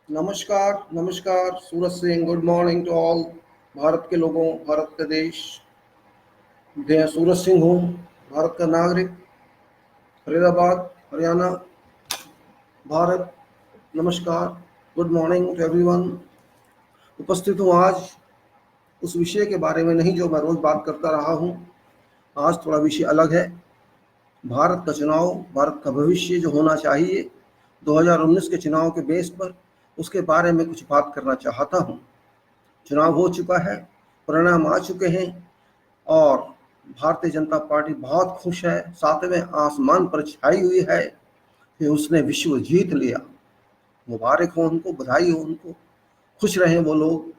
नमस्कार नमस्कार Suraj Singh. Good morning to all. Bharat के लोगों, भारत का देश। सूरज सिंह हूँ, भारत का नागरिक, फरीदाबाद, हरियाणा, भारत। नमस्कार, गुड मॉर्निंग टू एवरीवन। उपस्थित हूँ आज उस विषय के बारे में नहीं जो मैं रोज बात करता रहा हूँ। आज थोड़ा विषय अलग है। भारत का चुनाव, भारत का भविष्य जो होना चाहिए 2019 के चुनाव के बेस पर, उसके बारे में कुछ बात करना चाहता हूँ। चुनाव हो चुका है, परिणाम आ चुके हैं और भारतीय जनता पार्टी बहुत खुश है, सातवें आसमान पर छाई हुई है कि उसने विश्व जीत लिया। मुबारक हो उनको, बधाई हो उनको, खुश रहें वो लोग।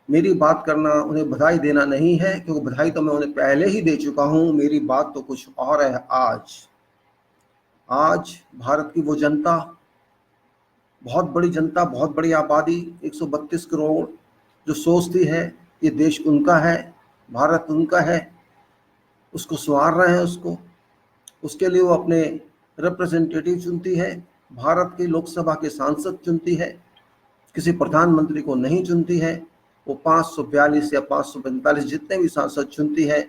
मेरी बात करना उन्हें बधाई देना नहीं है, क्योंकि बधाई तो मैं उन्हें पहले ही दे चुका हूँ। मेरी बात तो कुछ और है। आज भारत की वो जनता, बहुत बड़ी जनता, बहुत बड़ी आबादी, 132 करोड़, जो सोचती है ये देश उनका है, भारत उनका है, उसको संवार रहे हैं। उसके लिए वो अपने रिप्रेजेंटेटिव चुनती है। भारत की लोकसभा के सांसद चुनती है, किसी प्रधानमंत्री को नहीं चुनती है। वो 542 या 545 जितने भी सांसद चुनती है,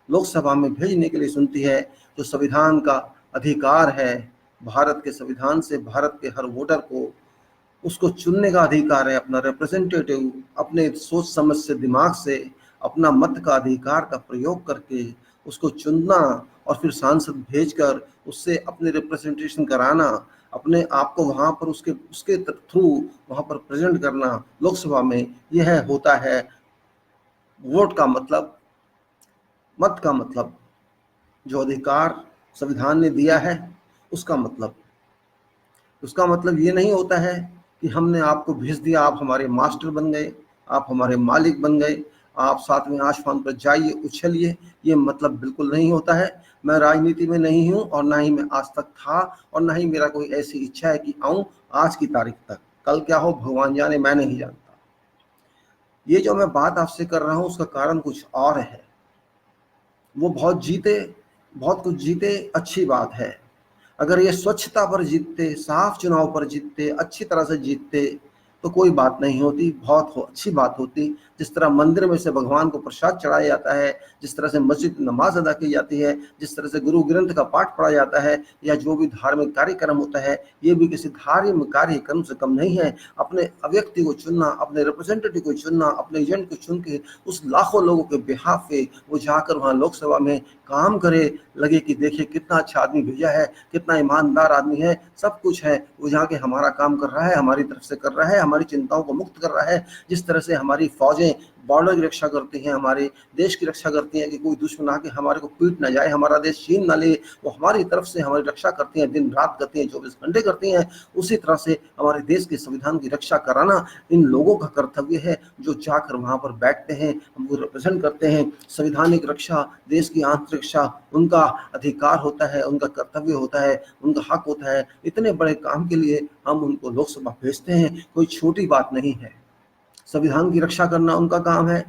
लोकसभा में भेजने के लिए चुनती है, जो संविधान का अधिकार है। भारत के संविधान से भारत के हर वोटर को उसको चुनने का अधिकार है, अपना रिप्रेजेंटेटिव अपने सोच समझ से, दिमाग से, अपना मत का अधिकार का प्रयोग करके उसको चुनना और फिर सांसद भेजकर उससे अपने रिप्रेजेंटेशन कराना, अपने आप को वहाँ पर उसके उसके थ्रू वहाँ पर प्रेजेंट करना लोकसभा में। यह होता है वोट का मतलब, मत का मतलब, जो अधिकार संविधान ने दिया है उसका मतलब। उसका मतलब ये नहीं होता है कि हमने आपको भेज दिया, आप हमारे मास्टर बन गए, आप हमारे मालिक बन गए, आप सातवें आसमान पर जाइए, उछलिए। ये मतलब बिल्कुल नहीं होता है। मैं राजनीति में नहीं हूँ और ना ही मैं आज तक था और ना ही मेरा कोई ऐसी इच्छा है कि आऊँ आज की तारीख तक। कल क्या हो भगवान जाने, मैं नहीं जानता। ये जो मैं बात आपसे कर रहा हूँ उसका कारण कुछ और है। वो बहुत जीते, बहुत कुछ जीते, अच्छी बात है। अगर ये स्वच्छता पर जीतते, साफ चुनाव पर जीतते, अच्छी तरह से जीतते तो कोई बात नहीं होती, बहुत अच्छी बात होती। जिस तरह मंदिर में से भगवान को प्रसाद चढ़ाया जाता है, जिस तरह से मस्जिद नमाज अदा की जाती है, जिस तरह से गुरु ग्रंथ का पाठ पढ़ा जाता है, या जो भी धार्मिक कार्यक्रम होता है, ये भी किसी धार्मिक कार्यक्रम से कम नहीं है। अपने व्यक्ति को चुनना, अपने रिप्रेजेंटेटिव को चुनना, अपने एजेंट को चुन के उस लाखों लोगों के बिहाफ पे वो जाकर वहाँ लोकसभा में काम करे, लगे कि देखिए कितना अच्छा आदमी भेजा है, कितना ईमानदार आदमी है, सब कुछ है। वो जाके हमारा काम कर रहा है, हमारी तरफ से कर रहा है, हमारी चिंताओं को मुक्त कर रहा है। जिस तरह से हमारी फौजें बॉर्डर की रक्षा करती हैं, हमारे देश की रक्षा करती हैं कि कोई दुश्मन आके हमारे को पीट ना जाए, हमारा देश छीन ना ले, वो हमारी तरफ से हमारी रक्षा करती हैं, दिन रात करती हैं, 24 घंटे करती हैं। उसी तरह से हमारे देश के संविधान की रक्षा कराना इन लोगों का कर्तव्य है, जो जाकर वहाँ पर बैठते हैं, हमको रिप्रेजेंट करते हैं। संविधानिक रक्षा, देश की आंतरिक रक्षा उनका अधिकार होता है, उनका कर्तव्य होता है, उनका हक होता है। इतने बड़े काम के लिए हम उनको लोकसभा भेजते हैं, कोई छोटी बात नहीं है। संविधान की रक्षा करना उनका काम है,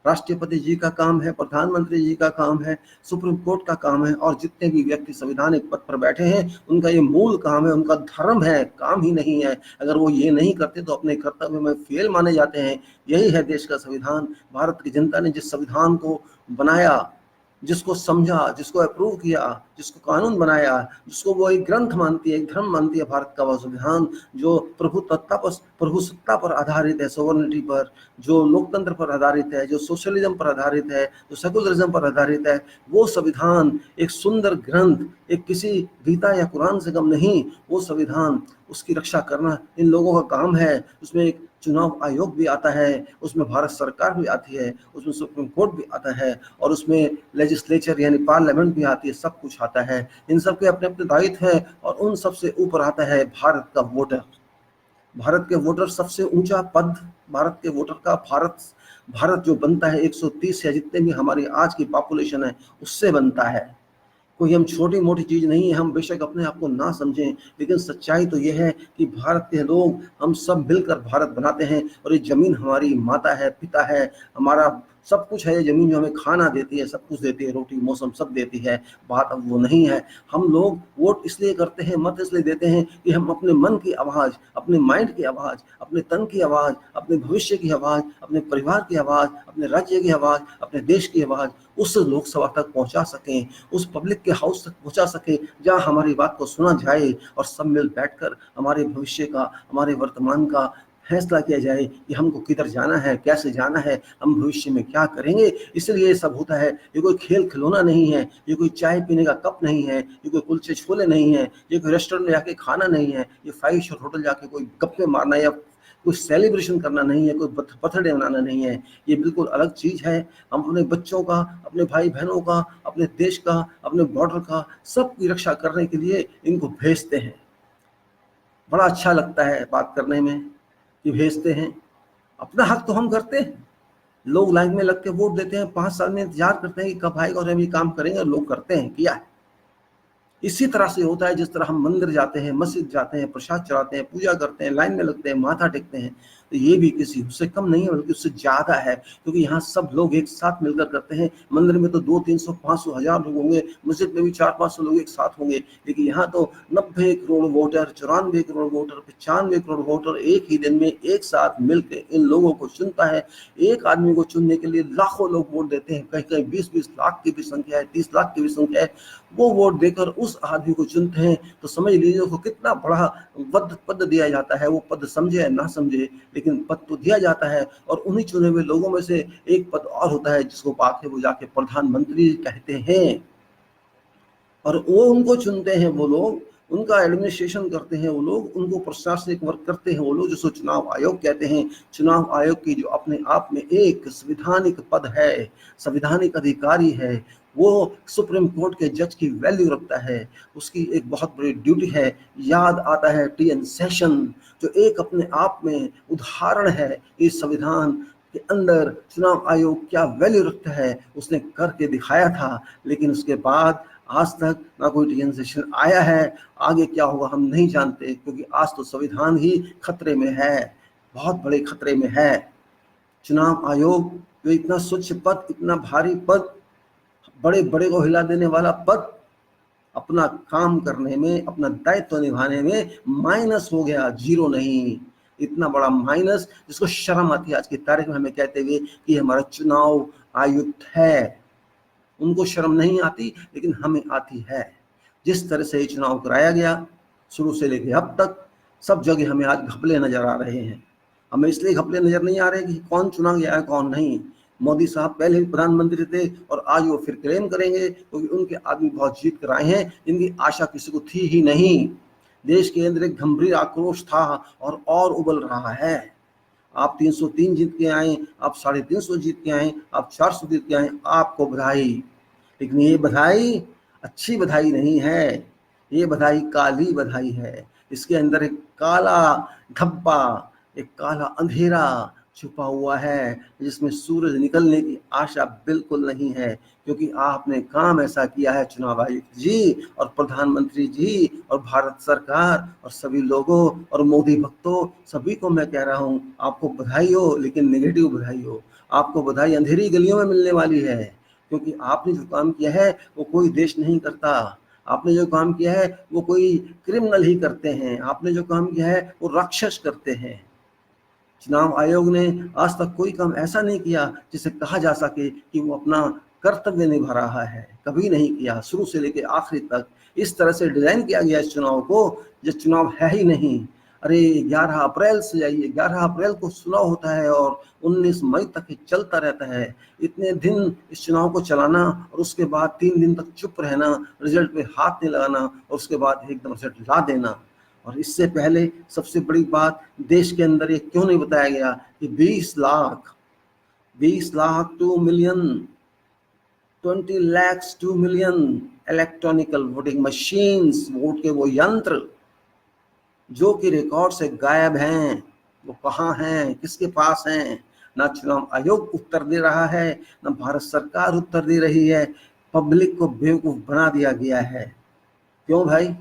राष्ट्रपति जी का काम है, प्रधानमंत्री जी का काम है, सुप्रीम कोर्ट का काम है, और जितने भी व्यक्ति संवैधानिक पद पर बैठे हैं उनका ये मूल काम है, उनका धर्म है, काम ही नहीं है। अगर वो ये नहीं करते तो अपने कर्तव्य में फेल माने जाते हैं। यही है देश का संविधान। भारत की जनता ने जिस संविधान को बनाया, जिसको समझा, जिसको अप्रूव किया, जिसको कानून बनाया, जिसको वो एक ग्रंथ मानती है, एक धर्म मानती है, भारत का वह संविधान जो प्रभुसत्ता पर आधारित है, सोवर्निटी पर, जो लोकतंत्र पर आधारित है, जो सोशलिज्म पर आधारित है, जो सेकुलरिज्म पर आधारित है, वो संविधान एक सुंदर ग्रंथ, एक किसी गीता या कुरान से कम नहीं। वो संविधान, उसकी रक्षा करना इन लोगों का काम है। उसमें एक चुनाव आयोग भी आता है, उसमें भारत सरकार भी आती है, उसमें सुप्रीम कोर्ट भी आता है, और उसमें लेजिस्लेचर यानी पार्लियामेंट भी आती है, सब कुछ आता है। इन सब के अपने अपने दायित्व हैं, और उन सबसे ऊपर आता है भारत का वोटर। भारत के वोटर सबसे ऊंचा पद भारत के वोटर का, भारत जो बनता है 130 या जितने भी हमारी आज की पॉपुलेशन है उससे बनता है। कोई हम छोटी मोटी चीज़ नहीं है। हम बेशक अपने आप को ना समझें, लेकिन सच्चाई तो यह है कि भारत के लोग, हम सब मिलकर भारत बनाते हैं, और ये जमीन हमारी माता है, पिता है, हमारा सब कुछ है, ये ज़मीन जो हमें खाना देती है, सब कुछ देती है, रोटी मौसम सब देती है। बात अब वो नहीं है। हम लोग वोट इसलिए करते हैं, मत इसलिए देते हैं कि हम अपने मन की आवाज़, अपने माइंड की आवाज़, अपने तन की आवाज़, अपने भविष्य की आवाज़, अपने परिवार की आवाज़, अपने राज्य की आवाज़, अपने देश की आवाज़ उस लोकसभा तक पहुंचा सकें, उस पब्लिक के हाउस तक पहुंचा सकें जहां हमारी बात को सुना जाए और सब मिल बैठकर हमारे भविष्य का, हमारे वर्तमान का फैसला किया जाए कि हमको किधर जाना है, कैसे जाना है, हम भविष्य में क्या करेंगे। इसलिए ये सब होता है। ये कोई खेल खिलौना नहीं है, ये कोई चाय पीने का कप नहीं है, ये कोई कुलचे छोले नहीं है, ये कोई रेस्टोरेंट में जाके खाना नहीं है, ये 5 स्टार होटल जाके कोई गप्पे मारना या कोई सेलिब्रेशन करना नहीं है, कोई बर्थडे मनाना नहीं है। ये बिल्कुल अलग चीज़ है। हम अपने बच्चों का, अपने भाई बहनों का, अपने देश का, अपने बॉर्डर का, सबकी रक्षा करने के लिए इनको भेजते हैं। बड़ा अच्छा लगता है बात करने में कि भेजते हैं। अपना हक तो हम करते हैं। लोग लाइन में लग के वोट देते हैं, 5 साल में इंतजार करते हैं कि कब आएगा और हम ये काम करेंगे, और लोग करते हैं, किया है। इसी तरह से होता है जिस तरह हम मंदिर जाते हैं, मस्जिद जाते हैं, प्रसाद चढ़ाते हैं, पूजा करते हैं, लाइन में लगते हैं, माथा टेकते हैं, तो ये भी किसी उससे कम नहीं है, बल्कि उससे ज़्यादा है, क्योंकि यहाँ सब लोग एक साथ मिलकर करते हैं। मंदिर में तो 200, 300, 500, 1000 लोग होंगे, मस्जिद में भी 400-500 लोग एक साथ होंगे, लेकिन यहाँ तो 90 crore voter, 94 crore voter, 95 crore voter एक ही दिन में एक साथ मिलकर इन लोगों को चुनता है। एक आदमी को चुनने के लिए लाखों लोग वोट देते हैं, कहीं कहीं 20-20 लाख की भी संख्या है, 30 लाख की भी संख्या है। वो वोट देकर उस आदमी को चुनते हैं, तो समझ लीजिए उसको कितना बड़ा पद दिया जाता है। वो पद समझे या ना समझे, लेकिन पद तो दिया जाता है। और उन्हीं चुने हुए लोगों में से एक पद और होता है जिसको पाके वो जाके प्रधानमंत्री कहते हैं, और वो उनको चुनते हैं, वो लोग उनका एडमिनिस्ट्रेशन करते हैं, वो लोग उनको प्रशासनिक वर्क करते हैं, वो लोग जिसको चुनाव आयोग कहते हैं। चुनाव आयोग की जो अपने आप में एक संविधानिक पद है, संविधानिक अधिकारी है, वो सुप्रीम कोर्ट के जज की वैल्यू रखता है। उसकी एक बहुत बड़ी ड्यूटी है। याद आता है TN सेशन, जो एक अपने आप में उदाहरण है इस संविधान के अंदर चुनाव आयोग क्या वैल्यू रखता है, उसने करके दिखाया था। लेकिन उसके बाद आज तक ना कोई TN सेशन आया है। आगे क्या होगा हम नहीं जानते, क्योंकि आज तो संविधान ही खतरे में है, बहुत बड़े खतरे में है। चुनाव आयोग जो इतना स्वच्छ पद, इतना भारी पद, बड़े बड़े को हिला देने वाला पद, अपना काम करने में, अपना दायित्व निभाने में माइनस हो गया, जीरो नहीं। इतना बड़ा माइनस जिसको शर्म आती है आज की तारीख में हमें कहते हुए कि हमारा चुनाव आयुक्त है। उनको शर्म नहीं आती, लेकिन हमें आती है। जिस तरह से ये चुनाव कराया गया शुरू से लेकर अब तक, सब जगह हमें आज घपले नजर आ रहे हैं। हमें इसलिए घपले नजर नहीं आ रहे कि कौन चुना गया है कौन नहीं। मोदी साहब पहले भी प्रधानमंत्री थे और आज वो फिर क्लेम करेंगे, क्योंकि उनके आदमी बहुत जीत कर आए हैं जिनकी आशा किसी को थी ही नहीं। देश के अंदर एक गंभीर आक्रोश था और उबल रहा है। आप 303 जीत के आए, आप 350 जीत के आए, आप 400 जीत के आए, आपको बधाई। लेकिन ये बधाई अच्छी बधाई नहीं है, ये बधाई काली बधाई है। इसके अंदर एक काला धब्बा, एक काला अंधेरा छुपा हुआ है, जिसमें सूरज निकलने की आशा बिल्कुल नहीं है। क्योंकि आपने काम ऐसा किया है, चुनाव आयुक्त जी और प्रधानमंत्री जी और भारत सरकार और सभी लोगों और मोदी भक्तों, सभी को मैं कह रहा हूँ, आपको बधाई हो, लेकिन नेगेटिव बधाई हो। आपको बधाई अंधेरी गलियों में मिलने वाली है, क्योंकि आपने जो काम किया है वो कोई देश नहीं करता। आपने जो काम किया है वो कोई क्रिमिनल ही करते हैं। आपने जो काम किया है वो राक्षस करते हैं। चुनाव आयोग ने आज तक कोई काम ऐसा नहीं किया जिसे कहा जा सके कि वो अपना कर्तव्य निभा रहा है, कभी नहीं किया। शुरू से लेकर आखिरी तक इस तरह से डिजाइन किया गया इस चुनाव को, जो चुनाव है ही नहीं। अरे 11 अप्रैल से जाइए, 11 अप्रैल को चुनाव होता है और 19 मई तक ये चलता रहता है। इतने दिन इस चुनाव को चलाना और उसके बाद 3 दिन तक चुप रहना, रिजल्ट पे हाथ नहीं लगाना और उसके बाद एकदम से ला देना। और इससे पहले सबसे बड़ी बात, देश के अंदर ये क्यों नहीं बताया गया कि 20 lakh 2 million, 20 lakhs 2 million electronical voting machines, vote के वो यंत्र जो कि रिकॉर्ड से गायब हैं, वो कहाँ हैं, किसके पास हैं? ना चुनाव आयोग उत्तर दे रहा है, ना भारत सरकार उत्तर दे रही है। पब्लिक को बेवकूफ बना दिया गया है। क्यों भाई?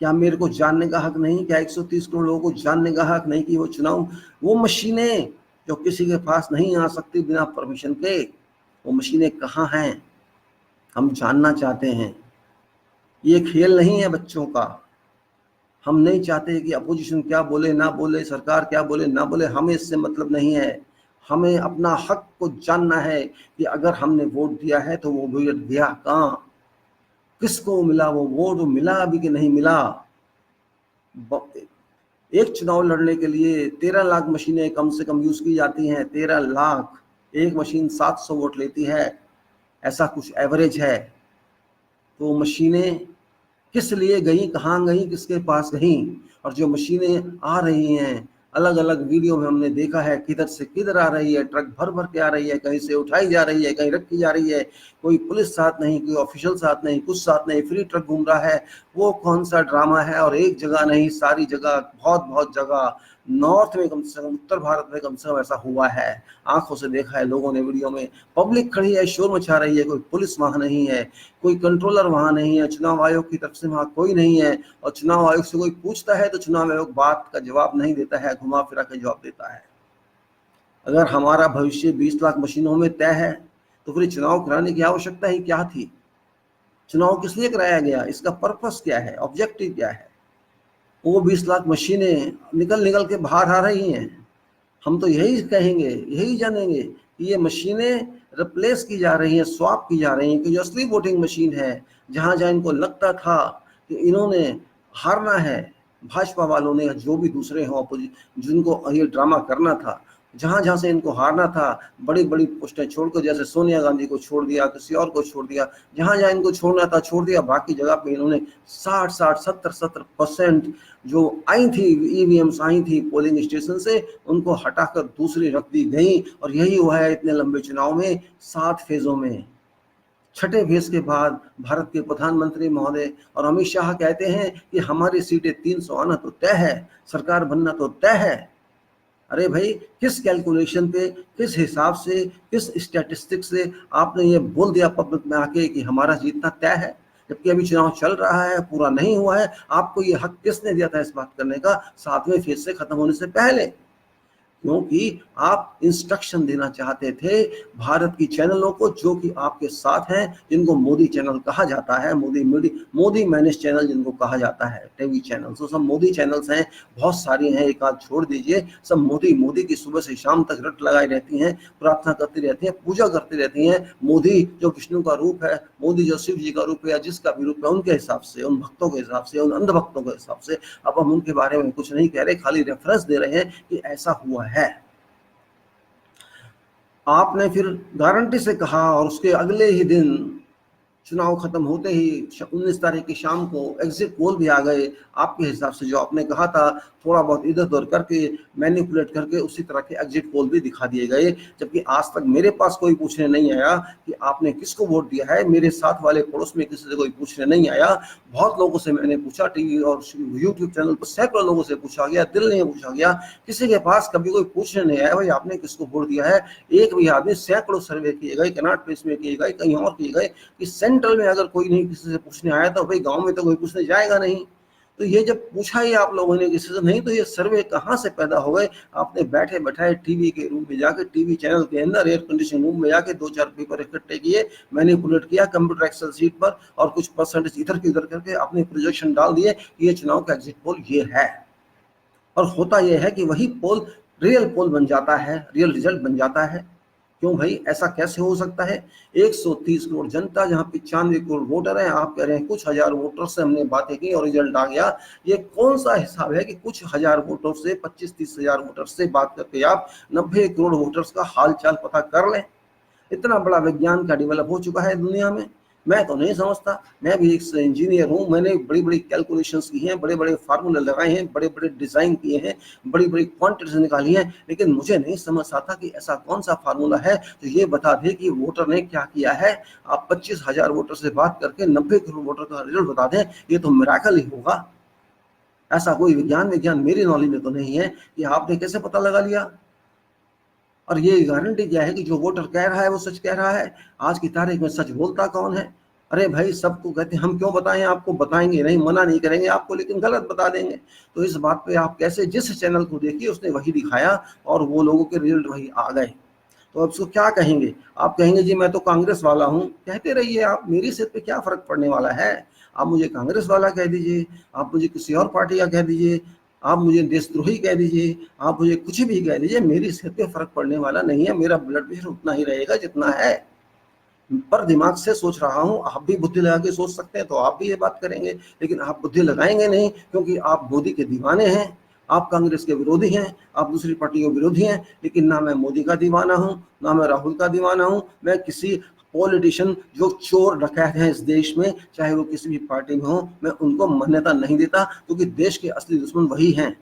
क्या मेरे को जानने का हक नहीं? क्या 130 करोड़ लोगों को जानने का हक नहीं कि वो चुनाव, वो मशीनें जो किसी के पास नहीं आ सकती बिना परमिशन के, वो मशीनें कहाँ हैं, हम जानना चाहते हैं। ये खेल नहीं है बच्चों का। हम नहीं चाहते कि अपोजिशन क्या बोले ना बोले, सरकार क्या बोले ना बोले, हमें इससे मतलब नहीं है। हमें अपना हक को जानना है कि अगर हमने वोट दिया है तो वो वोट गया कहाँ, किसको मिला वो वोट, मिला अभी कि नहीं मिला। एक चुनाव लड़ने के लिए 13 लाख मशीनें कम से कम यूज की जाती हैं। 13 लाख, एक मशीन 700 वोट लेती है, ऐसा कुछ एवरेज है। तो मशीनें किस लिए गई, कहाँ गई, किसके पास गई। और जो मशीनें आ रही हैं, अलग अलग वीडियो में हमने देखा है किधर से किधर आ रही है, ट्रक भर भर के आ रही है, कहीं से उठाई जा रही है, कहीं रखी जा रही है, कोई पुलिस साथ नहीं, कोई ऑफिशियल साथ नहीं, कुछ साथ नहीं, फ्री ट्रक घूम रहा है। वो कौन सा ड्रामा है। और एक जगह नहीं, सारी जगह, बहुत बहुत जगह, नॉर्थ में कम से कम, उत्तर भारत में कम से कम ऐसा हुआ है। आंखों से देखा है लोगों ने वीडियो में। पब्लिक खड़ी है, शोर मचा रही है, कोई पुलिस वहां नहीं है, कोई कंट्रोलर वहां नहीं है, चुनाव आयोग की तरफ से वहां कोई नहीं है। और चुनाव आयोग से कोई पूछता है तो चुनाव आयोग बात का जवाब नहीं देता है, घुमा फिरा के जवाब देता है। अगर हमारा भविष्य 20 लाख मशीनों में तय है तो फिर चुनाव कराने की आवश्यकता ही क्या थी। चुनाव किस लिए कराया गया, इसका पर्पस क्या है, ऑब्जेक्टिव क्या है। वो 20 लाख मशीनें निकल निकल के बाहर आ रही हैं। हम तो यही कहेंगे, यही जानेंगे कि ये मशीनें रिप्लेस की जा रही हैं, स्वैप की जा रही हैं, कि जो असली वोटिंग मशीन है, जहां जहां इनको लगता था कि इन्होंने हारना है, भाजपा वालों ने, जो भी दूसरे हों जिनको ये ड्रामा करना था, जहां जहां से इनको हारना था, बड़ी बड़ी पोस्टें छोड़कर, जैसे सोनिया गांधी को छोड़ दिया, किसी और को छोड़ दिया, जहां जहां इनको छोड़ना था छोड़ दिया। बाकी जगह पे इन्होंने 60-60, 70-70% जो आई थी ईवीएम्स आई थी पोलिंग स्टेशन से, उनको हटाकर दूसरी रख दी गई। और यही हुआ है इतने लंबे चुनाव में, 7 फेजों में। छठे फेज के बाद भारत के प्रधानमंत्री महोदय और अमित शाह कहते हैं कि हमारी सीटें 300 आना तो तय है, सरकार बनना तो तय है। अरे भाई, किस कैलकुलेशन पे, किस हिसाब से, किस स्टैटिस्टिक्स से आपने ये बोल दिया पब्लिक में आके कि हमारा जीतना तय है, जबकि अभी चुनाव चल रहा है, पूरा नहीं हुआ है। आपको ये हक किसने दिया था इस बात करने का 7वें फेज से खत्म होने से पहले? क्योंकि आप इंस्ट्रक्शन देना चाहते थे भारत की चैनलों को, जो कि आपके साथ हैं, जिनको मोदी चैनल कहा जाता है, मोदी मैनेज चैनल जिनको कहा जाता है, टीवी चैनल। तो सब मोदी चैनल्स हैं, बहुत सारी हैं, एक आध छोड़ दीजिए, सब मोदी मोदी की सुबह से शाम तक रट लगाई रहती हैं, प्रार्थना करती रहती हैं, पूजा करती रहती हैं। मोदी जो विष्णु का रूप है, मोदी जो शिव जी का रूप है, या जिसका भी रूप है, उनके हिसाब से, उन भक्तों के हिसाब से, उन अंधभक्तों के हिसाब से। अब हम उनके बारे में कुछ नहीं कह रहे, खाली रेफरेंस दे रहे हैं कि ऐसा हुआ है। आपने फिर गारंटी से कहा, और उसके अगले ही दिन चुनाव खत्म होते ही 19 तारीख की शाम को एग्जिट पोल भी आ गए। आपके हिसाब से जो आपने कहा था, थोड़ा बहुत इधर उधर करके, मैनिपुलेट करके, उसी तरह के एग्जिट पोल भी दिखा दिए गए। जबकि आज तक मेरे पास कोई पूछने नहीं आया कि आपने किसको वोट दिया है। मेरे साथ वाले पड़ोस में किसी से कोई पूछने नहीं आया। बहुत लोगों से मैंने पूछा, टीवी और यूट्यूब चैनल पर सैकड़ों लोगों से पूछा गया, दिल्ली में पूछा गया, किसी के पास कभी कोई पूछने नहीं आया भाई आपने किसको वोट दिया है। एक भी आदमी, सैकड़ों सर्वे किए गए, कनॉट प्लेस में किए गए, कहीं और किए गए, कि सेंट्रल में अगर कोई नहीं किसी से पूछने आया तो भाई गांव में तो कोई पूछने जाएगा नहीं। तो ये जब पूछा ही आप लोगों ने किसी से नहीं, तो ये सर्वे कहाँ से पैदा हो गए। आपने बैठे बैठाए टीवी के रूम में जाके, टीवी चैनल के अंदर एयर कंडीशन रूम में जाके 2-4 पेपर इकट्ठे किए, मैनिपुलेट किया कंप्यूटर एक्सेल शीट पर, और कुछ परसेंटेज इधर की उधर करके अपने प्रोजेक्शन डाल दिए कि ये चुनाव का एग्जिट पोल ये है। और होता यह है कि वही पोल रियल पोल बन जाता है, रियल रिजल्ट बन जाता है। क्यों भाई, ऐसा कैसे हो सकता है? 130 करोड़ जनता, जहां 95 करोड़ वोटर हैं, आप कह रहे हैं कुछ हजार वोटर से हमने बातें की और रिजल्ट आ गया। ये कौन सा हिसाब है कि कुछ हजार वोटर से, 25-30 हजार वोटर से बात करके आप 90 करोड़ वोटर्स का हाल चाल पता कर लें? इतना बड़ा विज्ञान का डेवलप हो चुका है दुनिया में, मैं तो नहीं समझता। मैं भी एक इंजीनियर हूँ, मैंने बड़ी बड़ी कैलकुलेशंस की हैं, बड़े बड़े फार्मूले लगाए हैं, बड़े बड़े डिजाइन किए हैं, बड़ी बड़ी क्वांटिटीज निकाली हैं, लेकिन मुझे नहीं समझ आता कि ऐसा कौन सा फार्मूला है जो ये बता दे कि वोटर ने क्या किया है। आप 25,000 वोटर से बात करके 90 करोड़ वोटर का रिजल्ट बता दें, ये तो मिरेकल ही होगा। ऐसा कोई विज्ञान मेरी नॉलेज में तो नहीं है कि आपने कैसे पता लगा लिया। और ये गारंटी क्या है कि जो वोटर कह रहा है वो सच कह रहा है? आज की तारीख में सच बोलता कौन है? अरे भाई सबको कहते हैं हम क्यों बताएं आपको, बताएंगे नहीं, मना नहीं करेंगे आपको, लेकिन गलत बता देंगे। तो इस बात पे आप कैसे, जिस चैनल को देखिए उसने वही दिखाया और वो लोगों के रिजल्ट वही आ गए। तो अब उसको क्या कहेंगे? आप कहेंगे जी मैं तो कांग्रेस वाला हूँ, कहते रहिए आप, मेरी सेहत पे क्या फर्क पड़ने वाला है। आप मुझे कांग्रेस वाला कह दीजिए, आप मुझे किसी और पार्टी का कह दीजिए, आप मुझे देशद्रोही कह दीजिए, आप मुझे कुछ भी कह दीजिए, मेरी सेहत पे फर्क पड़ने वाला नहीं है। मेरा ब्लड प्रेशर उतना ही रहेगा जितना है। पर दिमाग से सोच रहा हूँ, आप भी बुद्धि लगा के सोच सकते हैं तो आप भी ये बात करेंगे, लेकिन आप बुद्धि लगाएंगे नहीं, क्योंकि आप मोदी के दीवाने हैं, आप कांग्रेस के विरोधी हैं, आप दूसरी पार्टी के विरोधी हैं। लेकिन ना मैं मोदी का दीवाना हूँ, ना मैं राहुल का दीवाना हूँ, मैं किसी पॉलिटिशियन जो चोर डकैत हैं इस देश में, चाहे वो किसी भी पार्टी में हो, मैं उनको मान्यता नहीं देता, क्योंकि देश के असली दुश्मन वही हैं।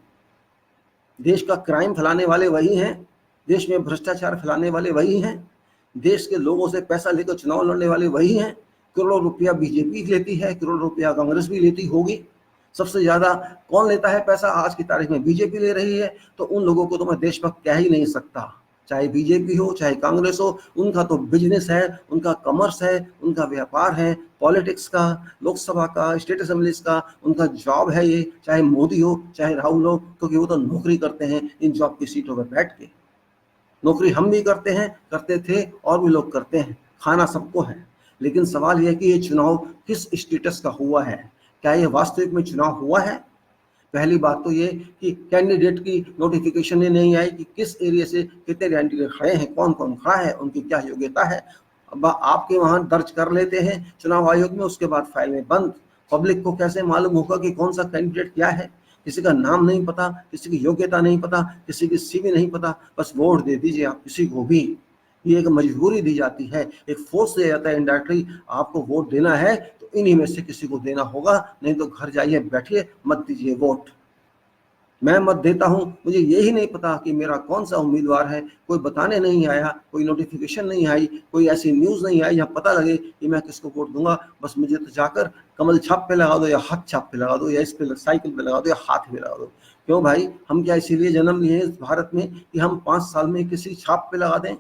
देश का क्राइम फैलाने वाले वही हैं, देश में भ्रष्टाचार फैलाने वाले वही हैं, देश के लोगों से पैसा लेकर चुनाव लड़ने वाले वही हैं। करोड़ों रुपया बीजेपी लेती है, करोड़ रुपया कांग्रेस भी लेती होगी। सबसे ज्यादा कौन लेता है पैसा आज की तारीख में? बीजेपी ले रही है। तो उन लोगों को तो मैं देशभक्त कह ही नहीं सकता, चाहे बीजेपी हो चाहे कांग्रेस हो। उनका तो बिजनेस है, उनका कमर्स है, उनका व्यापार है, पॉलिटिक्स का, लोकसभा का, स्टेट असेंबलीज का, उनका जॉब है ये। चाहे मोदी हो चाहे राहुल हो, क्योंकि वो तो नौकरी करते हैं इन जॉब की सीटों पर बैठ के। नौकरी हम भी करते हैं, करते थे, और भी लोग करते हैं, खाना सबको है। लेकिन सवाल यह है कि ये चुनाव किस स्टेटस का हुआ है? क्या ये वास्तविक में चुनाव हुआ है? पहली बात तो ये कि कैंडिडेट की नोटिफिकेशन ही नहीं आई कि किस एरिया से कितने कैंडिडेट खड़े हैं, कौन कौन खड़ा है, उनकी क्या योग्यता है। अब आपके वहां दर्ज कर लेते हैं चुनाव आयोग में, उसके बाद फाइल में बंद। पब्लिक को कैसे मालूम होगा कि कौन सा कैंडिडेट क्या है? किसी का नाम नहीं पता, किसी की योग्यता नहीं पता, किसी की सीवी नहीं पता, बस वोट दे दीजिए आप किसी को भी। ये एक मजबूरी दी जाती है, एक फोर्स दिया जाता है इनडायरेक्टली, आपको वोट देना है तो इन्हीं में से किसी को देना होगा, नहीं तो घर जाइए बैठिए, मत दीजिए वोट। मैं मत देता हूं, मुझे यही नहीं पता कि मेरा कौन सा उम्मीदवार है, कोई बताने नहीं आया, कोई नोटिफिकेशन नहीं आई, कोई ऐसी न्यूज नहीं आई जहां पता लगे कि मैं किसको वोट दूंगा। बस मुझे तो जाकर कमल छाप पे लगा दो, या हाथ छाप पे लगा दो, या इस पे साइकिल पे लगा दो, या हाथ पे लगा दो। क्यों भाई, हम क्या इसीलिए जन्म लिए इस भारत में कि हम 5 साल में किसी छाप पे लगा दें?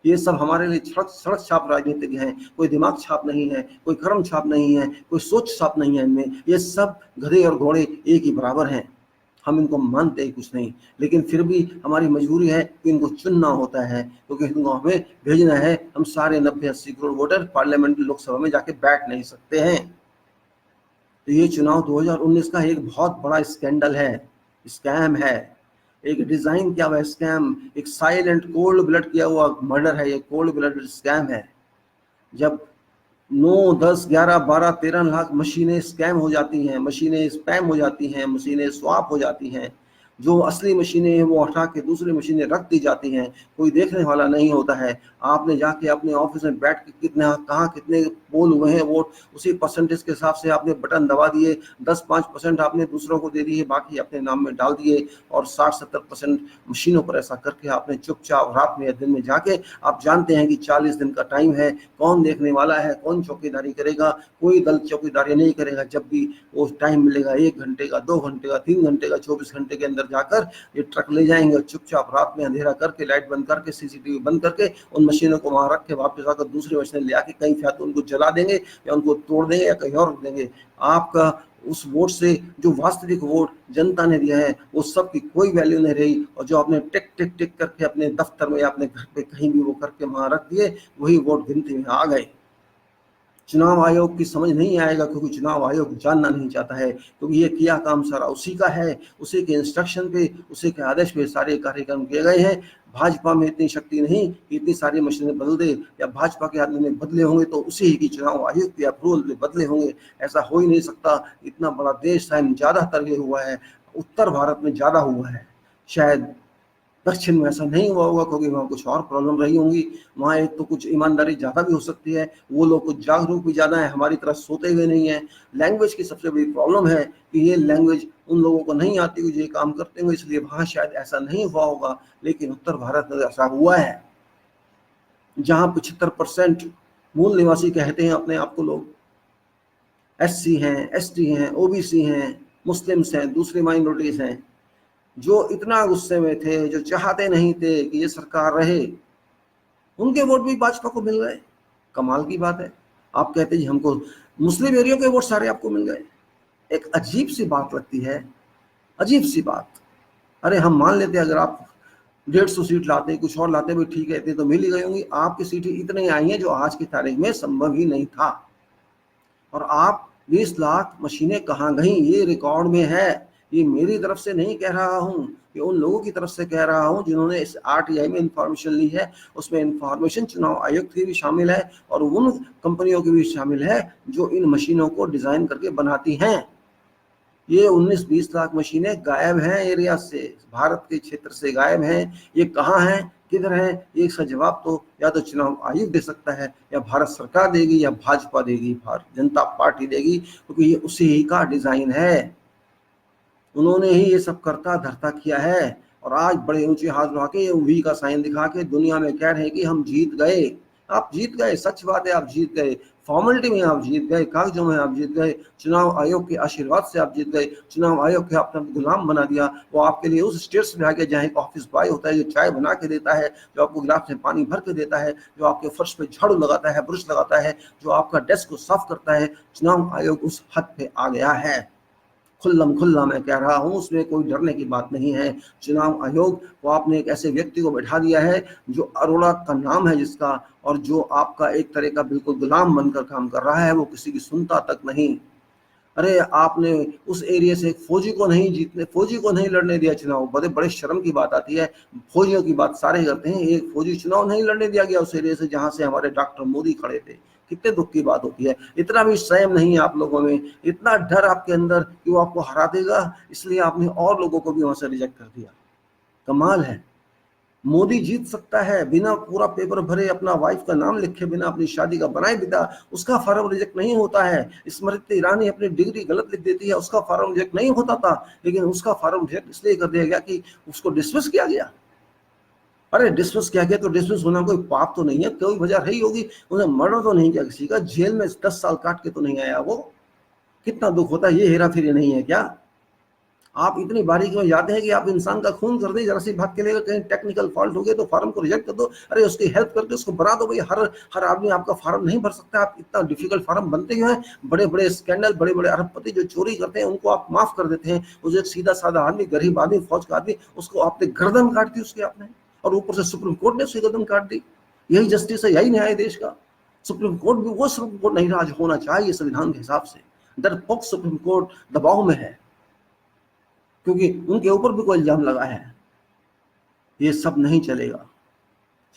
ये सब हमारे लिए सड़क सड़क छाप राजनीतिक हैं, कोई दिमाग छाप नहीं है, कोई कर्म छाप नहीं है, कोई सोच छाप नहीं है इनमें। ये सब गधे और घोड़े एक ही बराबर हैं, हम इनको मानते ही कुछ नहीं। लेकिन फिर भी हमारी मजबूरी है कि इनको चुनना होता है, क्योंकि इनको हमें भेजना है। हम सारे 90-80 करोड़ वोटर पार्लियामेंट लोकसभा में जाके बैठ नहीं सकते हैं। तो ये चुनाव 2019 का एक बहुत बड़ा स्कैंडल है, स्कैम है, एक डिजाइन किया हुआ स्कैम, एक साइलेंट कोल्ड ब्लड किया हुआ मर्डर है, ये कोल्ड ब्लड स्कैम है। जब 9, 10, 11, 12, 13 लाख मशीनें स्कैम हो जाती हैं, मशीनें स्पैम हो जाती हैं, मशीनें स्वाप हो जाती हैं, जो असली मशीनें हैं वो हटा के दूसरी मशीनें रख दी जाती हैं, कोई देखने वाला नहीं होता है। आपने जाके अपने ऑफिस में बैठ के कितना कहाँ कितने पोल हुए हैं वोट, उसी परसेंटेज के हिसाब से आपने बटन दबा दिए, 10-5% आपने दूसरों को दे दिए, बाकी अपने नाम में डाल दिए, और 60-70% मशीनों पर ऐसा करके आपने चुपचाप रात में या दिन में जाके, आप जानते हैं कि 40 दिन का टाइम है, कौन देखने वाला है, कौन चौकीदारी करेगा? कोई दल चौकीदारी नहीं करेगा। जब भी वो टाइम मिलेगा, 1 घंटे का, 2 घंटे का, 3 घंटे का, 24 घंटे के अंदर जाकर ये ट्रक ले जाएंगे, और चुपचाप रात में अंधेरा करके, लाइट बंद करके, सीसीटीवी बंद करके, उन मशीनों को वहां रख के वापस आकर दूसरी मशीनें ले आके कहीं या तो उनको जला देंगे, या उनको तोड़ देंगे, या कहीं और रख देंगे। आपका उस वोट से जो वास्तविक वोट जनता ने दिया है वो सब की कोई वैल्यू नहीं रही, और जो आपने टिक टिक टिक करके अपने दफ्तर में या अपने घर पे कहीं भी वो करके वहां रख दिए, वही वोट गिनती में आ गए। चुनाव आयोग की समझ नहीं आएगा, क्योंकि चुनाव आयोग जानना नहीं चाहता है, क्योंकि ये किया काम सारा उसी का है, उसी के इंस्ट्रक्शन पे, उसी के आदेश पे सारे कार्यक्रम किए गए हैं। भाजपा में इतनी शक्ति नहीं कि इतनी सारी मशीनें बदल दे, या भाजपा के आदमी ने बदले होंगे तो उसी ही की चुनाव आयोग के अप्रूवल में बदले होंगे। ऐसा हो ही नहीं सकता, इतना बड़ा देश है, ज्यादातर ये हुआ है, उत्तर भारत में ज्यादा हुआ है, शायद दक्षिण में ऐसा नहीं हुआ होगा, क्योंकि वहाँ कुछ और प्रॉब्लम रही होंगी। वहाँ एक तो कुछ ईमानदारी ज़्यादा भी हो सकती है, वो लोग कुछ जागरूक भी ज़्यादा है, हमारी तरह सोते हुए नहीं है। लैंग्वेज की सबसे बड़ी प्रॉब्लम है कि ये लैंग्वेज उन लोगों को नहीं आती हुई जो काम करते होंगे, इसलिए वहाँ शायद ऐसा नहीं हुआ होगा। लेकिन उत्तर भारत में ऐसा हुआ है, जहाँ 75% मूल निवासी कहते हैं अपने आप को लोग, SC हैं, ST हैं, OBC हैं, मुस्लिम्स हैं, दूसरी माइनॉरिटीज हैं, जो इतना गुस्से में थे, जो चाहते नहीं थे कि ये सरकार रहे, उनके वोट भी भाजपा को मिल गए। कमाल की बात है। आप कहते हैं हमको मुस्लिम एरिया के वोट सारे आपको मिल गए। एक अजीब सी बात लगती है, अजीब सी बात। अरे हम मान लेते अगर आप 150 सीट लाते, कुछ और लाते भी ठीक है, इतनी तो मिल ही गई होंगी। आपकी सीटें इतनी आई हैं जो आज की तारीख में संभव ही नहीं था। और आप 20 लाख मशीनें कहाँ गई, ये रिकॉर्ड में है। ये मेरी तरफ से नहीं कह रहा हूँ, ये उन लोगों की तरफ से कह रहा हूँ जिन्होंने इस आरटीआई में इंफॉर्मेशन ली है। उसमें इंफॉर्मेशन चुनाव आयोग की भी शामिल है और उन कंपनियों की भी शामिल है जो इन मशीनों को डिजाइन करके बनाती हैं। ये 19-20 लाख मशीनें गायब हैं एरिया से, भारत के क्षेत्र से गायब हैं। ये कहाँ हैं, किधर हैं, ये इसका जवाब तो या तो चुनाव आयोग दे सकता है, या भारत सरकार देगी, या भाजपा देगी, भारतीय जनता पार्टी देगी, क्योंकि ये उसी ही का डिजाइन है। उन्होंने ही ये सब करता धरता किया है। और आज बड़े ऊंचे हाथ उठा के वी का साइन दिखा के दुनिया में कह रहे हैं कि हम जीत गए। आप जीत गए, सच बात है, आप जीत गए। फॉर्मेलिटी में आप जीत गए, कागजों में आप जीत गए, चुनाव आयोग के आशीर्वाद से आप जीत गए। चुनाव आयोग के आपने गुलाम बना दिया। वो आपके लिए उस स्टेट्स में आके, जहाँ एक ऑफिस बॉय होता है जो चाय बना के देता है, जो आपको गिलास में पानी भर के देता है, जो आपके फर्श पे झाड़ू लगाता है, ब्रश लगाता है, जो आपका डेस्क को साफ करता है, चुनाव आयोग उस हद पे आ गया है। खुल्लम खुल्ला मैं कह रहा हूं, उसमें कोई डरने की बात नहीं है। चुनाव आयोग को आपने एक ऐसे व्यक्ति को बैठा दिया है जो अरोड़ा का नाम है जिसका, और जो आपका एक तरह का बिल्कुल गुलाम बनकर काम कर रहा है, वो किसी की सुनता तक नहीं। अरे आपने उस एरिया से एक फौजी को नहीं लड़ने दिया चुनाव। बड़े बड़े शर्म की बात आती है, फौजियों की बात सारे करते हैं, एक फौजी चुनाव नहीं लड़ने दिया गया उस एरिया से जहां से हमारे डॉक्टर मोदी खड़े थे। कितने दुख की बात होती है। इतना भी संयम नहीं है आप लोगों में, इतना डर आपके अंदर कि वो आपको हरा देगा, इसलिए आपने और लोगों को भी वहां से रिजेक्ट कर दिया। कमाल है। मोदी जीत सकता है बिना पूरा पेपर भरे, अपना वाइफ का नाम लिखे बिना, अपनी शादी का बनाए बिना, उसका फॉर्म रिजेक्ट नहीं होता है। स्मृति ईरानी अपनी डिग्री गलत लिख देती है, उसका फॉर्म रिजेक्ट नहीं होता था, लेकिन उसका फॉर्म रिजेक्ट इसलिए कर दिया गया कि उसको डिसमिस किया गया। अरे डिसमिस किया गया तो डिसमिस होना कोई पाप तो नहीं है, कोई वजह रही होगी। उन्हें मर्डर तो नहीं किया किसी का, जेल में 10 साल काट के तो नहीं आया वो। कितना दुख होता है। ये हेरा फेरी नहीं है क्या? आप इतनी बारीकी में जाते हैं कि आप इंसान का खून कर दे, जरा सी बात के लिए कहीं टेक्निकल फॉल्ट हो गया तो फार्म को रिजेक्ट कर दो। अरे उसकी हेल्प करके उसको बना दो भाई। हर आदमी आपका फार्म नहीं भर सकता। आप इतना डिफिकल्ट फार्म बनते क्यों हैं? बड़े बड़े स्कैंडल, बड़े बड़े अरबपति जो चोरी करते हैं उनको आप माफ कर देते हैं। उसे एक सीधा साधा आदमी, गरीब आदमी, फौज का आदमी, उसको आपने गर्दन काट दी उसकी आपने, और ऊपर से सुप्रीम कोर्ट ने उसकी गर्दन काट दी। यही जस्टिस है, यही न्याय देश का। सुप्रीम कोर्ट भी वो सुप्रीम कोर्ट नहीं राज होना चाहिए संविधान के हिसाब से। डरपोक सुप्रीम कोर्ट दबाव में है क्योंकि उनके ऊपर भी कोई इल्जाम लगा है। ये सब नहीं चलेगा।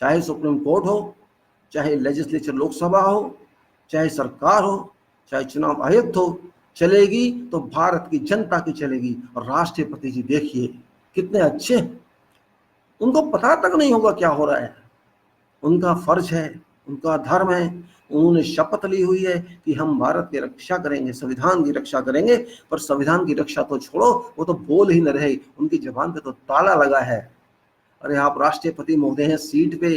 चाहे सुप्रीम कोर्ट हो, चाहे लेजिस्लेचर लोकसभा हो, चाहे सरकार हो, चाहे चुनाव आयुक्त हो, चलेगी तो भारत की जनता की चलेगी। और राष्ट्रपति जी देखिए कितने अच्छे, उनको पता तक नहीं होगा क्या हो रहा है। उनका फर्ज है, उनका धर्म है, उन्होंने शपथ ली हुई है कि हम भारत की रक्षा करेंगे, संविधान की रक्षा करेंगे। पर संविधान की रक्षा तो छोड़ो, वो तो बोल ही न रहे, उनकी जबान पे तो ताला लगा है। अरे आप राष्ट्रपति महोदय हैं सीट पे,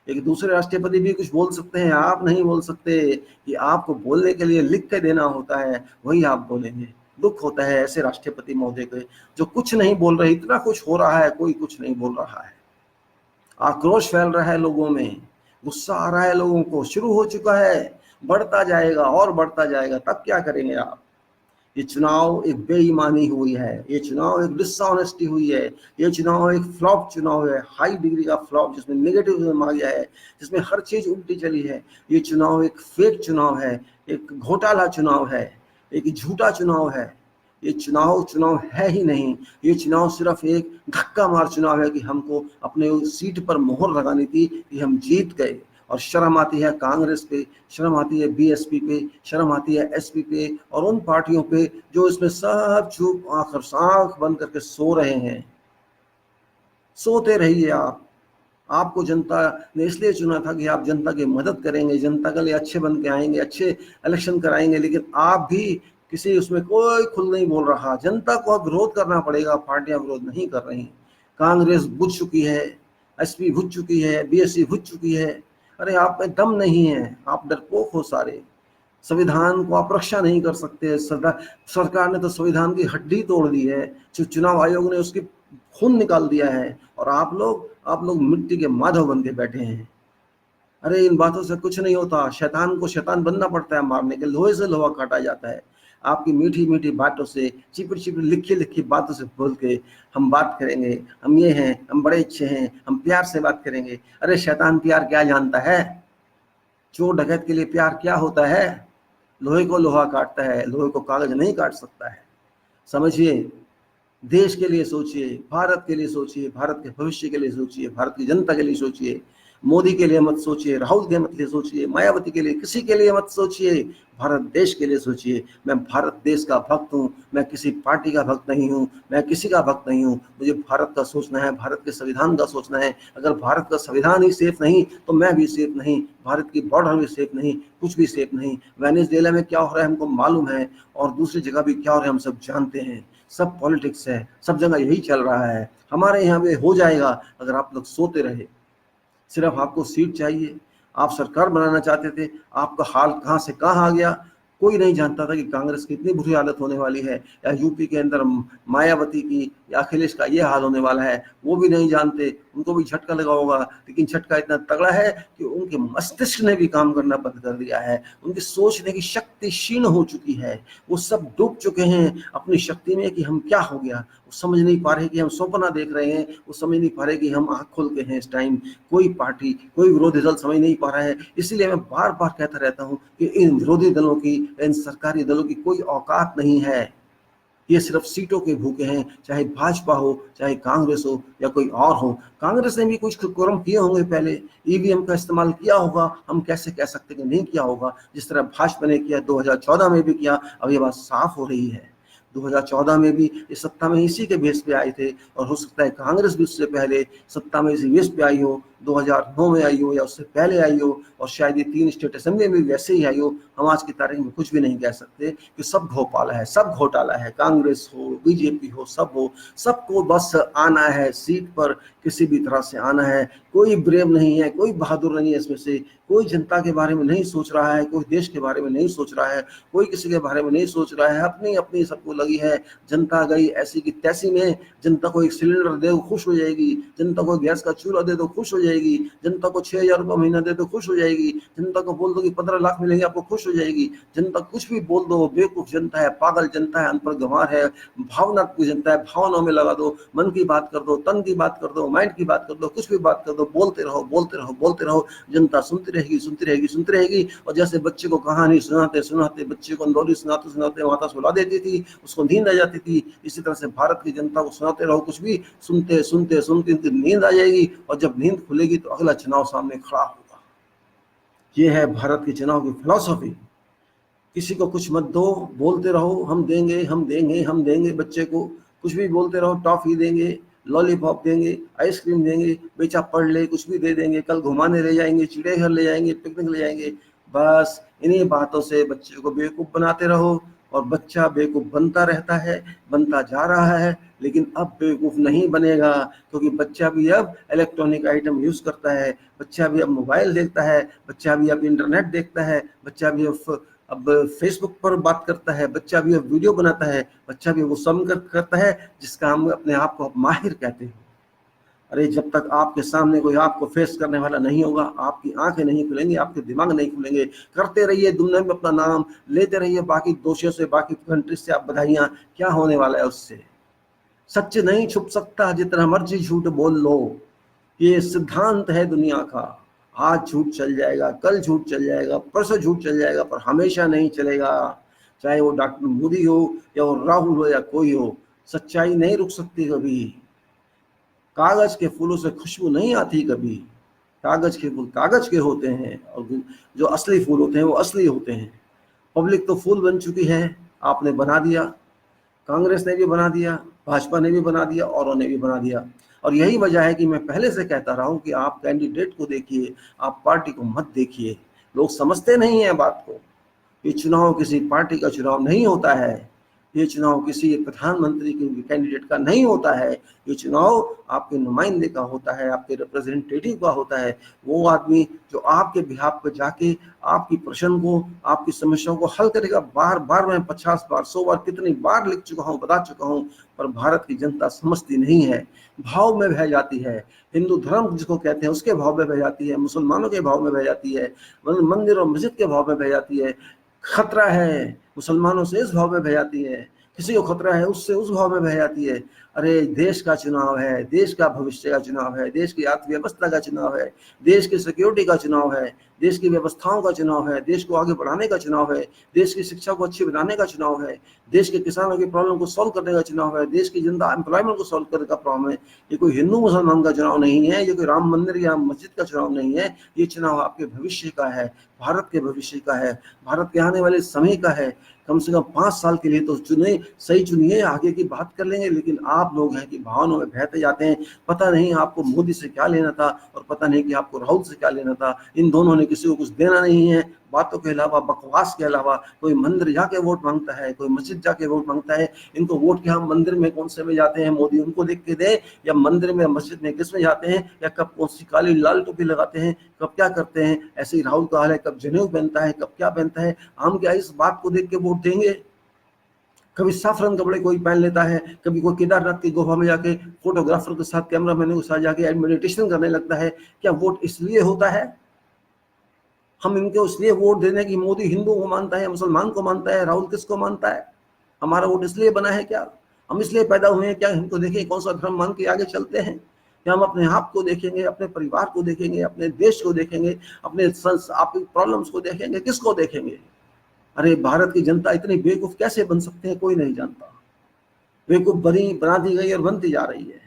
एक दूसरे राष्ट्रपति भी कुछ बोल सकते हैं, आप नहीं बोल सकते। कि आपको बोलने के लिए लिख के देना होता है, वही आप बोलेंगे। दुख होता है ऐसे राष्ट्रपति महोदय के जो कुछ नहीं बोल रहे। इतना कुछ हो रहा है, कोई कुछ नहीं बोल रहा है। आक्रोश फैल रहा है लोगों में, गुस्सा आ रहा है लोगों को, शुरू हो चुका है, बढ़ता जाएगा और बढ़ता जाएगा। तब क्या करेंगे आप? ये चुनाव एक बेईमानी हुई है, ये चुनाव एक डिसऑनेस्टी हुई है, ये चुनाव एक फ्लॉप चुनाव है, हाई डिग्री का फ्लॉप, जिसमें नेगेटिव आ गया है, जिसमें हर चीज उल्टी चली है। ये चुनाव एक फेक चुनाव है, एक घोटाला चुनाव है, एक झूठा चुनाव है। ये चुनाव है ही नहीं। ये चुनाव सिर्फ एक धक्का मार चुनाव है कि हमको अपने उस सीट पर मोहर लगानी थी कि हम जीत गए। और शर्म आती है कांग्रेस पे, शर्म आती है बीएसपी पे, शर्म आती है एसपी पे और उन पार्टियों पे जो इसमें सब चुप आंख बंद करके सो रहे हैं। सोते रहिए आप। आपको जनता ने इसलिए चुना था कि आप जनता की मदद करेंगे, जनता के लिए अच्छे बन के आएंगे, अच्छे इलेक्शन कराएंगे। लेकिन आप भी किसी उसमें कोई खुल नहीं बोल रहा। जनता को अब विरोध करना पड़ेगा, पार्टियां विरोध नहीं कर रही। कांग्रेस बुझ चुकी है, एसपी बुझ चुकी है, बीएसपी बुझ चुकी है। अरे आप में दम नहीं है, आप डरपोक हो सारे। संविधान को आप रक्षा नहीं कर सकते। सरकार ने तो संविधान की हड्डी तोड़ दी है, चुनाव आयोग ने उसकी खून निकाल दिया है, और आप लोग मिट्टी के माधव बन के बैठे हैं। अरे इन बातों से कुछ नहीं होता, शैतान को शैतान बनना पड़ता है मारने के, लोहे से लोहा काटा जाता है। आपकी मीठी मीठी बातों से, चिपड़ी चिपड़ी लिखी लिखी बातों से बोल के हम बात करेंगे, हम ये हैं, हम बड़े अच्छे हैं, हम प्यार से बात करेंगे। अरे शैतान प्यार क्या जानता है? चोर डकैत के लिए प्यार क्या होता है? लोहे को लोहा काटता है, लोहे को कागज नहीं काट सकता है। समझिए, देश के लिए सोचिए, भारत के लिए सोचिए, भारत के भविष्य के लिए सोचिए, भारत की जनता के लिए सोचिए। मोदी के लिए मत सोचिए, राहुल के लिए सोचिए, मायावती के लिए, किसी के लिए मत सोचिए, भारत देश के लिए सोचिए। मैं भारत देश का भक्त हूँ, मैं किसी पार्टी का भक्त नहीं हूँ, मैं किसी का भक्त नहीं हूँ। मुझे भारत का सोचना है, भारत के संविधान का सोचना है। अगर भारत का संविधान ही सेफ नहीं तो मैं भी सेफ नहीं, भारत की बॉर्डर भी सेफ नहीं, कुछ भी सेफ नहीं। वेनेजुएला में क्या हो रहा है हमको मालूम है, और दूसरी जगह भी क्या हो रहा है हम सब जानते हैं। सब पॉलिटिक्स है, सब जगह यही चल रहा है। हमारे यहाँ पे हो जाएगा अगर आप लोग सोते रहे। सिर्फ आपको सीट चाहिए, आप सरकार बनाना चाहते थे, आपका हाल कहाँ से कहाँ आ गया। कोई नहीं जानता था कि कांग्रेस की इतनी बुरी हालत होने वाली है, या यूपी के अंदर मायावती की या अखिलेश का ये हाल होने वाला है, वो भी नहीं जानते। उनको भी झटका लगा होगा, लेकिन झटका इतना तगड़ा है कि उनके मस्तिष्क ने भी काम करना बंद कर दिया है, उनकी सोचने की शक्ति क्षीण हो चुकी है। वो सब डूब चुके हैं अपनी शक्ति में कि हम क्या हो गया। वो समझ नहीं पा रहे कि हम सपना देख रहे हैं, वो समझ नहीं पा रहे कि हम आँख खोल के हैं इस टाइम। कोई पार्टी, कोई विरोधी दल समझ नहीं पा रहा है। इसलिए मैं बार बार कहता रहता हूँ कि इन विरोधी दलों की, इन सरकारी दलों की कोई औकात नहीं है। ये सिर्फ सीटों के भूखे हैं, चाहे भाजपा हो, चाहे कांग्रेस हो, या कोई और हो। कांग्रेस ने भी कुछ कर्म किए होंगे पहले, ईवीएम का इस्तेमाल किया होगा, हम कैसे कह सकते कि नहीं किया होगा। जिस तरह भाजपा ने किया, 2014 में भी किया। अब ये बात साफ हो रही है, 2014 में भी इस सत्ता में इसी के बेस पे आए थे, और हो सकता है कांग्रेस भी उससे पहले सत्ता में इसी बेस पे आई हो, 2009 में आई हो या उससे पहले आई हो, और शायद ये 3 स्टेट असेंबली में भी वैसे ही आई हो। हम आज की तारीख में कुछ भी नहीं कह सकते कि सब घोटाला है, सब घोटाला है। कांग्रेस हो, बीजेपी हो, सब हो, सबको बस आना है सीट पर, किसी भी तरह से आना है। कोई ब्रेव नहीं है, कोई बहादुर नहीं है इसमें से। कोई जनता के बारे में नहीं सोच रहा है, कोई देश के बारे में नहीं सोच रहा है, कोई किसी के बारे में नहीं सोच रहा है। अपनी अपनी सबको लगी है। जनता गई ऐसी की तैसी में। जनता को एक सिलेंडर दे दो खुश हो जाएगी, जनता को गैस का चूल्हा दे दो खुश हो जाएगी, जनता को 6,000 रुपये महीना दे दो खुश हो जाएगी, जनता को बोल दो कि 15 लाख मिलेंगे आपको खुश हो जाएगी। जनता कुछ भी बोल दो, बेवकूफ जनता है, पागल जनता है, अनपढ़ गंवार है, भावनात्मक जनता है। भावनाओं में लगा दो, मन की बात कर दो, तन की बात कर दो, माइंड की बात कर दो, कुछ भी बात कर दो, बोलते रहो बोलते रहो बोलते रहो। जनता सुनती रहेगी सुनती रहेगी सुनती रहेगी। और जैसे बच्चे को कहानी सुनाते सुनाते, बच्चे को लोरी सुनाते सुनाते माता सुला देती थी, उसको नींद आ जाती थी, इसी तरह से भारत की जनता को सुनाते रहो, कुछ भी सुनते सुनते सुनते नींद आ जाएगी। और जब नींद खुलेगी तो अगला चुनाव सामने खड़ा होगा। ये है भारत के चुनाव की फिलॉसफी। किसी को कुछ मत दो, बोलते रहो हम देंगे हम देंगे हम देंगे। बच्चे को कुछ भी बोलते रहो, टॉफी देंगे, लॉलीपॉप देंगे, आइसक्रीम देंगे, बेचा पढ़ ले कुछ भी दे देंगे, कल घुमाने ले जाएंगे, चिड़ियाघर ले जाएंगे, पिकनिक ले जाएंगे। बस इन्हीं बातों से बच्चे को बेवकूफ़ बनाते रहो, और बच्चा बेवकूफ़ बनता रहता है, बनता जा रहा है। लेकिन अब बेवकूफ़ नहीं बनेगा, क्योंकि बच्चा भी अब इलेक्ट्रॉनिक आइटम यूज़ करता है, बच्चा भी अब मोबाइल देखता है, बच्चा भी अब इंटरनेट देखता है, बच्चा भी अब फेसबुक पर बात करता है, बच्चा भी अब वीडियो बनाता है, बच्चा भी वो सब करता है जिसका हम अपने आप को माहिर कहते हैं। अरे जब तक आपके सामने कोई आपको फेस करने वाला नहीं होगा, आपकी आंखें नहीं खुलेंगी, आपके दिमाग नहीं खुलेंगे। करते रहिए दुनिया में अपना नाम, लेते रहिए बाकी दोषियों से, बाकी कंट्री से आप बधाइयाँ। क्या होने वाला है उससे? सच नहीं छुप सकता, जितना मर्जी झूठ बोल लो। ये सिद्धांत है दुनिया का। आज झूठ चल जाएगा, कल झूठ चल जाएगा, परसों झूठ चल जाएगा, पर हमेशा नहीं चलेगा। चाहे वो डॉक्टर मोदी हो या वो राहुल हो या कोई हो, सच्चाई नहीं रुक सकती कभी। कागज के फूलों से खुशबू नहीं आती कभी। कागज के फूल कागज के होते हैं, और जो असली फूल होते हैं वो असली होते हैं। पब्लिक तो फूल बन चुकी है, आपने बना दिया, कांग्रेस ने भी बना दिया, भाजपा ने भी बना दिया, औरों ने भी बना दिया। और यही वजह है कि मैं पहले से कहता रहा हूं कि आप कैंडिडेट को देखिए, आप पार्टी को मत देखिए। लोग समझते नहीं है बात को। ये चुनाव किसी पार्टी का चुनाव नहीं होता है। ये चुनाव किसी एक प्रधानमंत्री के कैंडिडेट का नहीं होता है, ये चुनाव आपके नुमाइंदे का होता है, आपके रिप्रेजेंटेटिव का होता है। वो आदमी जो आपके बिहाफ पे जाके आपकी प्रश्न को, आपकी समस्याओं को हल करेगा। बार बार मैं 50 बार 100 बार कितनी बार लिख चुका हूँ, बता चुका हूँ, पर भारत की जनता समझती नहीं है। भाव में बह जाती है, हिंदू धर्म जिसको कहते हैं उसके भाव में बह जाती है, मुसलमानों के भाव में बह जाती है, मंदिर और मस्जिद के भाव में बह जाती है। खतरा है मुसलमानों से इस भाव में बह जाती है, किसी को खतरा है उससे उस भाव में बह जाती है। अरे देश का चुनाव है, देश का भविष्य का चुनाव है, देश की अर्थव्यवस्था का चुनाव है, देश की सिक्योरिटी का चुनाव है, देश की व्यवस्थाओं का चुनाव है, देश को आगे बढ़ाने का चुनाव है, देश की शिक्षा को अच्छी बनाने का चुनाव है, देश के किसानों की प्रॉब्लम को सॉल्व करने का चुनाव है, देश की जनता एम्प्लॉयमेंट को सॉल्व करने का प्रॉब्लम है। ये कोई हिंदू मुसलमान का चुनाव नहीं है, ये कोई राम मंदिर या मस्जिद का चुनाव नहीं है, ये चुनाव आपके भविष्य का है, भारत के भविष्य का है, भारत के आने वाले समय का है। कम से कम 5 साल के लिए तो चुने, सही चुनिए, आगे की बात कर लेंगे। लेकिन आप लोग हैं कि भावनाओं में बहते जाते हैं। पता नहीं आपको मोदी से क्या लेना था और पता नहीं कि आपको राहुल से क्या लेना था। इन दोनों ने किसी को कुछ देना नहीं है, बातों के अलावा, बकवास के अलावा। कोई मंदिर जाके वोट मांगता है, कोई मस्जिद जाके वोट मांगता है। इनको वोट क्या, हम मंदिर में कौन से में जाते हैं मोदी उनको देख के दे, या मंदिर में मस्जिद में किस में जाते हैं, या कब कौन सी काली लाल टोपी लगाते हैं, कब क्या करते हैं। ऐसे ही राहुल का हाल है, कब जनेऊ पहनता है, कब क्या पहनता है। हम क्या इस बात को देख के वोट देंगे? कभी साफरन कपड़े कोई पहन लेता है, कभी कोई केदारनाथ की गुफा में जाके फोटोग्राफर के साथ, कैमरा मैन के साथ जाके मेडिटेशन करने लगता है। क्या वोट इसलिए होता है? हम इनको इसलिए वोट देने की, मोदी हिंदू को मानता है, मुसलमान को मानता है, राहुल किसको मानता है? हमारा वोट इसलिए बना है क्या? हम इसलिए पैदा हुए हैं क्या इनको देखें कौन सा धर्म मान के आगे चलते हैं? क्या हम अपने आप को देखेंगे, अपने परिवार को देखेंगे, अपने देश को देखेंगे, अपने आपकी प्रॉब्लम्स को देखेंगे? किसको देखेंगे? अरे भारत की जनता इतनी बेवकूफ कैसे बन सकते हैं, कोई नहीं जानता। बेवकूफ बना दी गई और बनती जा रही है।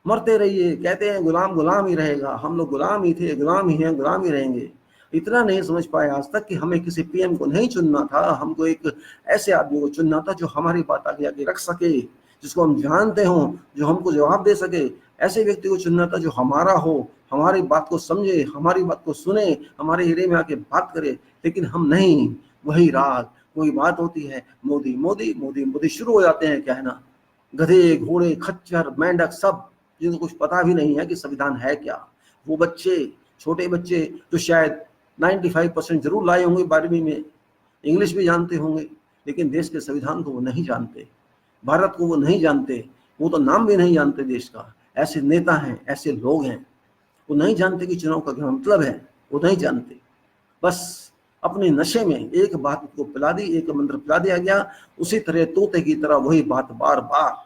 मरते रहिए, कहते हैं गुलाम गुलाम ही रहेगा। हम लोग गुलाम ही थे, गुलाम ही हैं, गुलाम ही रहेंगे। इतना नहीं समझ पाए आज तक कि हमें किसी पीएम को नहीं चुनना था, हमको एक ऐसे आदमी को चुनना था जो हमारी बात आगे आगे रख सके, जिसको हम जानते हों, जो हमको जवाब दे सके। ऐसे व्यक्ति को चुनना था जो हमारा हो, हमारी बात को समझे, हमारी बात को सुने, हमारे एरिया में आके बात करे। लेकिन हम नहीं, वही राग, कोई बात होती है, मोदी मोदी मोदी मोदी शुरू हो जाते हैं कहना। गधे घोड़े खच्चर मेंढक सब, जिनको कुछ पता भी नहीं है कि संविधान है क्या। वो बच्चे, छोटे बच्चे जो शायद 95% जरूर लाए होंगे 12वीं में, इंग्लिश भी जानते होंगे, लेकिन देश के संविधान को वो नहीं जानते, भारत को वो नहीं जानते, वो तो नाम भी नहीं जानते देश का। ऐसे नेता हैं, ऐसे लोग हैं, वो नहीं जानते कि चुनाव का क्या मतलब है, वो नहीं जानते। बस अपने नशे में एक बात को पिला दी, एक मंत्र पिला दिया गया, उसी तरह तोते की तरह वही बात बार बार।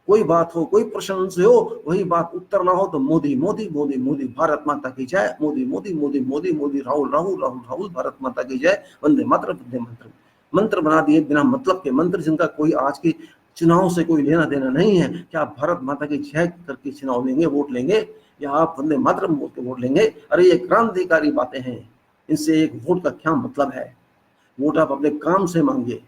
कोई बात हो, कोई प्रश्न उनसे हो, वही बात, उत्तर ना हो तो मोदी मोदी मोदी मोदी, भारत माता की जय, मोदी मोदी मोदी मोदी मोदी, राहुल राहुल राहुल राहुल, भारत माता की जय, वंदे मातरम वंदे मातरम। मंत्र बना दिए बिना मतलब के मंत्र, जिनका कोई आज के चुनाव से कोई लेना देना नहीं है। क्या आप भारत माता की जय करके चुनाव लेंगे, वोट लेंगे, या आप वंदे मातरम बोल के वोट लेंगे? अरे ये क्रांतिकारी बातें हैं, इनसे एक वोट का क्या मतलब है? वोट आप अपने काम से मांगिए,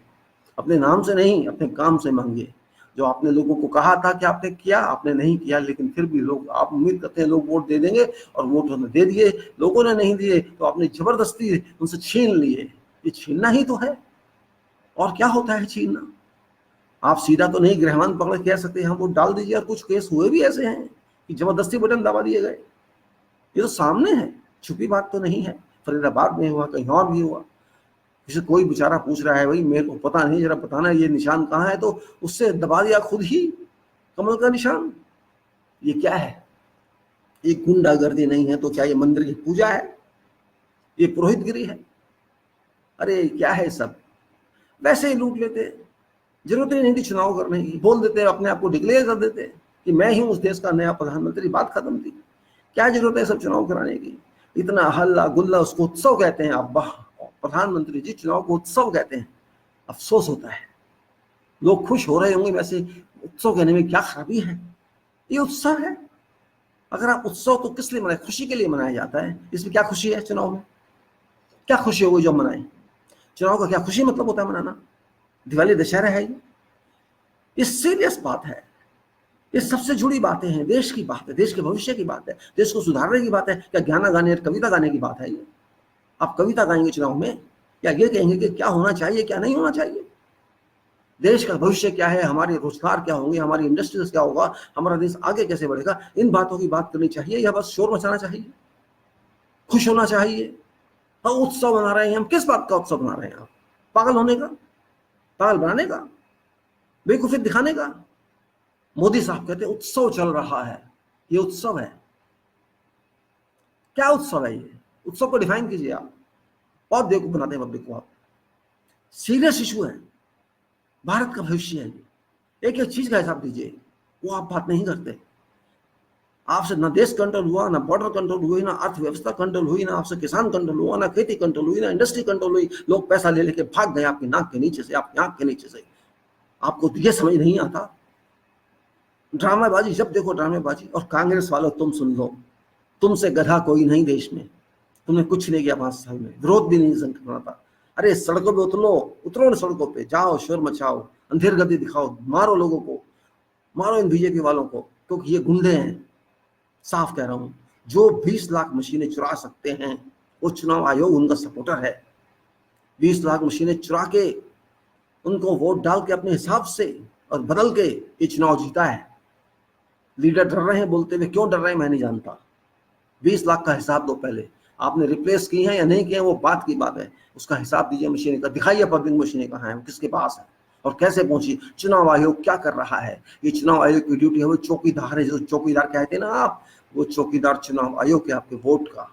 अपने नाम से नहीं, अपने काम से मांगिए। जो आपने लोगों को कहा था कि आपने किया, आपने नहीं किया, लेकिन फिर भी लोग, आप उम्मीद करते हैं लोग वोट दे देंगे, और वोट उन्होंने दे दिए। लोगों ने नहीं दिए तो आपने जबरदस्ती उनसे छीन लिए। ये छीनना ही तो है, और क्या होता है छीनना? आप सीधा तो नहीं गृहमान पकड़ कह सकते हम वोट डाल दीजिए, और कुछ केस हुए भी ऐसे हैं कि जबरदस्ती बटन दबा दिए गए। ये तो सामने है, छुपी बात तो नहीं है। फरीदाबाद में हुआ, कहीं और भी हुआ। जैसे कोई बेचारा पूछ रहा है, भाई मेरे को पता नहीं, जरा बताना ये निशान कहाँ है, तो उससे दबा दिया खुद ही कमल का निशान। ये क्या है? ये गुंडागर्दी नहीं है तो क्या ये मंदिर की पूजा है? ये पुरोहितगिरी है? अरे क्या है सब? वैसे ही लूट लेते, जरूरत ही नहीं थी चुनाव करने की, बोल देते, अपने आप को डिक्लेयर कर देते कि मैं ही उस देश का नया प्रधानमंत्री, बात खत्म थी। क्या जरूरत है सब चुनाव कराने की? इतना हल्ला गुल्ला, उसको उत्सव कहते हैं। आप वाह, प्रधानमंत्री जी चुनाव को उत्सव कहते हैं। अफसोस होता है, लोग खुश हो रहे होंगे, वैसे उत्सव कहने में क्या खराबी है? ये उत्सव है। अगर आप उत्सव तो किस लिए मनाए? खुशी के लिए मनाया जाता है। इसमें क्या खुशी है? चुनाव में क्या खुशी होगी जो मनाए? चुनाव का क्या खुशी मतलब होता है मनाना? दिवाली दशहरा है ये सीरियस बात है। ये सबसे जुड़ी बातें हैं, देश की बात है, देश के भविष्य की बात है, देश को सुधारने की बात है। क्या गाना गाने और कविता गाने की बात है ये? आप कविता गाएंगे चुनाव में, या ये कहेंगे कि क्या होना चाहिए क्या नहीं होना चाहिए? देश का भविष्य क्या है, हमारे रोजगार क्या होंगे, हमारी इंडस्ट्रीज क्या होगा, हमारा देश आगे कैसे बढ़ेगा, इन बातों की बात करनी चाहिए या बस शोर मचाना चाहिए, खुश होना चाहिए? हाँ, उत्सव मना रहे हैं हम, किस बात का उत्सव मना रहे हैं? आप पागल होने का, पागल बनाने का, बेवकूफी दिखाने का? मोदी साहब कहते हैं उत्सव चल रहा है, ये उत्सव है? क्या उत्सव है ये? उत्सव को डिफाइन कीजिए आप। बहुत बेवकूफ बनाते हैं पब्लिक को आप। सीरियस इशू है, भारत का भविष्य है ये। एक एक चीज का हिसाब दीजिए, वो आप बात नहीं करते। आपसे ना देश कंट्रोल हुआ, ना बॉर्डर कंट्रोल हुई, ना अर्थव्यवस्था कंट्रोल हुई, ना आपसे किसान कंट्रोल हुआ, ना खेती कंट्रोल हुई, ना इंडस्ट्री कंट्रोल हुई। लोग पैसा ले लेके भाग गए आपकी नाक के नीचे से, आपकी आंख के नीचे से। आपको ये समझ नहीं आता? ड्रामेबाजी, जब देखो ड्रामेबाजी। और कांग्रेस वालों, तुम सुन लो, तुमसे गधा कोई नहीं देश में। तुमने कुछ नहीं किया 5 साल में, विरोध भी नहीं करना था। अरे सड़कों पे उतरो, उतरो ना सड़कों पे, जाओ शोर मचाओ, अंधेर गति दिखाओ, मारो लोगों को, मारो इन बीजेपी वालों को, क्योंकि ये गुंडे हैं। साफ कह रहा हूं, जो 20 लाख मशीनें चुरा सकते हैं, वो चुनाव आयोग उनका सपोर्टर है। 20 लाख मशीनें चुरा के, उनको वोट डाल के अपने हिसाब से और बदल के ये चुनाव जीता है। लीडर डर रहे हैं बोलते हुए, क्यों डर रहे हैं मैं नहीं जानता। 20 लाख का हिसाब दो पहले, आपने रिप्लेस की है या नहीं किए, वो बात की बात है। उसका हिसाब दीजिए मशीनें का, दिखाइए पब्लिक मशीनें कहाँ हैं, किसके पास है और कैसे पहुंची। चुनाव आयोग क्या कर रहा है? ये चुनाव आयोग की ड्यूटी है, वो चौकीदार है, जो चौकीदार कहते हैं ना आप, वो चौकीदार चुनाव आयोग के, आपके वोट का,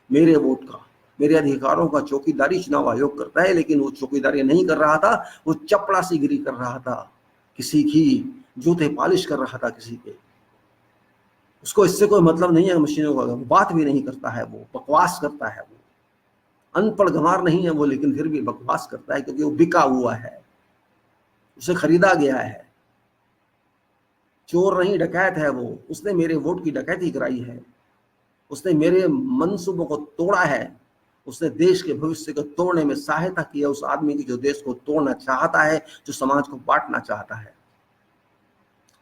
मेरे वोट का, मेरे अधिकारों का चौकीदारी चुनाव आयोग करता है। लेकिन वो चौकीदारी नहीं कर रहा था, वो चपड़ासी गिरी कर रहा था, किसी की जूते पालिश कर रहा था किसी के। उसको इससे कोई मतलब नहीं है मशीनों का, बात भी नहीं करता है, वो बकवास करता है। वो अनपढ़ गंवार नहीं है वो, लेकिन फिर भी बकवास करता है, क्योंकि वो बिका हुआ है, उसे खरीदा गया है। चोर नहीं, डकैत है वो। उसने मेरे वोट की डकैती कराई है, उसने मेरे मंसूबों को तोड़ा है, उसने देश के भविष्य को तोड़ने में सहायता की है, उस आदमी की जो देश को तोड़ना चाहता है, जो समाज को बांटना चाहता है।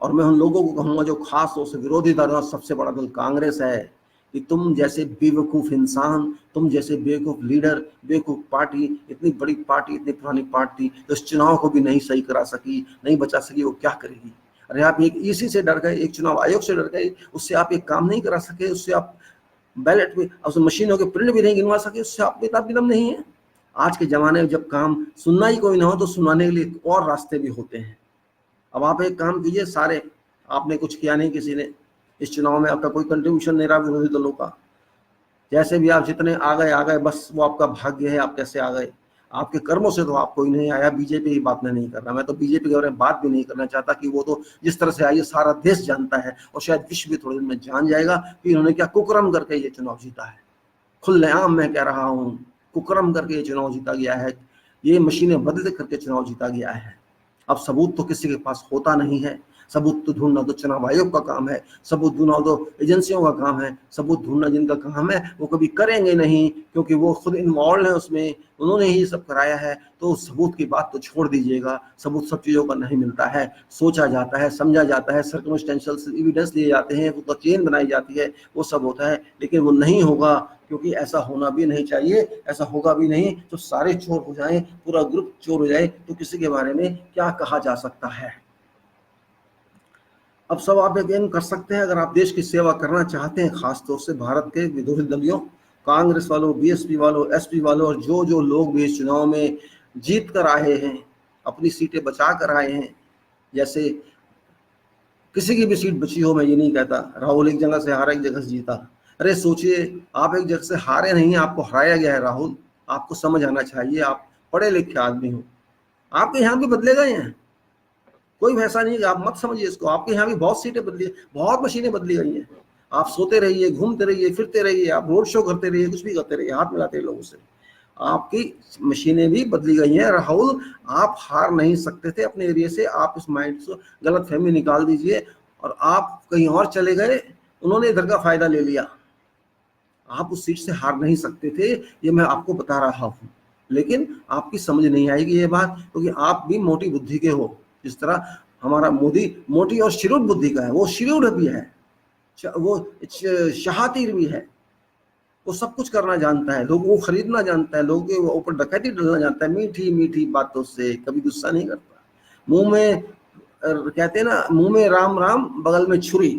और मैं उन लोगों को कहूंगा जो खास तौर से विरोधी दल, सबसे बड़ा दल कांग्रेस है, कि तुम जैसे बेवकूफ इंसान, तुम जैसे बेवकूफ लीडर, बेवकूफ पार्टी, इतनी बड़ी पार्टी, इतनी पुरानी पार्टी, जो इस चुनाव को भी नहीं सही करा सकी, नहीं बचा सकी, वो क्या करेगी? अरे आप एक इसी से डर गए, एक चुनाव आयोग से डर गए, उससे आप एक काम नहीं करा सके, उससे आप बैलेट में, उस मशीनों के प्रिंट भी नहीं गिनवा सके, उससे आप बेताब भी दम नहीं है। आज के जमाने में जब काम सुनना ही कोई ना हो, तो सुनाने के लिए और रास्ते भी होते हैं। अब आप एक काम कीजिए, सारे, आपने कुछ किया नहीं, किसी ने इस चुनाव में आपका कोई कंट्रीब्यूशन नहीं रहा विरोधी दलों का। जैसे भी आप जितने आ गए, बस वो आपका भाग्य है, आप कैसे आ गए। आपके कर्मों से तो आप कोई नहीं आया। बीजेपी की बात नहीं कर रहा मैं, तो बीजेपी के बारे में बात भी नहीं करना चाहता, कि वो तो जिस तरह से आई है सारा देश जानता है, और शायद विश्व भी थोड़े दिन में जान जाएगा कि इन्होंने क्या कुकर्म करके ये चुनाव जीता है। खुलेआम मैं कह रहा हूँ, कुकर्म करके ये चुनाव जीता गया है, ये मशीनें बदल करके चुनाव जीता गया है। अब सबूत तो किसी के पास होता नहीं है, सबूत तो ढूंढना तो चुनाव आयोग का काम है, सबूत ढूंढना तो एजेंसियों का काम है, सबूत ढूंढना जिनका काम है वो कभी करेंगे नहीं, क्योंकि वो खुद इन्वॉल्व है उसमें, उन्होंने ही सब कराया है। तो सबूत की बात तो छोड़ दीजिएगा, सबूत सब चीज़ों का नहीं मिलता है, सोचा जाता है, समझा जाता है, सर्कमस्टेंशियल एविडेंस लिए जाते हैं, वो तो चेन बनाई जाती है, वो सब होता है। लेकिन वो नहीं होगा, क्योंकि ऐसा होना भी नहीं चाहिए, ऐसा होगा भी नहीं। तो सारे चोर हो जाएं, पूरा ग्रुप चोर हो जाए, तो किसी के बारे में क्या कहा जा सकता है? अब सब आप अगेन कर सकते हैं, अगर आप देश की सेवा करना चाहते हैं, खासतौर से भारत के विरोधी दलियों, कांग्रेस वालों, बीएसपी वालों, एसपी वालों, और जो लोग भी इस चुनाव में जीत कर आए हैं, अपनी सीटें बचा कर आए हैं, जैसे किसी की भी सीट बची हो, मैं ये नहीं कहता राहुल एक जगह से हारा, एक जगह से जीता। अरे सोचिए, आप एक जगह से हारे नहीं, आपको हराया गया है राहुल। आपको समझ आना चाहिए, आप पढ़े लिखे आदमी हो, आपके यहाँ भी बदले गए हैं, कोई वैसा नहीं, आप मत समझिए इसको। आपके यहाँ भी बहुत सीटें बदली, बहुत मशीनें बदली गई हैं। आप सोते रहिए, घूमते रहिए, फिरते रहिए, आप रोड शो करते रहिए, कुछ भी करते रहिए, हाथ मिलाते रहिए लोगों से, आपकी मशीनें भी बदली गई हैं। राहुल, आप हार नहीं सकते थे अपने एरिया से, आप इस माइंड से गलत फहमी निकाल दीजिए, और आप कहीं और चले गए, उन्होंने इधर का फायदा ले लिया। आप उस सीट से हार नहीं सकते थे, ये मैं आपको बता रहा हूँ। लेकिन आपकी समझ नहीं आएगी ये बात, क्योंकि आप भी मोटी बुद्धि के हो। जिस तरह हमारा मोदी मोटी और शिरूर बुद्धि का है, वो शिरूर भी है, वो शहातीर भी है, वो सब कुछ करना जानता है, लोगों को खरीदना जानता है, लोगों के ऊपर डकैती डलना जानता है, मीठी मीठी बातों से, कभी गुस्सा नहीं करता। मुंह में कहते हैं ना, मुंह में राम राम बगल में छुरी,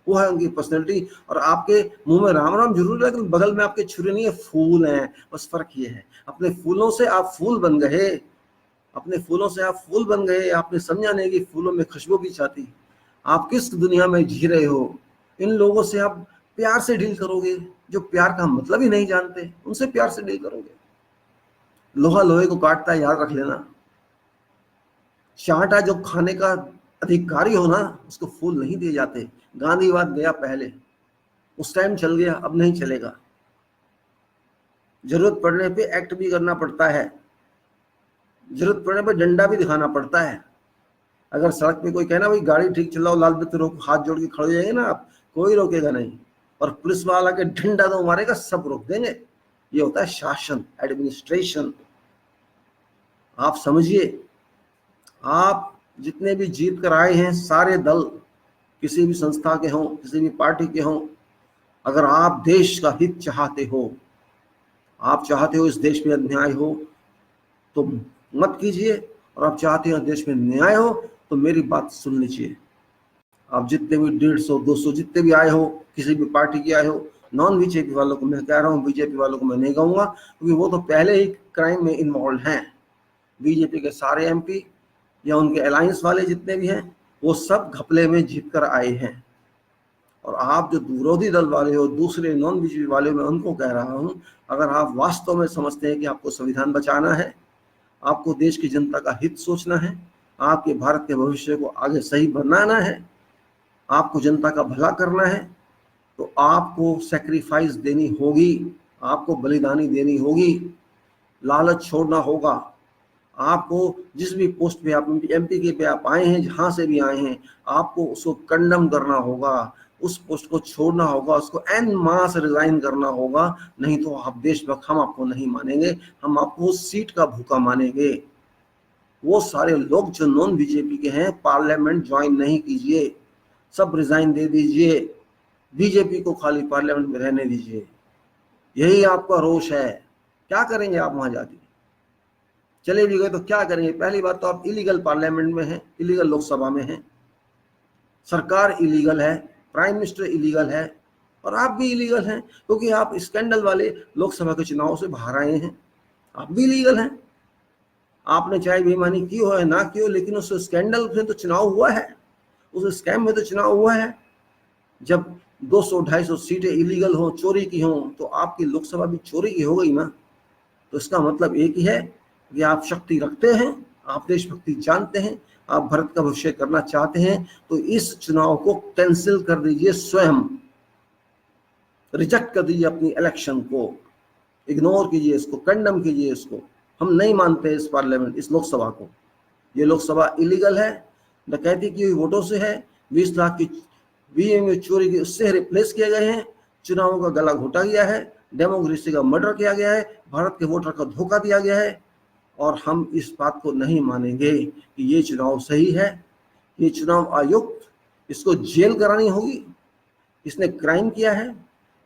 वो है उनकी पर्सनैलिटी। और आपके मुंह में राम राम जरूर है, लेकिन बगल में आपके छुरी नहीं है, फूल हैं, बस फर्क ये है। अपने फूलों से आप फूल बन गए, अपने फूलों से आप फूल बन गए, आपने समझा नहीं कि फूलों में खुशबू भी चाहती। आप किस दुनिया में जी रहे हो? इन लोगों से आप प्यार से डील करोगे, जो प्यार का मतलब ही नहीं जानते, उनसे प्यार से डील करोगे। लोहा लोहे को काटता है, याद रख लेना। चांटा जो खाने का अधिकारी हो ना, उसको फूल नहीं दिए जाते। गांधीवाद गया पहले, उस टाइम चल गया, अब नहीं चलेगा। जरूरत पड़ने पे एक्ट भी करना पड़ता है, जरूरत पड़ने पे डंडा भी दिखाना पड़ता है। अगर सड़क पे कोई कहना भाई गाड़ी ठीक चलाओ, लाल बत्ती रोक, हाथ जोड़ के खड़े हो जाएंगे ना आप, कोई रोकेगा नहीं। और पुलिस वाला के डंडा तो मारेगा, सब रोक देंगे। ये होता है शासन, एडमिनिस्ट्रेशन। आप समझिए, आप जितने भी जीत कर आए हैं, सारे दल किसी भी संस्था के हों, किसी भी पार्टी के हों, अगर आप देश का हित चाहते हो, आप चाहते हो इस देश में अन्याय हो, तो मत कीजिए। और आप चाहते हो देश में न्याय हो, तो मेरी बात सुन लीजिए। आप जितने भी 150 200 जितने भी आए हो, किसी भी पार्टी के आए हो, नॉन बीजेपी वालों को मैं कह रहा हूँ, बीजेपी वालों को मैं नहीं कहूँगा, क्योंकि वो तो पहले ही क्राइम में इन्वॉल्व हैं। बीजेपी के सारे एमपी या उनके अलायंस वाले जितने भी हैं, वो सब घपले में जीत कर आए हैं। और आप जो विरोधी दल वाले हो, दूसरे नॉन बीजेपी वाले, मैं उनको कह रहा हूँ, अगर आप वास्तव में समझते हैं कि आपको संविधान बचाना है, आपको देश की जनता का हित सोचना है, आपके भारत के भविष्य को आगे सही बनाना है, आपको जनता का भला करना है, तो आपको सेक्रीफाइस देनी होगी, आपको बलिदानी देनी होगी, लालच छोड़ना होगा। आपको जिस भी पोस्ट पे आप एमपी के पे आप आए हैं, जहां से भी आए हैं, आपको उसको कंडम करना होगा, उस पोस्ट को छोड़ना होगा, उसको एन मास रिजाइन करना होगा। नहीं तो आप देशभक्त, हम आपको नहीं मानेंगे, हम आपको सीट का भूखा मानेंगे। वो सारे लोग जो नॉन बीजेपी के हैं, पार्लियामेंट ज्वाइन नहीं कीजिए, सब रिजाइन दे दीजिए, बीजेपी को खाली पार्लियामेंट में रहने दीजिए। यही आपका रोष है। क्या करेंगे आप वहां जाके? चले भी गए तो क्या करेंगे? पहली बात तो आप इलीगल पार्लियामेंट में हैं, इलीगल लोकसभा में हैं, सरकार इलीगल है, प्राइम मिनिस्टर इलीगल है, और आप भी इलीगल हैं, क्योंकि आप स्कैंडल वाले लोकसभा के चुनाव से बाहर आए हैं। आप भी इलीगल हैं। आपने चाहे बेईमानी की हो या ना की हो, लेकिन उस स्कैंडल में तो चुनाव हुआ है, उस स्कैम में तो चुनाव हुआ है। जब 200-250 सीटें इलीगल हो, चोरी की हो, तो आपकी लोकसभा भी चोरी की हो गई ना। तो इसका मतलब एक ही है कि आप शक्ति रखते हैं, आप देशभक्ति जानते हैं, आप भारत का भविष्य करना चाहते हैं, तो इस चुनाव को कैंसिल कर दीजिए, स्वयं रिजेक्ट कर दीजिए अपनी इलेक्शन को, इग्नोर कीजिए इसको, कंडम कीजिए इसको। हम नहीं मानते इस पार्लियामेंट, इस लोकसभा को। ये लोकसभा इलीगल है, डकैती की हुई वोटों से है, 20 लाख की वीएम चोरी की उससे रिप्लेस किए गए हैं, चुनावों का गला घोटा गया है, डेमोक्रेसी का मर्डर किया गया है, भारत के वोटर का धोखा दिया गया है। और हम इस बात को नहीं मानेंगे कि ये चुनाव सही है। ये चुनाव आयुक्त, इसको जेल करानी होगी। इसने क्राइम किया है,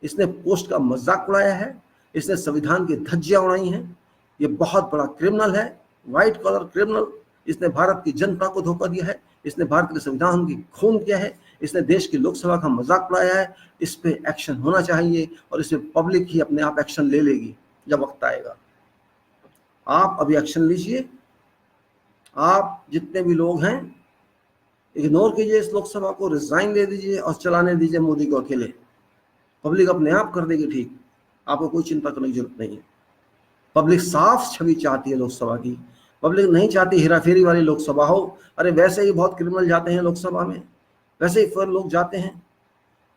इसने पोस्ट का मजाक उड़ाया है, इसने संविधान की धज्जियां उड़ाई हैं। ये बहुत बड़ा क्रिमिनल है, व्हाइट कॉलर क्रिमिनल। इसने भारत की जनता को धोखा दिया है, इसने भारत के संविधान की खून किया है, इसने देश की लोकसभा का मजाक उड़ाया है। इस पे एक्शन होना चाहिए, और इस पे पब्लिक ही अपने आप एक्शन ले लेगी जब वक्त आएगा। आप अभी एक्शन लीजिए। आप जितने भी लोग हैं, इग्नोर कीजिए इस लोकसभा को, रिजाइन दे दीजिए और चलाने दीजिए मोदी को अकेले। पब्लिक अपने आप कर देगी ठीक, आपको कोई चिंता करने की जरूरत नहीं है। पब्लिक साफ छवि चाहती है लोकसभा की। पब्लिक नहीं चाहती हेराफेरी वाली लोकसभा हो। अरे वैसे ही बहुत क्रिमिनल जाते हैं लोकसभा में, वैसे ही फिर लोग जाते हैं।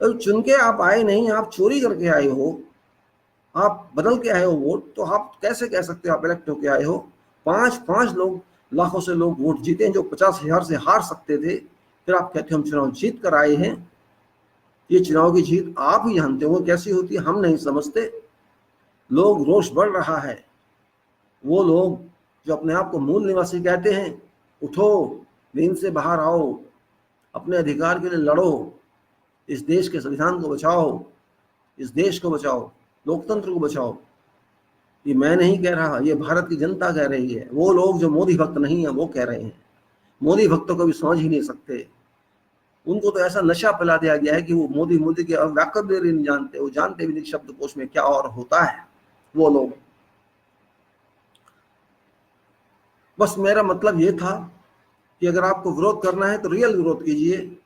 तो चुन के आप आए नहीं, आप चोरी करके आए हो, आप बदल के आए हो वोट, तो आप कैसे कह सकते हो आप इलेक्ट होके आए हो? 5-5 लोग, लाखों से लोग वोट जीते हैं, जो 50,000 से हार सकते थे। फिर आप कहते हो हम चुनाव जीत कर आए हैं। ये चुनाव की जीत आप ही जानते हो कैसी होती है, हम नहीं समझते। लोग रोष बढ़ रहा है। वो लोग जो अपने आप को मूल निवासी कहते हैं, उठो, नींद से बाहर आओ, अपने अधिकार के लिए लड़ो, इस देश के संविधान को बचाओ, इस देश को बचाओ, लोकतंत्र को बचाओ। ये मैं नहीं कह रहा, ये भारत की जनता कह रही है। वो लोग जो मोदी भक्त नहीं है वो कह रहे हैं। मोदी भक्तों को भी समझ ही नहीं सकते। उनको तो ऐसा नशा पिला दिया गया है कि वो मोदी मोदी के वैकेबलरी नहीं जानते, वो जानते भी नहीं शब्दकोश में क्या और होता है वो लोग। बस मेरा मतलब ये था कि अगर आपको विरोध करना है तो रियल विरोध कीजिए।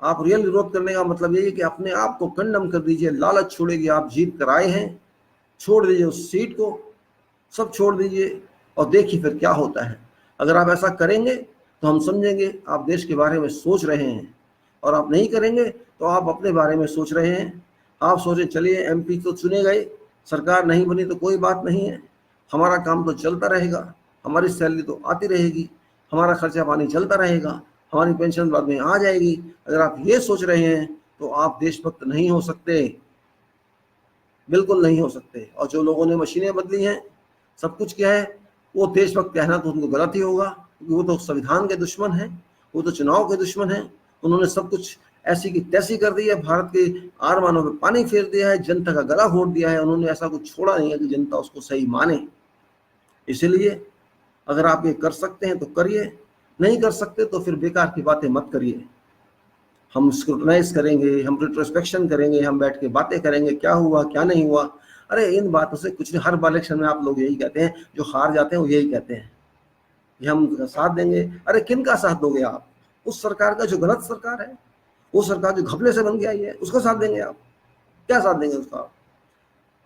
आप रियल विरोध करने का मतलब ये है कि अपने आप को कंडम कर दीजिए, लालच छोड़ेगी, आप जीत कर आए हैं, छोड़ दीजिए उस सीट को, सब छोड़ दीजिए और देखिए फिर क्या होता है। अगर आप ऐसा करेंगे तो हम समझेंगे आप देश के बारे में सोच रहे हैं, और आप नहीं करेंगे तो आप अपने बारे में सोच रहे हैं। आप सोचे चलिए एमपी तो चुने गए, सरकार नहीं बनी तो कोई बात नहीं है, हमारा काम तो चलता रहेगा, हमारी सैलरी तो आती रहेगी, हमारा खर्चा पानी चलता रहेगा, हमारी पेंशन बाद में आ जाएगी। अगर आप ये सोच रहे हैं तो आप देशभक्त नहीं हो सकते, बिल्कुल नहीं हो सकते। और जो लोगों ने मशीनें बदली हैं, सब कुछ क्या है, वो देशभक्त कहना तो उनको गलत ही होगा, क्योंकि वो तो संविधान के दुश्मन हैं, वो तो चुनाव के दुश्मन हैं। उन्होंने सब कुछ ऐसी की तैसी कर दी है, भारत के आरमानों में पानी फेर दिया है, जनता का गला घोट दिया है। उन्होंने ऐसा कुछ छोड़ा नहीं है कि जनता उसको सही माने। इसीलिए अगर आप ये कर सकते हैं तो करिए, नहीं कर सकते तो फिर बेकार की बातें मत करिए। हम स्क्रूटनाइज करेंगे, हम रिट्रोस्पेक्शन करेंगे, हम बैठ के बातें करेंगे क्या हुआ क्या नहीं हुआ। अरे इन बातों से कुछ नहीं। हर बार इलेक्शन में आप लोग यही कहते हैं, जो हार जाते हैं वो यही कहते हैं कि हम साथ देंगे। अरे किन का साथ दोगे आप? उस सरकार का जो गलत सरकार है, वो सरकार जो घपले से बन के आई है, उसका साथ देंगे आप? क्या साथ देंगे उसका?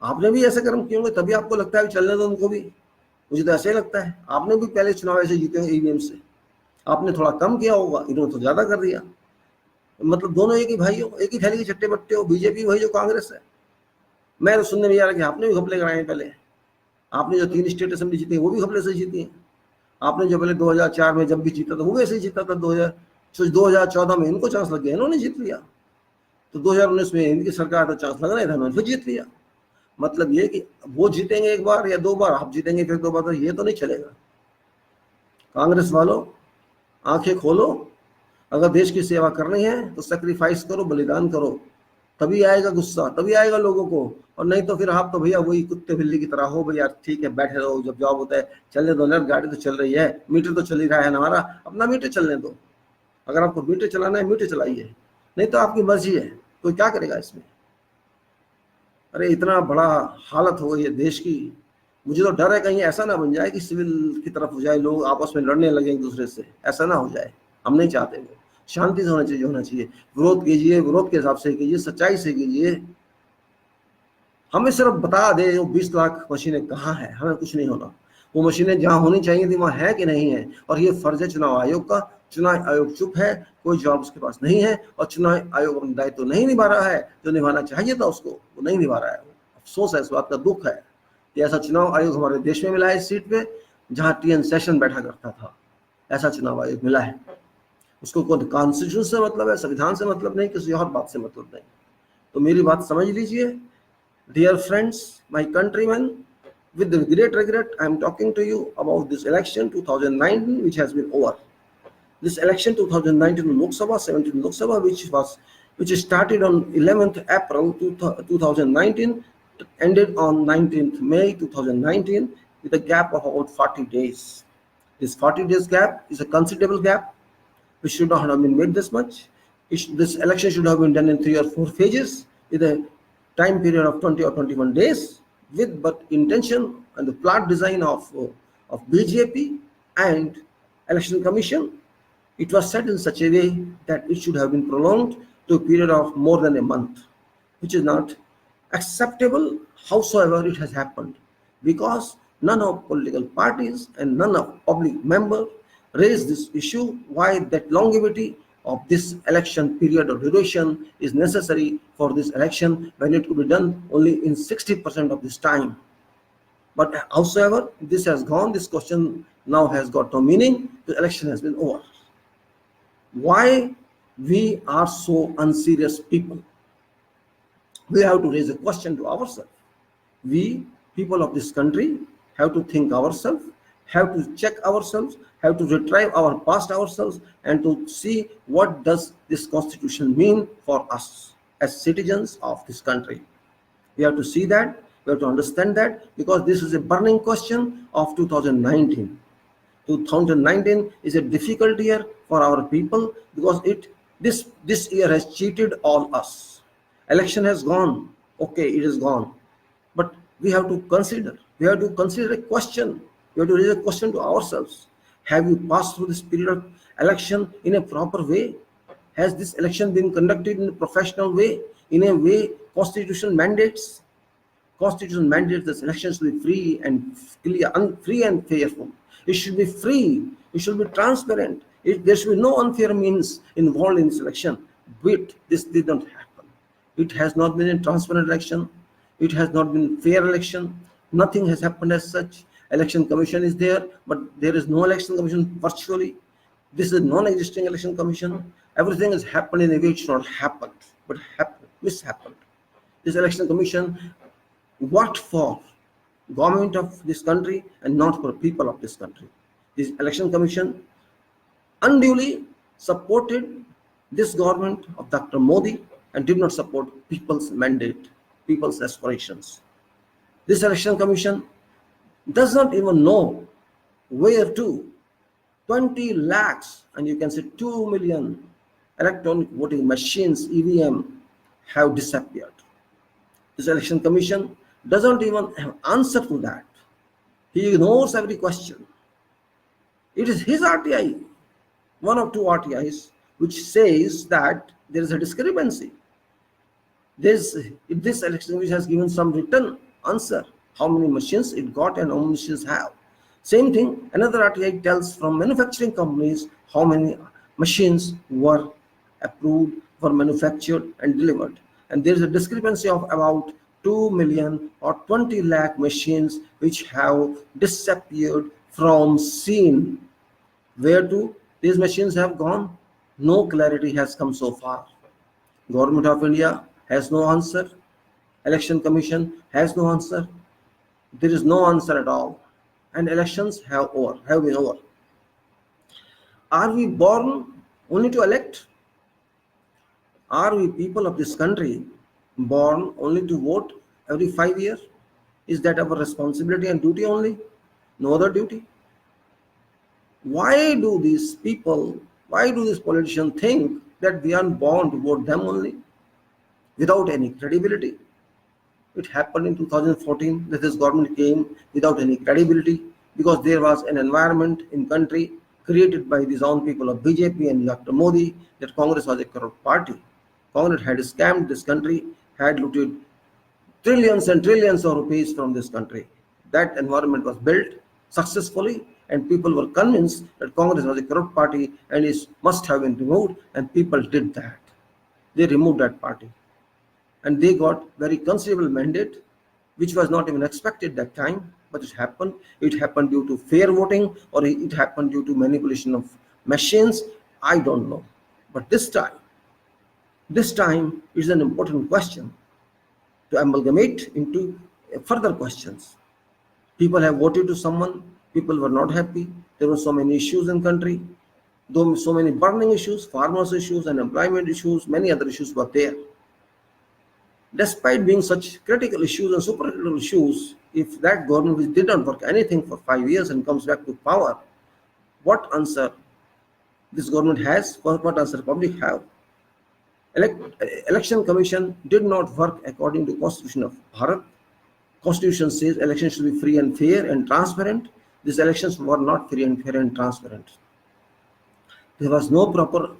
आपने भी ऐसे कर्म किए होंगे तभी आपको लगता है चलने दो उनको भी। मुझे तो ऐसे ही लगता है आपने भी पहले चुनाव ऐसे जीते होंगे ईवीएम से। आपने थोड़ा कम किया होगा, इन्होंने तो ज्यादा कर दिया। मतलब दोनों एक ही भाई हो, एक ही थैली के चट्टे बट्टे हो, बीजेपी वही जो कांग्रेस है। मैं तो सुनने में आ रहा कि आपने भी घपले कराए हैं पहले। आपने जो 3 स्टेट असेंबली जीती है वो भी घपले से जीती है। आपने जो पहले 2004 में जब भी जीता था वो भी ऐसे ही जीता था। 2014 में इनको चांस लग गया, इन्होंने जीत लिया। तो 2019 में इनकी सरकार तो चांस लग रहा था, इन्होंने फिर जीत लिया। मतलब ये कि वो जीतेंगे एक बार या 2 बार, आप जीतेंगे फिर 2 बार, तो ये तो नहीं चलेगा। कांग्रेस वालों आंखें खोलो, अगर देश की सेवा करनी है तो सेक्रीफाइस करो, बलिदान करो, तभी आएगा गुस्सा, तभी आएगा लोगों को। और नहीं तो फिर आप तो भैया वही कुत्ते बिल्ली की तरह हो, भैया ठीक है बैठे रहो, जब जॉब होता है चलने दो ना, गाड़ी तो चल रही है, मीटर तो चल ही रहा है हमारा, अपना मीटर चलने दो। अगर आपको मीटर चलाना है मीटर चलाइए, नहीं तो आपकी मर्जी है, कोई क्या करेगा इसमें। अरे इतना बड़ा हालत हो गई है देश की। मुझे तो डर है कहीं ऐसा ना बन जाए कि सिविल की तरफ हो जाए, लोग आपस में लड़ने लगे एक दूसरे से, ऐसा ना हो जाए। हम नहीं चाहते, वो शांति से होना चाहिए, होना चाहिए। विरोध कीजिए, विरोध के हिसाब से कीजिए, सच्चाई से कीजिए। हमें सिर्फ बता दे वो 20 लाख मशीनें कहाँ है, हमें कुछ नहीं होना। वो मशीनें जहाँ होनी चाहिए थी वहाँ है कि नहीं है, और ये फर्ज है चुनाव आयोग का। चुनाव आयोग चुप है, कोई जवाब उसके पास नहीं है, और चुनाव आयोग अपना दायित्व नहीं निभा रहा है जो निभाना चाहिए था उसको, वो नहीं निभा रहा है। अफसोस है, इस बात का दुख है कि ऐसा चुनाव आयोग हमारे देश में मिला है इस सीट पे जहाँ TN सेशन बैठा करता था। ऐसा चुनाव आयोग मिला है, उसको कोई कॉन्स्टिट्यूशन से मतलब है, संविधान से मतलब नहीं, किसी और बात से मतलब नहीं। तो मेरी बात समझ लीजिए। Dear friends, my countrymen, with the great regret, I am talking to you about this election 2019, which has been over. This election 2019 Lok Sabha, 17 Lok Sabha, which started on 11th April 2019, ended on 19th May 2019, with a gap of about 40 days. This 40 days gap is a considerable gap, which should not have been made this much. This election should have been done in 3 or 4 phases, with a time period of 20 or 21 days, with but intention and the plot design of BJP and Election Commission. It was set in such a way that it should have been prolonged to a period of more than a month, which is not acceptable. Howsoever it has happened, because none of political parties and none of public members raised this issue, why that longevity of this election period or duration is necessary for this election when it could be done only in 60% of this time. But howsoever this has gone, this question now has got no meaning. The election has been over. Why we are so unserious people? We have to raise a question to ourselves. We people of this country have to think ourselves, have to check ourselves, have to retrieve our past ourselves, and to see what does this constitution mean for us as citizens of this country. We have to see that, we have to understand that, because this is a burning question of 2019. 2019 is a difficult year for our people because this year has cheated all us. Election has gone. Okay, it is gone. But we have to consider a question. We have to raise a question to ourselves. Have you passed through this period of election in a proper way? Has this election been conducted in a professional way, in a way constitution mandates? Constitution mandates that elections should be free and clear, free and fairful. It should be free. It should be transparent. There should be no unfair means involved in this election. But this did not happen. It has not been a transparent election. It has not been fair election. Nothing has happened as such. Election commission is there, but there is no election commission virtually. This is a non-existing election commission. Everything has happened in a way it should not happen, but happened, mishappened. This election commission worked for government of this country and not for people of this country. This election commission unduly supported this government of Dr. Modi and did not support people's mandate, people's aspirations. This election commission does not even know where to 20 lakhs and you can say 2 million electronic voting machines, EVM, have disappeared. This election commission doesn't even have answer to that. He ignores every question. It is his RTI, one of two RTIs, which says that there is a discrepancy. This election commission has given some written answer, how many machines it got and how many machines have. Same thing, another RTI tells from manufacturing companies how many machines were approved, were manufactured and delivered. And there is a discrepancy of about 2 million or 20 lakh machines which have disappeared from scene. Where to these machines have gone? No clarity has come so far. Government of India has no answer. Election Commission has no answer. There is no answer at all. And elections have been over. Are we born only to elect? Are we people of this country born only to vote every 5 years? Is that our responsibility and duty only? No other duty? Why do these politicians think that we are born to vote them only without any credibility? It happened in 2014 that this government came without any credibility because there was an environment in country created by these own people of BJP and Dr. Modi that Congress was a corrupt party. Congress had scammed this country, had looted trillions and trillions of rupees from this country. That environment was built successfully and people were convinced that Congress was a corrupt party and it must have been removed, and people did that. They removed that party. And they got very considerable mandate, which was not even expected that time, but it happened. It happened due to fair voting or it happened due to manipulation of machines. I don't know. But this time is an important question to amalgamate into further questions. People have voted to someone, people were not happy. There were so many issues in country, though so many burning issues, farmers issues, unemployment issues, many other issues were there. Despite being such critical issues and super critical issues, if that government which did not work anything for 5 years and comes back to power, what answer this government has, what answer public have? Election Commission did not work according to Constitution of Bharat. Constitution says elections should be free and fair and transparent. These elections were not free and fair and transparent. There was no proper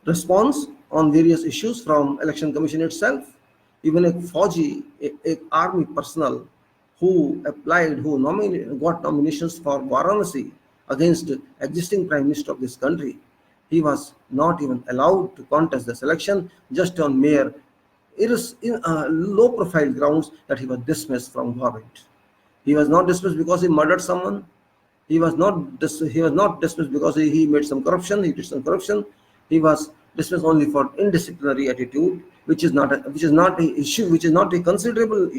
response on various issues from Election Commission itself. Even a Fauji, a army personnel who got nominations for Varanasi against the existing Prime Minister of this country, he was not even allowed to contest this election just on mere low profile grounds that he was dismissed from government. He was not dismissed because he murdered someone. He was not dismissed because he made some corruption. He did some corruption. He was dismissed only for indisciplinary attitude, which is not a issue, which is not a considerable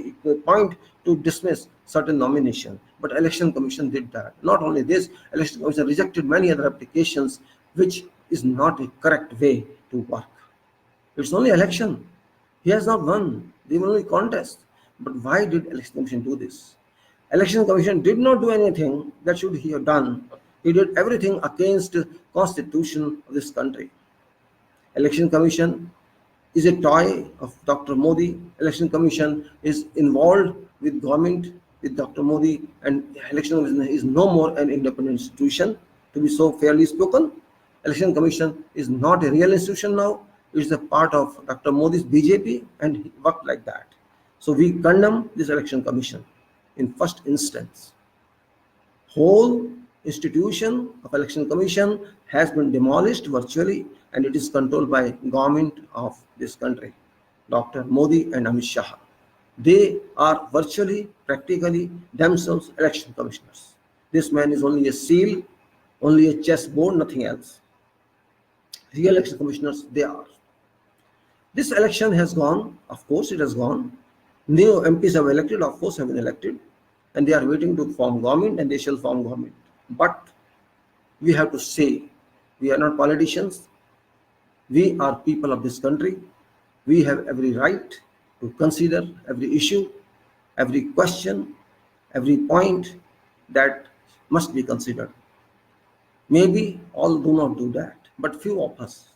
point to dismiss certain nomination. But Election Commission did that. Not only this, Election Commission rejected many other applications, which is not a correct way to work. It's only election. He has not won. They will only contest. But why did Election Commission do this? Election Commission did not do anything that should he have done He did everything against the constitution of this country. Election Commission is a toy of Dr. Modi. Election Commission is involved with government, with Dr. Modi, and Election Commission is no more an independent institution, to be so fairly spoken. Election Commission is not a real institution now. It is a part of Dr. Modi's BJP and he worked like that. So we condemn this Election Commission in first instance. Whole institution of Election Commission has been demolished virtually and it is controlled by government of this country, Dr. Modi and Amit Shah. They are virtually, practically themselves election commissioners. This man is only a seal, only a chessboard, nothing else. Real election commissioners, they are. This election has gone, of course it has gone. New MPs have elected, of course have been elected, and they are waiting to form government and they shall form government. But we have to say, we are not politicians, we are people of this country. We have every right to consider every issue, every question, every point that must be considered. Maybe all do not do that, but few of us.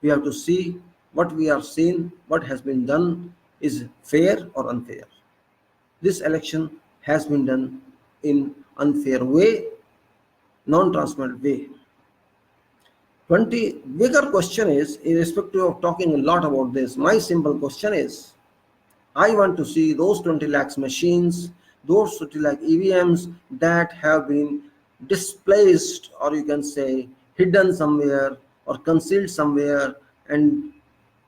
We have to see what we are seeing, what has been done is fair or unfair. This election has been done in unfair way, non-transparent way. 20 bigger question is, irrespective of talking a lot about this, my simple question is, I want to see those 20 lakhs machines, those 20 lakh EVMs that have been displaced, or you can say hidden somewhere or concealed somewhere and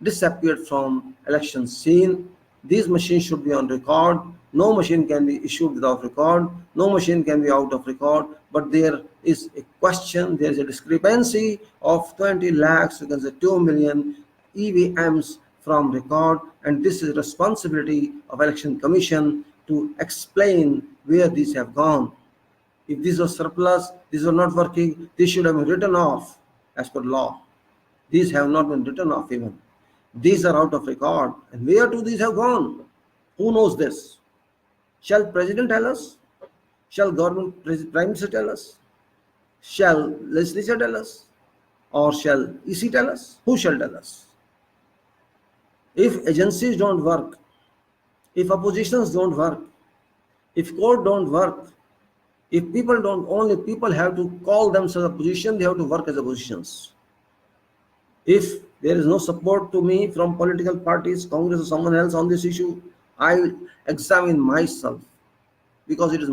disappeared from election scene. These machines should be on record. No machine can be issued without record. No machine can be out of record. But there is a question, there is a discrepancy of 20 lakhs, you can say 2 million EVMs from record. And this is responsibility of Election Commission to explain where these have gone. If these are surplus, these are not working, these should have been written off as per law. These have not been written off even. These are out of record. And where do these have gone? Who knows this? Shall President tell us? Shall government, Prime Minister tell us? Shall legislature tell us? Or shall EC tell us? Who shall tell us? If agencies don't work, if oppositions don't work, if court don't work, if people don't, only people have to call themselves opposition, they have to work as oppositions. If there is no support to me from political parties, Congress or someone else on this issue, I will examine myself, because it is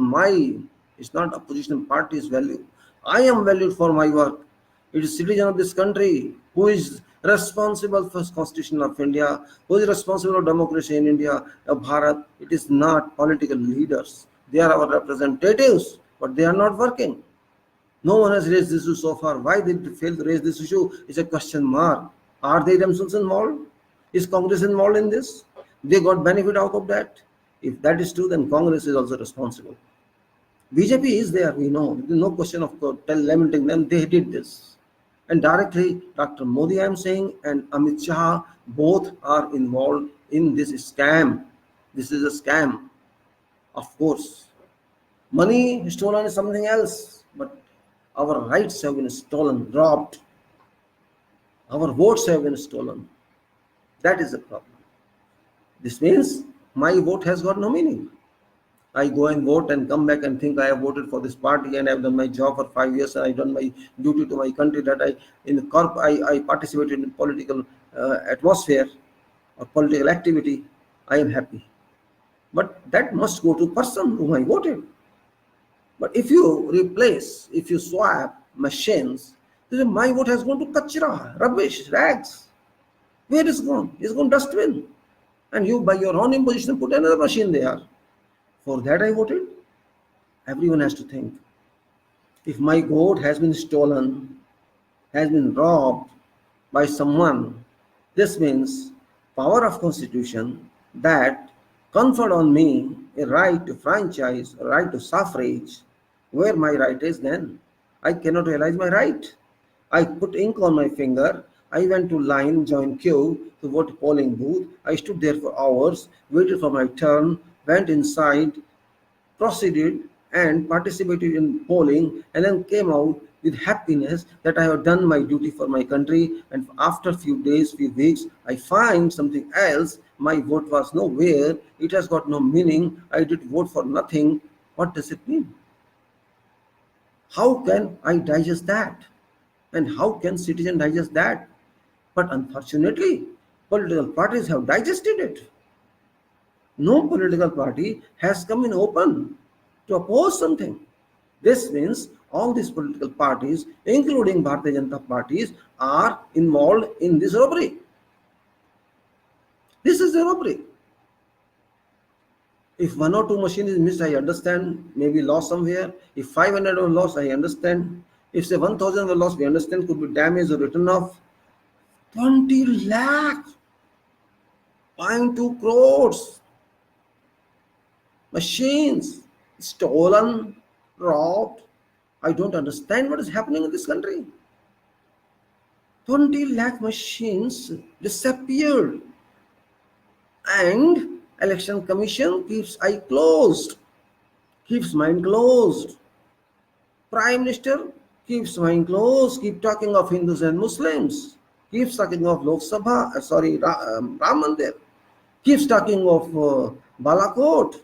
it's not opposition party's value. I am valued for my work. It is citizen of this country who is responsible for Constitution of India, who is responsible for democracy in India, of Bharat. It is not political leaders. They are our representatives, but they are not working. No one has raised this issue so far. Why they fail to raise this issue is a question mark. Are they themselves involved? Is Congress involved in this? They got benefit out of that. If that is true, then Congress is also responsible. BJP is there, we know. There is no question of lamenting them. They did this. And directly, Dr. Modi, I am saying, and Amit Shah, both are involved in this scam. This is a scam, of course. Money stolen is something else, but our rights have been stolen, robbed. Our votes have been stolen. That is the problem. This means my vote has got no meaning. I go and vote and come back and think I have voted for this party and I have done my job for 5 years and I have done my duty to my country, that I participated in political atmosphere or political activity. I am happy. But that must go to person whom I voted. But if you replace, if you swap machines, then my vote has gone to kachra, rubbish, rags. Where is it gone? It's gone dustbin. And you, by your own imposition, put another machine there. For that I voted. Everyone has to think. If my vote has been stolen, has been robbed by someone, this means power of constitution that conferred on me a right to franchise, a right to suffrage, where my right is then. I cannot realize my right. I put ink on my finger. I went to line, join queue to vote polling booth. I stood there for hours, waited for my turn, went inside, proceeded, and participated in polling and then came out with happiness that I have done my duty for my country, and after few days, few weeks, I find something else. My vote was nowhere. It has got no meaning. I did vote for nothing. What does it mean? How can I digest that? And how can citizen digest that? But unfortunately, political parties have digested it. No political party has come in open to oppose something. This means all these political parties, including Bharatiya Janata parties, are involved in this robbery. This is a robbery. If one or two machine is missed, I understand, maybe lost somewhere. If 500 were lost, I understand. If say 1000 were lost, we understand could be damaged or written off. 20 lakh, 0.2 crores machines stolen, robbed. I don't understand what is happening in this country. 20 lakh machines disappeared, and election commission keeps eye closed, keeps mind closed. Prime Minister keeps mind closed, keep talking of Hindus and Muslims, keeps talking of Lok Sabha, Ram Mandir, keeps talking of Balakot,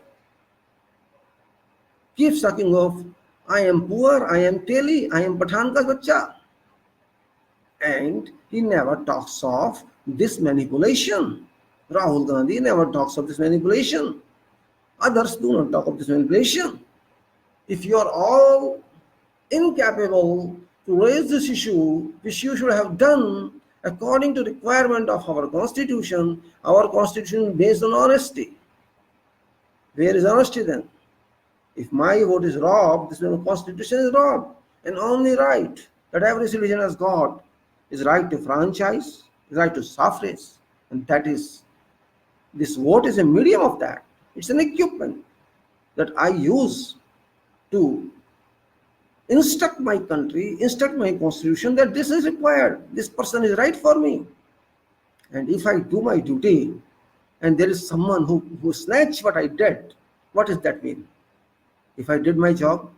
keeps talking of I am poor, I am teli, I am Pathan ka bacha. And he never talks of this manipulation. Rahul Gandhi never talks of this manipulation. Others do not talk of this manipulation. If you are all incapable to raise this issue, which you should have done according to the requirement of our constitution based on honesty. Where is honesty then? If my vote is robbed, this means the constitution is robbed. And only right that every citizen has got is right to franchise, is right to suffrage. And that is, this vote is a medium of that. It's an equipment that I use to instruct my country, instruct my constitution that this is required, this person is right for me. And if I do my duty and there is someone who snatched what I did, what does that mean? If I did my job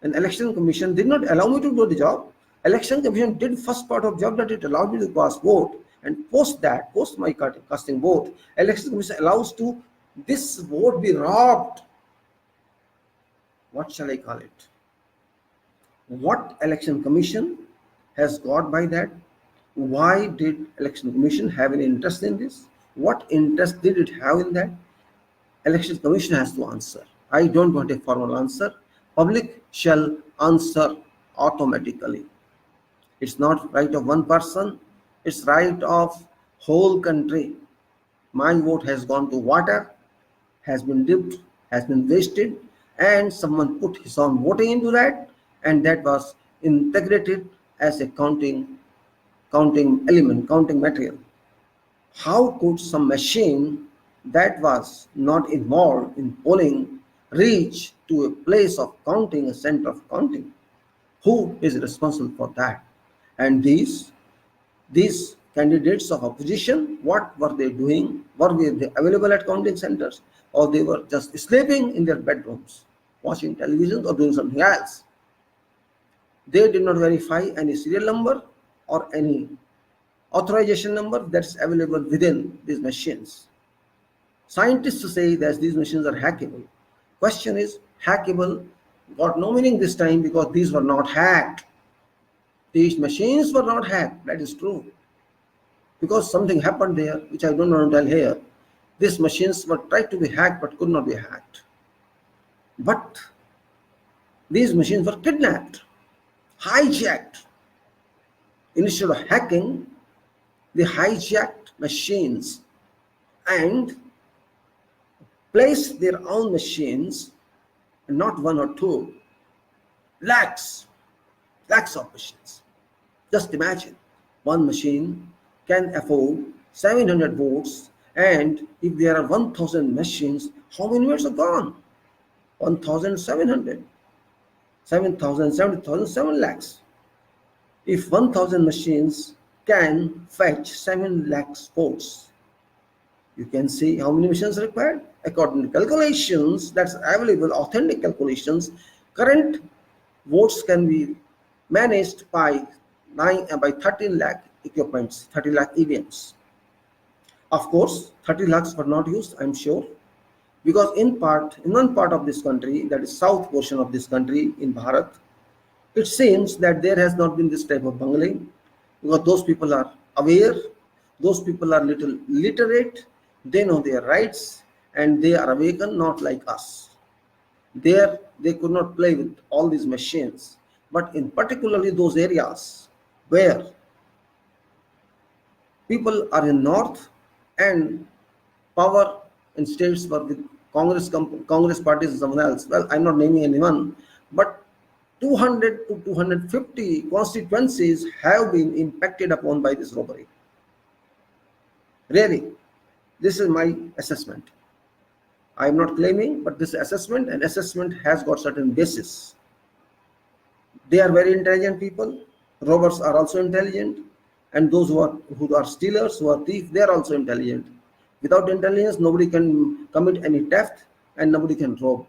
and election commission did not allow me to do the job, election commission did first part of job that it allowed me to cast vote, and post my casting vote, election commission allows to this vote be robbed. What shall I call it? What election commission has got by that? Why did election commission have any interest in this? What interest did it have in that? Election commission has to answer. I don't want a formal answer. Public shall answer automatically. It's not right of one person, it's right of whole country. My vote has gone to water, has been dipped, has been wasted, and someone put his own voting into that, and that was integrated as a counting element, counting material. How could some machine that was not involved in polling reach to a place of counting, a center of counting? Who is responsible for that? And these candidates of opposition, what were they doing? Were they available at counting centers, or they were just sleeping in their bedrooms, watching television or doing something else? They did not verify any serial number or any authorization number that's available within these machines. Scientists say that these machines are hackable. Question is, hackable got no meaning this time because these were not hacked. These machines were not hacked, that is true. Because something happened there, which I don't want to tell here. These machines were tried to be hacked but could not be hacked. But these machines were kidnapped, hijacked. Instead of hacking, they hijacked machines and placed their own machines, and not one or two, lakhs of machines. Just imagine, one machine can afford 700 votes, and if there are 1000 machines, how many votes are gone? 1700, 7000, 70,000, 7 lakhs. If 1000 machines can fetch 7 lakhs votes, You can see how many machines required. According to calculations that's available, authentic calculations, current votes can be managed by 13 lakh equipments, 30 lakh EVMs. Of course, 30 lakhs were not used, I'm sure, because in one part of this country, that is south portion of this country in Bharat, it seems that there has not been this type of bungling, because those people are aware, those people are little literate, they know their rights, and they are awakened, not like us. There, they could not play with all these machines, but in particularly those areas where people are in north and power in states were with Congress parties and someone else. Well, I'm not naming anyone, but 200 to 250 constituencies have been impacted upon by this robbery. Really, this is my assessment. I am not claiming, but this assessment, and assessment has got certain basis. They are very intelligent people. Robbers are also intelligent, and those who are stealers, who are thieves, they are also intelligent. Without intelligence, nobody can commit any theft, and nobody can rob.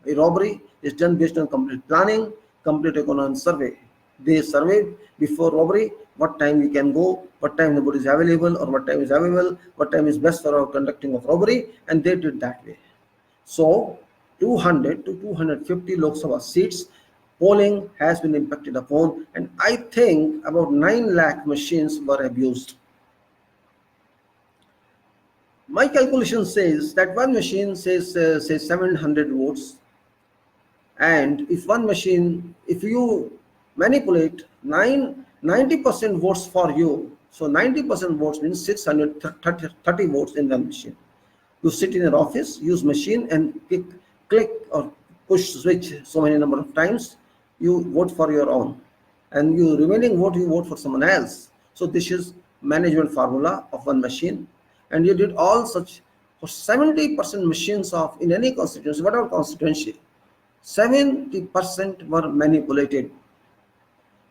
A robbery is done based on complete planning, complete economic survey. They survey before robbery what time we can go, what time nobody is available, or what time is available, what time is best for our conducting of robbery, and they did that way. So 200 to 250 Lok Sabha seats polling has been impacted upon, and I think about 9 lakh machines were abused. My calculation says that one machine says 700 votes, and if you manipulate 90% votes for you, so 90% votes means 630 votes in one machine. You sit in your office, use machine, and click or push switch so many number of times, you vote for your own, and you remaining vote, you vote for someone else. So this is management formula of one machine, and you did all such for 70% machines of in any constituency, whatever constituency, 70% were manipulated.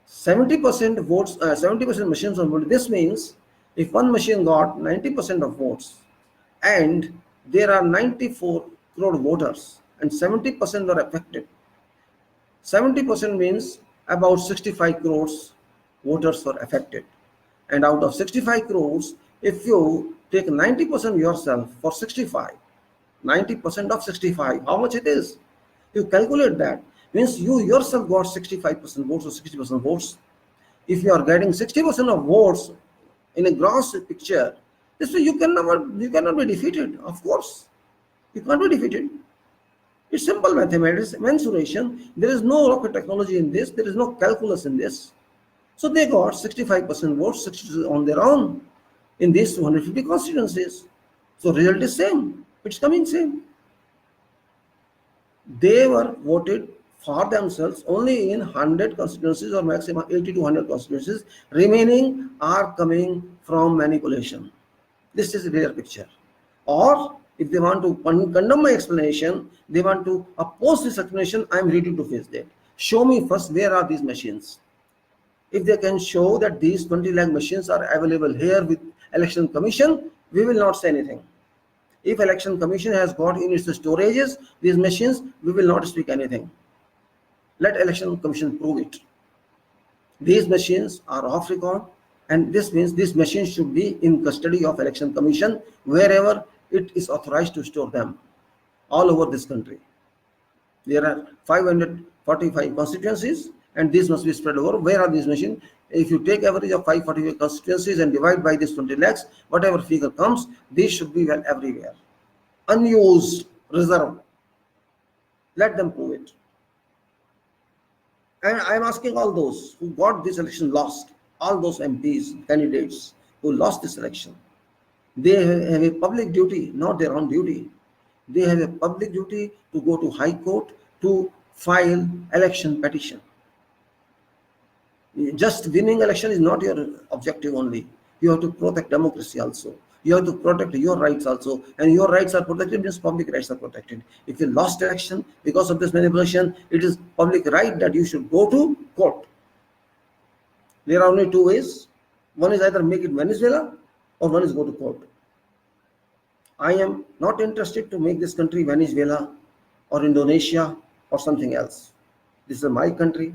70% votes, 70% machines were voted. This means if one machine got 90% of votes, and there are 94 crore voters, and 70% were affected, 70% means about 65 crores voters were affected. And out of 65 crores, if you take 90% yourself for 65, 90% of 65, how much it is? You calculate that. Means you yourself got 65% votes or 60% votes. If you are getting 60% of votes in a gross picture, this way you cannot be defeated. Of course, you can't be defeated. It's simple mathematics, mensuration. There is no rocket technology in this. There is no calculus in this. So they got 65% votes, 60% on their own in these 250 constituencies. So result is same. It's coming same. They were voted for themselves only in 100 constituencies or maximum 80 to 100 constituencies. Remaining are coming from manipulation. This is a rare picture. Or if they want to condemn my explanation, they want to oppose this explanation, I am ready to face that. Show me first where are these machines. If they can show that these 20 lakh machines are available here with Election Commission, we will not say anything. If Election Commission has got in its storages these machines, we will not speak anything. Let Election Commission prove it. These machines are off record, and this means these machines should be in custody of Election Commission wherever it is authorized to store them, all over this country. There are 545 constituencies, and these must be spread over. Where are these machines? If you take average of 545 constituencies and divide by this 20 lakhs, whatever figure comes, these should be well everywhere. Unused, reserve. Let them prove it. And I am asking all those who got this election lost, all those MPs, candidates who lost this election, they have a public duty, not their own duty. They have a public duty to go to High Court to file election petition. Just winning election is not your objective only. You have to protect democracy also. You have to protect your rights also, and your rights are protected means public rights are protected. If you lost election because of this manipulation, it is public right that you should go to court. There are only two ways. One is either make it Venezuela, or one is go to court. I am not interested to make this country Venezuela or Indonesia or something else. This is my country.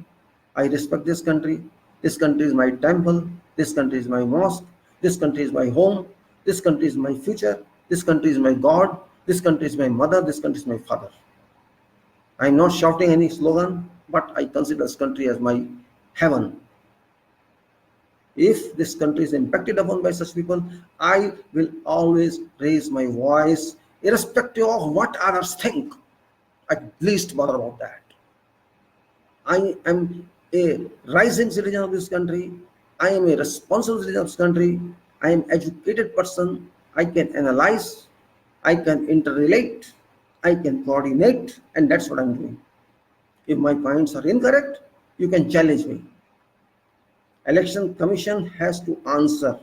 I respect this country. This country is my temple. This country is my mosque. This country is my home. This country is my future. This country is my God. This country is my mother. This country is my father. I am not shouting any slogan, but I consider this country as my heaven. If this country is impacted upon by such people, I will always raise my voice, irrespective of what others think. At least bother about that. I am a rising citizen of this country. I am a responsible citizen of this country. I am an educated person. I can analyze. I can interrelate. I can coordinate, and that's what I'm doing. If my points are incorrect, you can challenge me. Election Commission has to answer.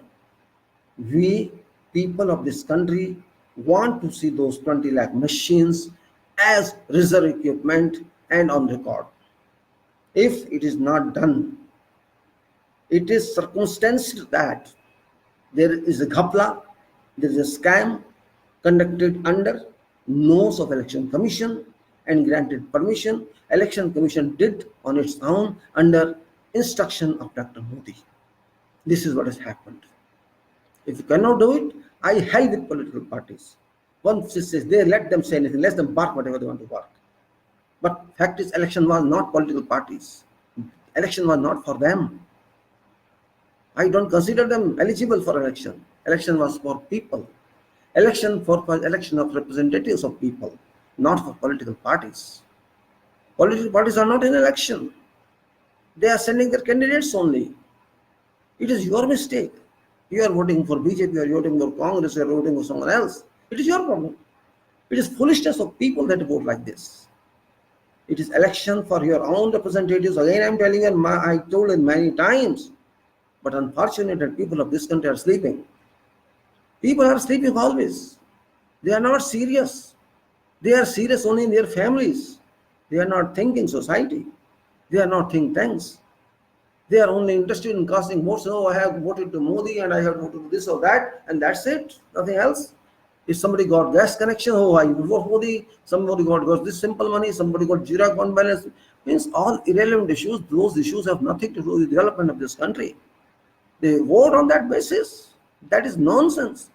We, people of this country, want to see those 20 lakh machines as reserve equipment and on record. If it is not done, it is circumstanced that there is a ghapla, there is a scam conducted under nose of Election Commission and granted permission. Election Commission did on its own under instruction of Dr. Modi. This is what has happened. If you cannot do it, I hell with political parties. Once it says they let them say anything, let them bark whatever they want to bark. But fact is, election was not political parties. Election was not for them. I don't consider them eligible for election. Election was for people. Election for election of representatives of people, not for political parties. Political parties are not in election. They are sending their candidates only. It is your mistake. You are voting for BJP, you are voting for Congress, you are voting for someone else. It is your problem. It is foolishness of people that vote like this. It is election for your own representatives. Again, I am telling you, I told it many times, but unfortunately, people of this country are sleeping. People are sleeping always. They are not serious. They are serious only in their families. They are not thinking society. They are not think tanks. They are only interested in casting votes. Oh, I have voted to Modi and I have voted to this or that, and that's it. Nothing else. If somebody got gas connection, oh, I will vote Modi. Somebody got this simple money. Somebody got zero account balance. Means all irrelevant issues. Those issues have nothing to do with the development of this country. They vote on that basis. That is nonsense.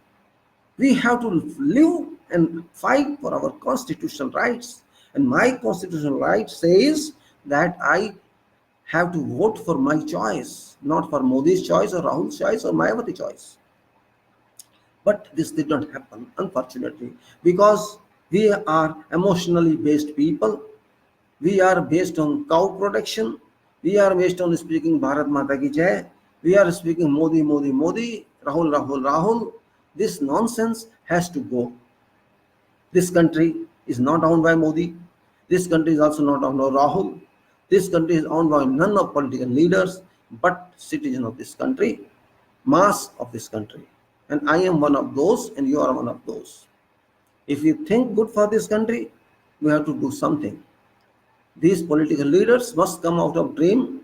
We have to live and fight for our constitutional rights. And my constitutional right says that I have to vote for my choice, not for Modi's choice or Rahul's choice or Mayawati choice. But this did not happen, unfortunately, because we are emotionally based people. We are based on cow protection. We are based on speaking Bharat Mata Ki Jai. We are speaking Modi, Modi, Modi, Rahul, Rahul, Rahul. This nonsense has to go. This country is not owned by Modi. This country is also not owned by Rahul. This country is owned by none of political leaders, but citizens of this country, mass of this country. And I am one of those, and you are one of those. If you think good for this country, we have to do something. These political leaders must come out of dream.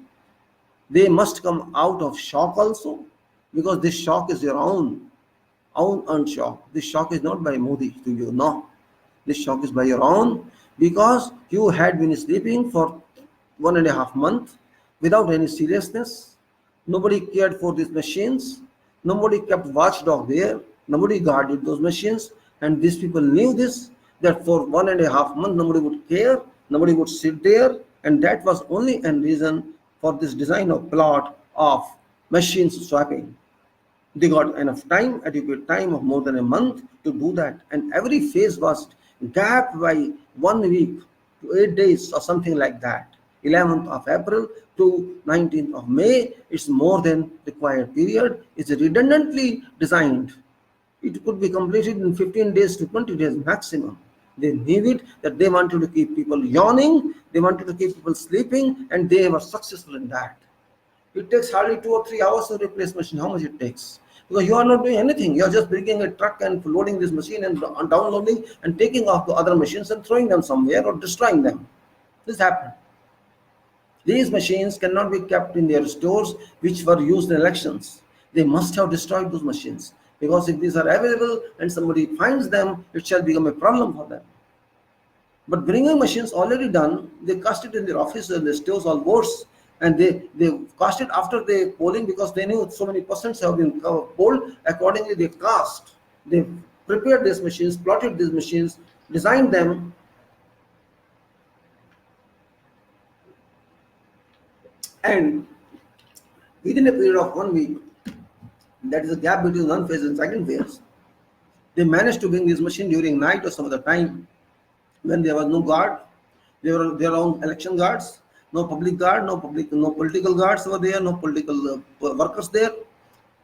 They must come out of shock also, because this shock is your own earned shock. This shock is not by Modi to you, no. This shock is by your own, because you had been sleeping for 1.5 months without any seriousness. Nobody cared for these machines. Nobody kept watchdog there. Nobody guarded those machines. And these people knew this, that for 1.5 months nobody would care. Nobody would sit there. And that was only a reason for this design of plot of machines swapping. They got enough time, adequate time of more than a month to do that. And every phase was gapped by 1 week to 8 days or something like that. 11th of April to 19th of May, it's more than required period. It's redundantly designed. It could be completed in 15 days to 20 days maximum. They knew it, that they wanted to keep people yawning, they wanted to keep people sleeping, and they were successful in that. It takes hardly 2 or 3 hours to replace machine. How much it takes? Because you are not doing anything. You are just bringing a truck and loading this machine and downloading and taking off the other machines and throwing them somewhere or destroying them. This happened. These machines cannot be kept in their stores which were used in elections. They must have destroyed those machines. because if these are available and somebody finds them, it shall become a problem for them. But bringing machines already done, they cast it in their office and they stores all votes, and they cast it after the polling because they knew so many percents have been polled. Accordingly, they cast. They prepared these machines, plotted these machines, designed them, and within a period of 1 week, that is the gap between one phase and second phase, they managed to bring this machine during night or some other time when there was no guard. They were their own election guards, no public guard, no political guards were there, no political workers there.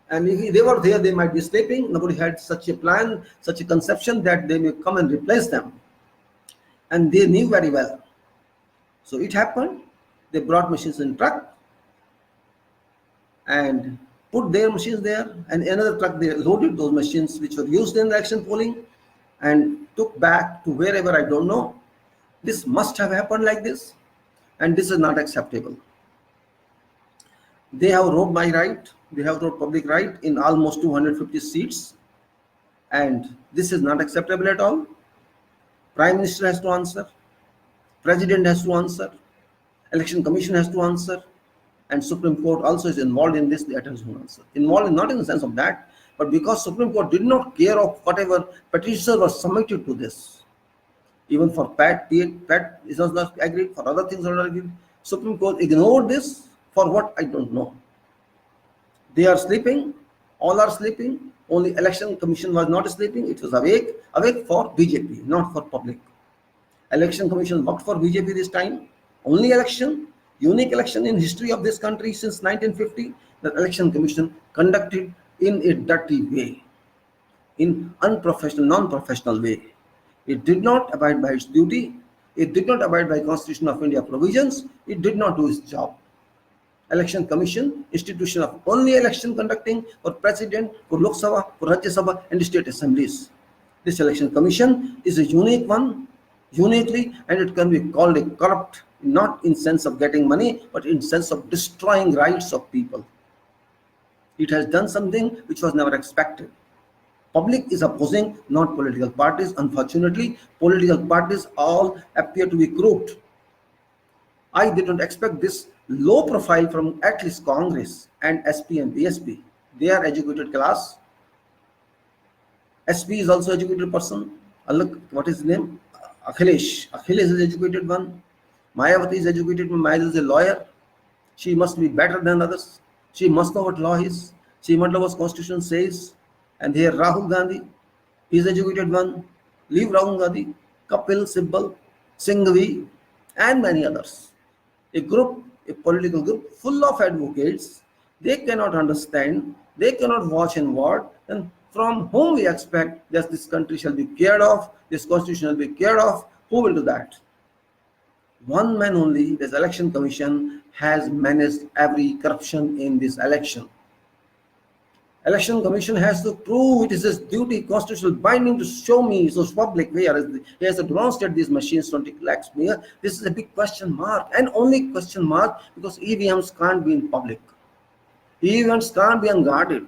And if they were there, they might be sleeping. Nobody had such a plan, such a conception that they may come and replace them. And they knew very well. So it happened. They brought machines in truck and put their machines there, and another truck they loaded those machines which were used in election polling and took back to wherever, I don't know. This must have happened like this, and this is not acceptable. They have robbed my right, they have robbed public right in almost 250 seats, and this is not acceptable at all. Prime Minister has to answer, President has to answer, Election Commission has to answer, and Supreme Court also is involved in this. They have to answer. Involved not in the sense of that, but because Supreme Court did not care of whatever petitioner was submitted to this. Even for PAT is not agreed, for other things are not agreed. Supreme Court ignored this for what, I don't know. They are sleeping, all are sleeping. Only Election Commission was not sleeping, it was awake for BJP, not for public. Election Commission worked for BJP this time. Only election, unique election in history of this country since 1950, the Election Commission conducted in a dirty way, in unprofessional, non-professional way. It did not abide by its duty. It did not abide by Constitution of India provisions. It did not do its job. Election Commission, institution of only election conducting for President, for Lok Sabha, for Rajya Sabha and state assemblies. This Election Commission is a unique one, uniquely, and it can be called a corrupt, not in sense of getting money, but in sense of destroying rights of people. It has done something which was never expected. Public is opposing, not political parties. Unfortunately, political parties all appear to be crooked. I did not expect this low profile from at least Congress and SP and BSP. They are educated class. SP is also educated person. Look, what is his name? Akhilesh. Akhilesh is educated one. Mayawati is educated one. Mayawati is a lawyer. She must be better than others. She must know what law is. She must know what Constitution says. And here Rahul Gandhi, he is educated one. Leave Rahul Gandhi, Kapil Sibal, Singhvi, and many others. A group, a political group full of advocates. They cannot understand, they cannot watch and ward, and from whom we expect that this country shall be cared of, this constitution shall be cared of. Who will do that? One man only, this Election Commission, has managed every corruption in this election. Election Commission has to prove it is his duty, constitutional binding, to show me so public where he has to demonstrate these machines 20 lakhs mere. This is a big question mark, and only question mark because EVMs can't be in public. EVMs can't be unguarded.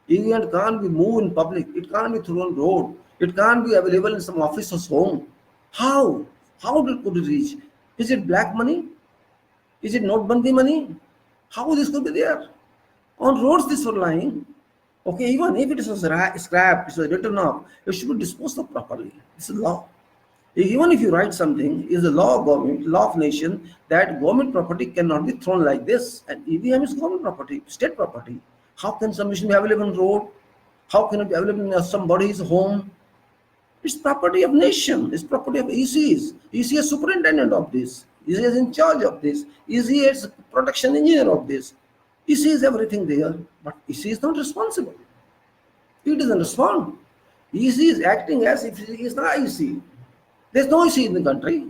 EVM can't be moved in public. It can't be thrown on road. It can't be available in some officer's home. How? How could it reach? Is it black money? Is it notebandi money? How this could be there? On roads this were lying. Okay, even if it was scrapped, it was written off, it should be disposed of properly. This is law. Even if you write something, is the law of government, law of nation, that government property cannot be thrown like this. And EVM is government property, state property. How can some machine be available on road? How can it be available in somebody's home? It's property of nation. It's property of ECs. EC is superintendent of this. EC is in charge of this. EC is production engineer of this. EC is everything there, but EC is not responsible. He doesn't respond. EC is acting as if he is not EC. There's no EC in the country.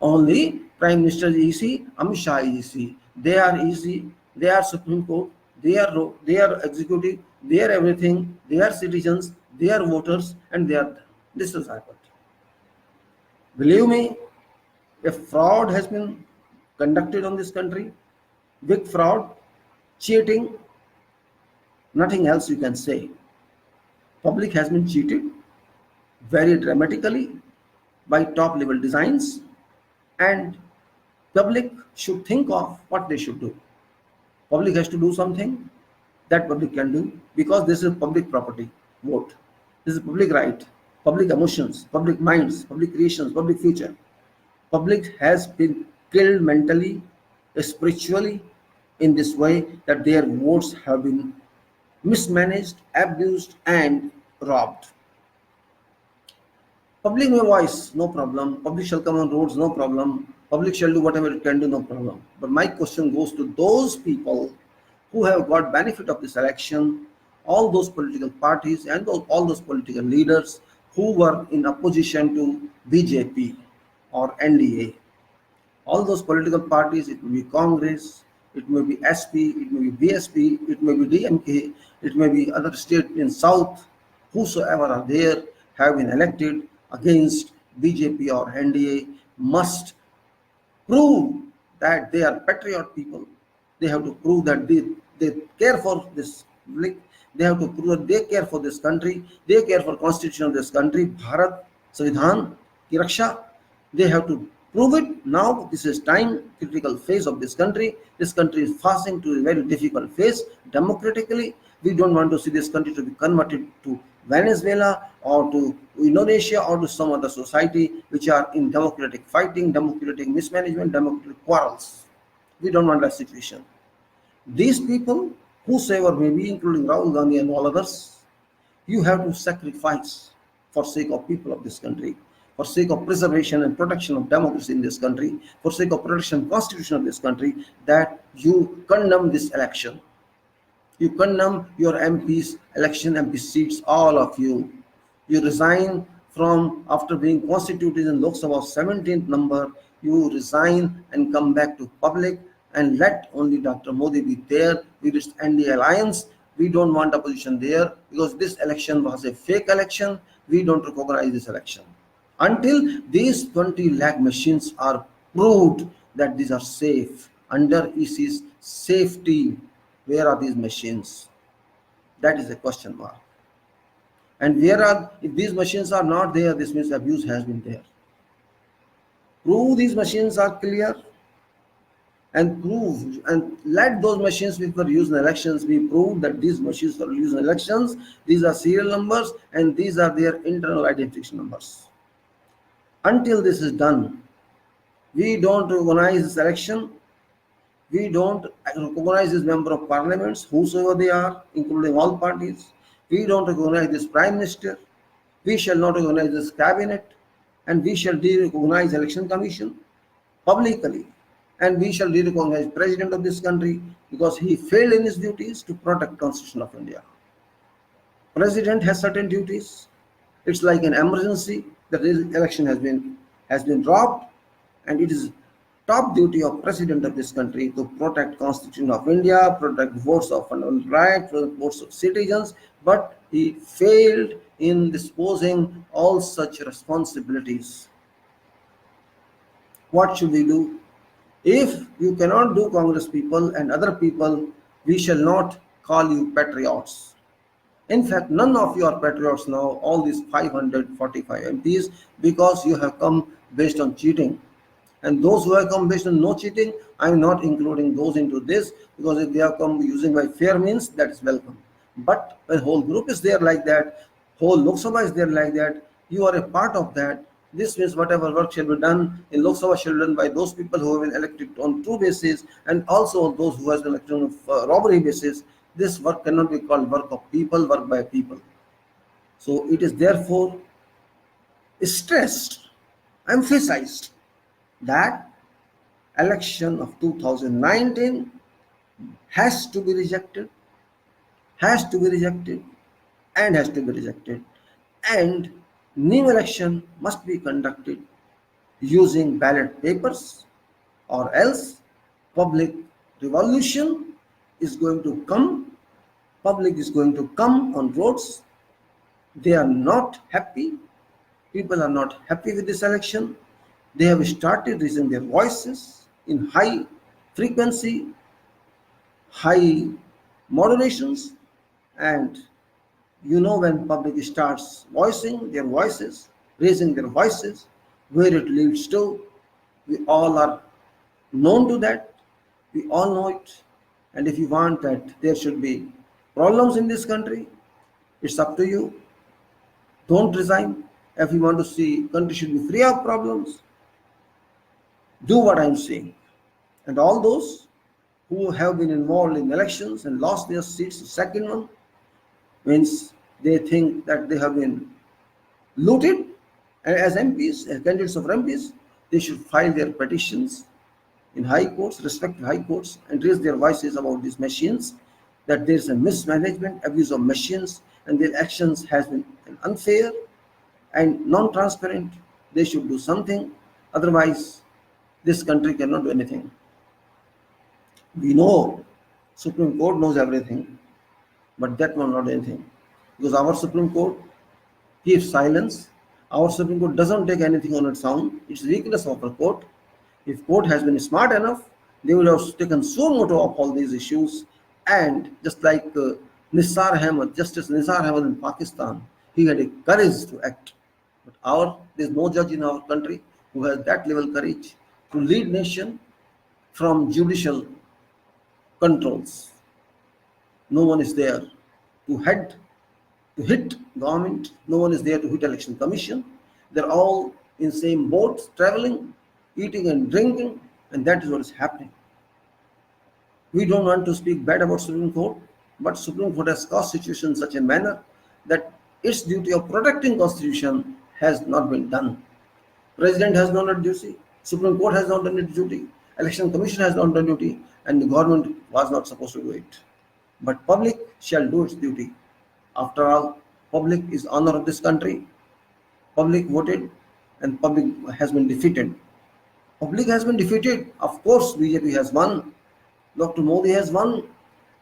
Only Prime Minister is EC, Amit Shah is EC. They are EC, they are Supreme Court, they are executive, they are everything, they are citizens, they are voters, and they are. This has happened. Believe me, a fraud has been conducted on this country, big fraud, cheating, nothing else you can say. Public has been cheated very dramatically by top level designs, and public should think of what they should do. Public has to do something that public can do, because this is public property. Vote. This is public right, public emotions, public minds, public creations, public future. Public has been killed mentally, spiritually, in this way that their votes have been mismanaged, abused, and robbed. Public may voice, no problem. Public shall come on roads, no problem. Public shall do whatever it can do, no problem. But my question goes to those people who have got benefit of this election, all those political parties and all those political leaders who were in opposition to BJP or NDA. All those political parties, it may be Congress, it may be SP, it may be BSP, it may be DMK, it may be other state in South, whosoever are there have been elected against BJP or NDA must prove that they are patriot people. They have to prove that they care for this public. They have to prove that they care for this country. They care for constitution of this country, Bharat, Sanvidhan, ki Raksha. They have to prove it now. This is time critical phase of this country. This country is passing to a very difficult phase democratically. We don't want to see this country to be converted to Venezuela or to Indonesia or to some other society which are in democratic fighting, democratic mismanagement, democratic quarrels. We don't want that situation. These people, whosoever may be, including Rahul Gandhi and all others, you have to sacrifice for sake of people of this country, for sake of preservation and protection of democracy in this country, for sake of protection of constitution of this country, that you condemn this election. You condemn your MP's election, MP seats, all of you. You resign from, after being constituted in Lok Sabha 17th number, you resign and come back to public and let only Dr. Modi be there with its NDA alliance. We don't want opposition there because this election was a fake election. We don't recognize this election. Until these 20 lakh machines are proved that these are safe under EC's safety, where are these machines? That is a question mark. And where are, if these machines are not there, this means abuse has been there. Prove these machines are clear and prove and let those machines which were used in elections be proved that these machines were used in elections. These are serial numbers and these are their internal identification numbers. Until this is done, we don't recognize this election. We don't recognize this member of parliaments, whosoever they are, including all parties. We don't recognize this prime minister. We shall not recognize this cabinet, and we shall de-recognize election commission publicly, and we shall de-recognize president of this country because he failed in his duties to protect Constitution of India. President has certain duties. It's like an emergency. The election has been robbed, and it is top duty of president of this country to protect Constitution of India, protect votes of fundamental rights, votes of citizens, but he failed in disposing all such responsibilities. What should we do? If you cannot do, Congress people and other people, we shall not call you patriots. In fact, none of you are patriots now, all these 545 MPs, because you have come based on cheating. And those who have come based on no cheating, I am not including those into this, because if they have come using by fair means, that is welcome. But when whole group is there like that, whole Lok Sabha is there like that, you are a part of that. This means whatever work shall be done in Lok Sabha shall be done by those people who have been elected on true basis, and also those who have been elected on robbery basis. This work cannot be called work of people, work by people. So it is therefore stressed, emphasized, that election of 2019 has to be rejected, has to be rejected, and has to be rejected. And new election must be conducted using ballot papers, or else public revolution is going to come. Public is going to come on roads. They are not happy. People are not happy with this election. They have started raising their voices in high frequency, high modulations, and You know, when public starts voicing their voices, raising their voices, where it leads to, we all are known to that, we all know it. And if you want that there should be problems in this country, it's up to you. Don't resign. If you want to see country should be free of problems, do what I'm saying. And all those who have been involved in elections and lost their seats, the second one means they think that they have been looted. And as MPs, as candidates of MPs, they should file their petitions in high courts, respective high courts, and raise their voices about these machines, that there is a mismanagement, abuse of machines, and their actions has been unfair and non-transparent. They should do something. Otherwise, this country cannot do anything. We know Supreme Court knows everything, but that will not do anything. Because our Supreme Court keeps silence. Our Supreme Court doesn't take anything on its own. It's weakness of the court. If court has been smart enough, they would have taken so motto of all these issues. And just like Nisar Ahmed, Justice Nisar Ahmed in Pakistan, he had a courage to act. But there's no judge in our country who has that level courage to lead nation from judicial controls. No one is there to hit government. No one is there to hit election commission. They're all in same boats, traveling, eating and drinking, and that is what is happening. We don't want to speak bad about Supreme Court, but Supreme Court has caused situation in such a manner that its duty of protecting Constitution has not been done. President has not done duty, Supreme Court has not done its duty, Election Commission has not done duty, and the government was not supposed to do it. But public shall do its duty. After all, public is honor of this country. Public voted and public has been defeated. Public has been defeated. Of course, BJP has won. Dr. Modi has won.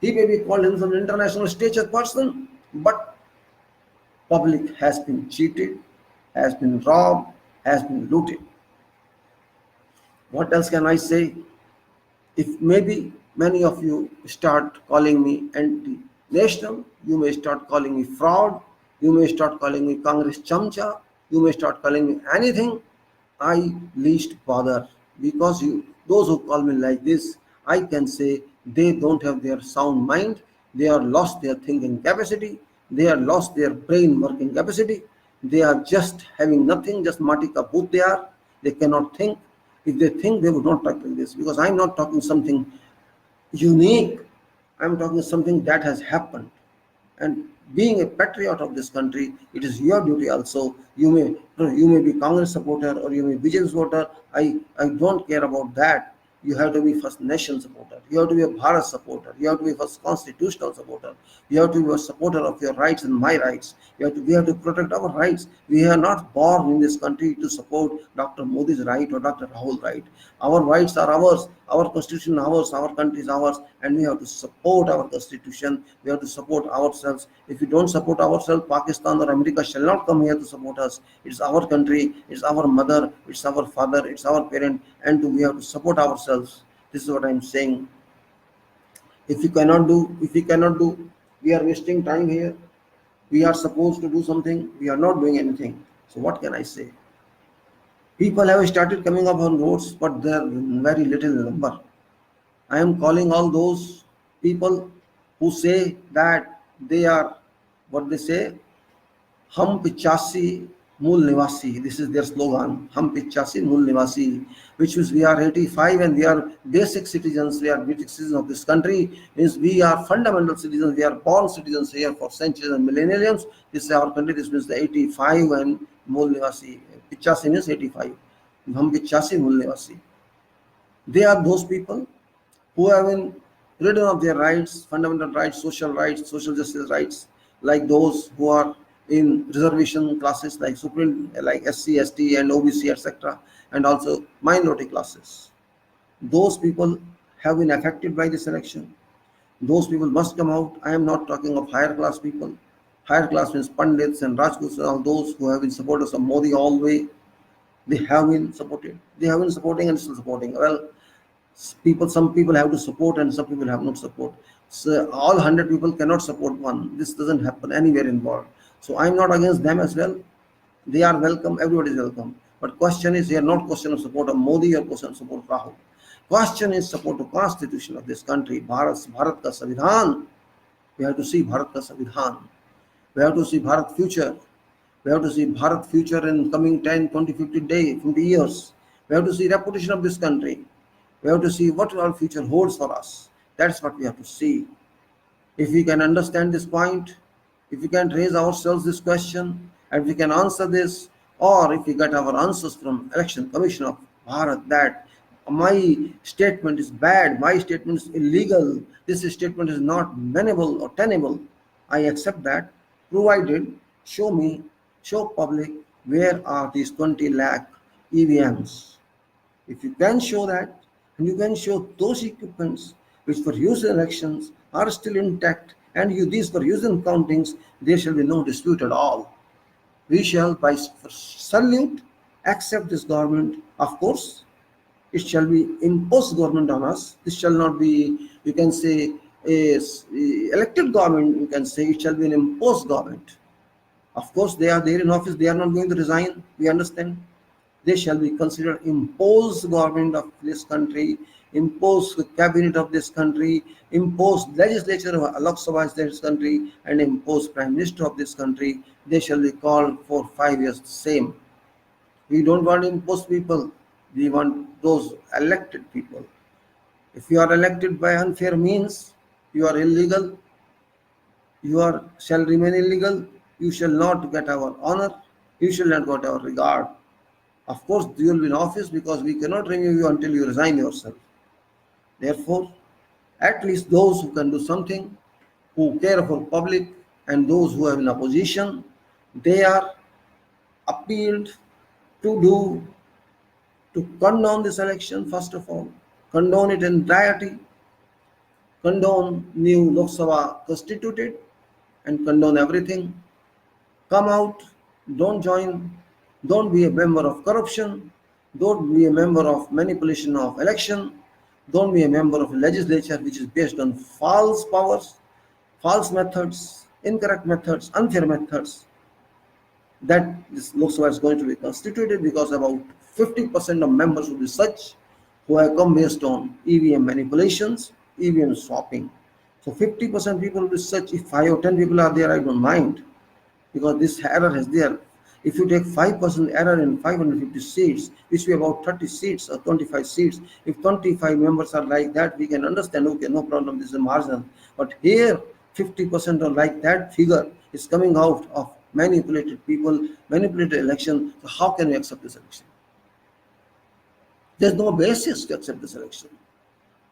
He may be called himself an international stature person, but public has been cheated, has been robbed, has been looted. What else can I say? If maybe many of you start calling me anti-national, you may start calling me fraud, you may start calling me Congress chamcha, you may start calling me anything. I least bother, because those who call me like this, I can say they don't have their sound mind, they are lost their thinking capacity, they are lost their brain working capacity, they are just having nothing, just mati ka bhoot they cannot think. If they think, they would not talk like this, because I'm not talking something unique, I'm talking something that has happened. And being a patriot of this country, it is your duty also. You may be Congress supporter or you may be BJP supporter. I don't care about that. You have to be first nation supporter. You have to be a Bharat supporter. You have to be first constitutional supporter. You have to be a supporter of your rights and my rights. We have to protect our rights. We are not born in this country to support Dr. Modi's right or Dr. Rahul's right. Our rights are ours. Our constitution is ours. Our country is ours. And we have to support our constitution. We have to support ourselves. If we don't support ourselves, Pakistan or America shall not come here to support us. It's our country. It's our mother. It's our father. It's our parent. And we have to support ourselves. This is what I'm saying. If we cannot do, we are wasting time here. We are supposed to do something. We are not doing anything. So what can I say? People have started coming up on roads, but they are very little in number. I am calling all those people who say that they are, what they say, Hum Pichasi Mool Nivasi. This is their slogan, Hum Pichasi Mool Nivasi, which means we are 85 and we are basic citizens, we are basic citizens of this country, means we are fundamental citizens, we are born citizens here for centuries and millenniums. This is our country, this means the 85 and Mool Nivasi. Pichasi means 85. Hum Pichasi Mool Nivasi. They are those people who have been ridden of their rights, fundamental rights, social justice rights, like those who are in reservation classes like SC, ST and OBC, etc., and also minority classes. Those people have been affected by this election. Those people must come out. I am not talking of higher class people. Higher class means Pandits and Rajputs and all those who have been supporters of Modi all the way. They have been supported. They have been supporting and still supporting. Well, some people have to support and some people have not support. So all 100 people cannot support one. This doesn't happen anywhere in the world. So I'm not against them as well. They are welcome. Everybody is welcome. But question is here not question of support of Modi or question of support of Rahul. Question is support of constitution of this country. Bharat ka Samvidhan. We have to see Bharat ka Samvidhan. We have to see Bharat future. We have to see Bharat future in coming 10, 20, 50 days, 50 years. We have to see reputation of this country. We have to see what our future holds for us. That's what we have to see. If we can understand this point, if we can raise ourselves this question, and we can answer this, or if we get our answers from Election Commission of Bharat that my statement is bad, my statement is illegal, this statement is not manable or tenable, I accept that, provided show me, show public where are these 20 lakh EVMs. If you can show that, and you can show those equipments which were used in elections are still intact, and these were used in countings, there shall be no dispute at all. We shall, by salute, accept this government. Of course, it shall be imposed government on us. This shall not be, you can say, a elected government, you can say it shall be an imposed government. Of course, they are there in office, they are not going to resign, we understand. They shall be considered imposed government of this country, imposed cabinet of this country, imposed legislature of Lok Sabha of this country, and imposed prime minister of this country. They shall be called for 5 years the same. We don't want imposed people. We want those elected people. If you are elected by unfair means, you are illegal. You shall remain illegal. You shall not get our honor. You shall not get our regard. Of course, you will be in office because we cannot remove you until you resign yourself. Therefore, at least those who can do something, who care for public, and those who are in opposition, they are appealed to do, to condone this election first of all, condone it in entirety, condone new Lok Sabha constituted, and condone everything. Come out, don't join, don't be a member of corruption, don't be a member of manipulation of election, don't be a member of a legislature which is based on false powers, false methods, incorrect methods, unfair methods. That this Lok Sabha is going to be constituted because about 50% of members will be such who have come based on EVM manipulations, EVM swapping. So 50% people will be such. If 5 or 10 people are there, I don't mind, because this error is there. If you take 5% error in 550 seats, which will be about 30 seats or 25 seats, if 25 members are like that, we can understand, okay, no problem, this is a marginal. But here, 50% or like that figure is coming out of manipulated people, manipulated election. So how can we accept this election? There's no basis to accept this election.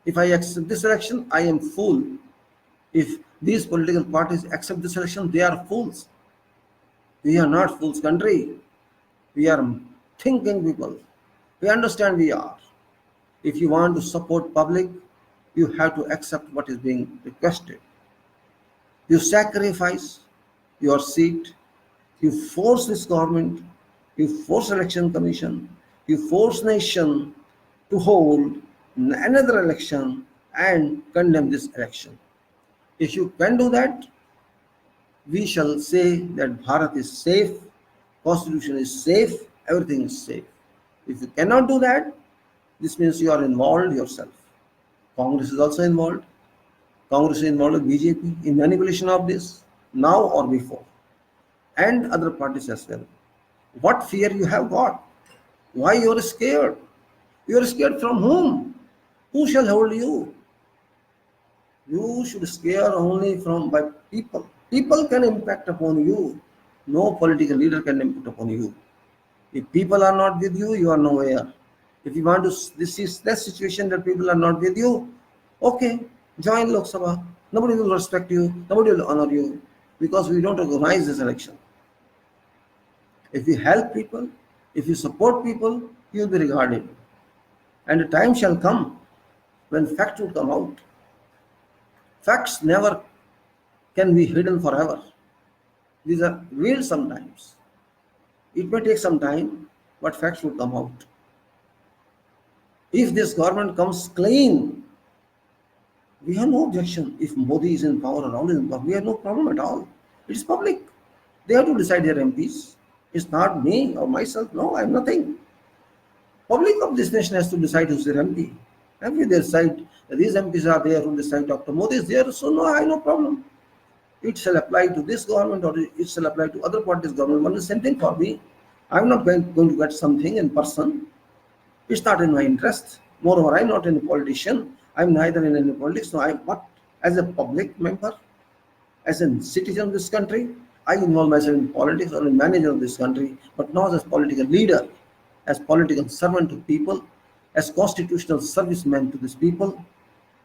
If I accept this election, I am fool. If these political parties accept this election, they are fools. We are not fools country. We are thinking people. We understand we are. If you want to support public, you have to accept what is being requested. You sacrifice your seat, you force this government, you force election commission, you force nation to hold another election and condemn this election. If you can do that, we shall say that Bharat is safe, constitution is safe, everything is safe. If you cannot do that, this means you are involved yourself. Congress is also involved. Congress is involved with BJP in manipulation of this, now or before, and other parties as well. What fear you have got? Why you are scared? You are scared from whom? Who shall hold you? You should scare only from by people. People can impact upon you. No political leader can impact upon you. If people are not with you, you are nowhere. If you want to, this is that situation that people are not with you, okay, join Lok Sabha. Nobody will respect you. Nobody will honor you because we don't organize this election. If you help people, if you support people, you will be regarded. And the time shall come when facts will come out. Facts never can be hidden forever. These are real sometimes. It may take some time, but facts will come out. If this government comes clean, We have no objection. If Modi is in power or Rahul is in power, we have no problem at all. It is public. They have to decide their MPs. It's not me or myself. No, I have nothing. Public of this nation has to decide who's their MP. And we decide these MPs are there who decide Dr. Modi is there, so no, I have no problem. It shall apply to this government or it shall apply to other parties' government. One is same thing for me. I'm not going to get something in person. It's not in my interest. Moreover, I'm not a politician. I'm neither in any politics. No, but as a public member, as a citizen of this country, I involve myself in politics or in management of this country, but not as political leader, as political servant to people, as constitutional serviceman to these people,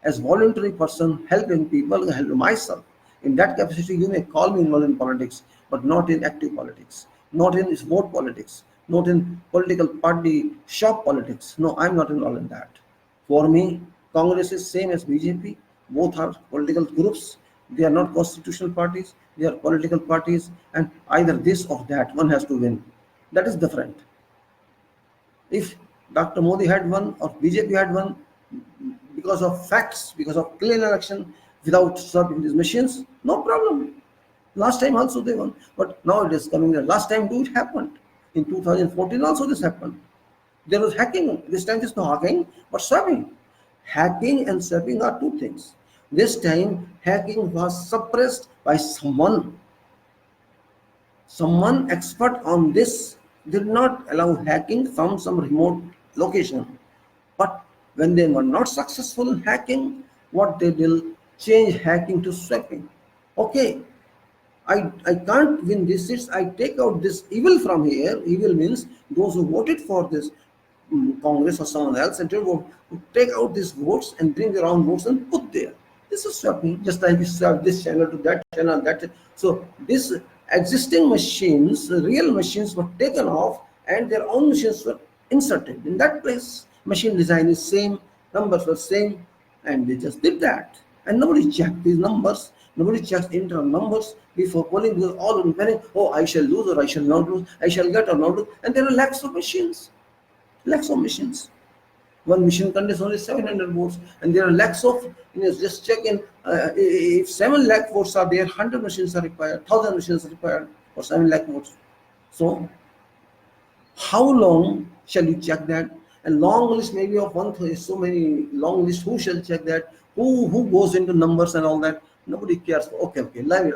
as voluntary person helping people, helping myself. In that capacity, you may call me involved in politics, but not in active politics, not in vote politics, not in political party shop politics. No, I'm not involved in that. For me, Congress is same as BJP. Both are political groups. They are not constitutional parties. They are political parties, and either this or that, one has to win. That is different. If Dr. Modi had won or BJP had won because of facts, because of clean election, without stopping these machines, no problem. Last time also they won, but now it is coming there. Last time too it happened. In 2014 also this happened. There was hacking. This time there's no hacking, but swapping. Hacking and swapping are two things. This time hacking was suppressed by someone expert on this did not allow hacking from some remote location. But when they were not successful in hacking, what they did, change hacking to swapping. Okay, I can't win these seats. I take out this evil from here. Evil means those who voted for this Congress or someone else and to take out these votes and bring their own votes and put there. This is swapping, just like we swap this channel to that channel, that. So this existing machines, real machines were taken off and their own machines were inserted. In that place, machine design is same, numbers were same, and they just did that. And nobody checked these numbers. Nobody checks internal numbers before polling because all in panic. Oh, I shall lose or I shall not lose. I shall get or not lose. And there are lakhs of machines. Lakhs of machines. One machine contains only 700 votes, and there are lakhs of. Just check in. If 7 lakh votes are there, 100 machines are required. 1,000 machines are required for 7 lakh votes. So, how long shall you check that? And long list maybe of one. So many long list. Who shall check that? Who goes into numbers and all that? Nobody cares. Okay,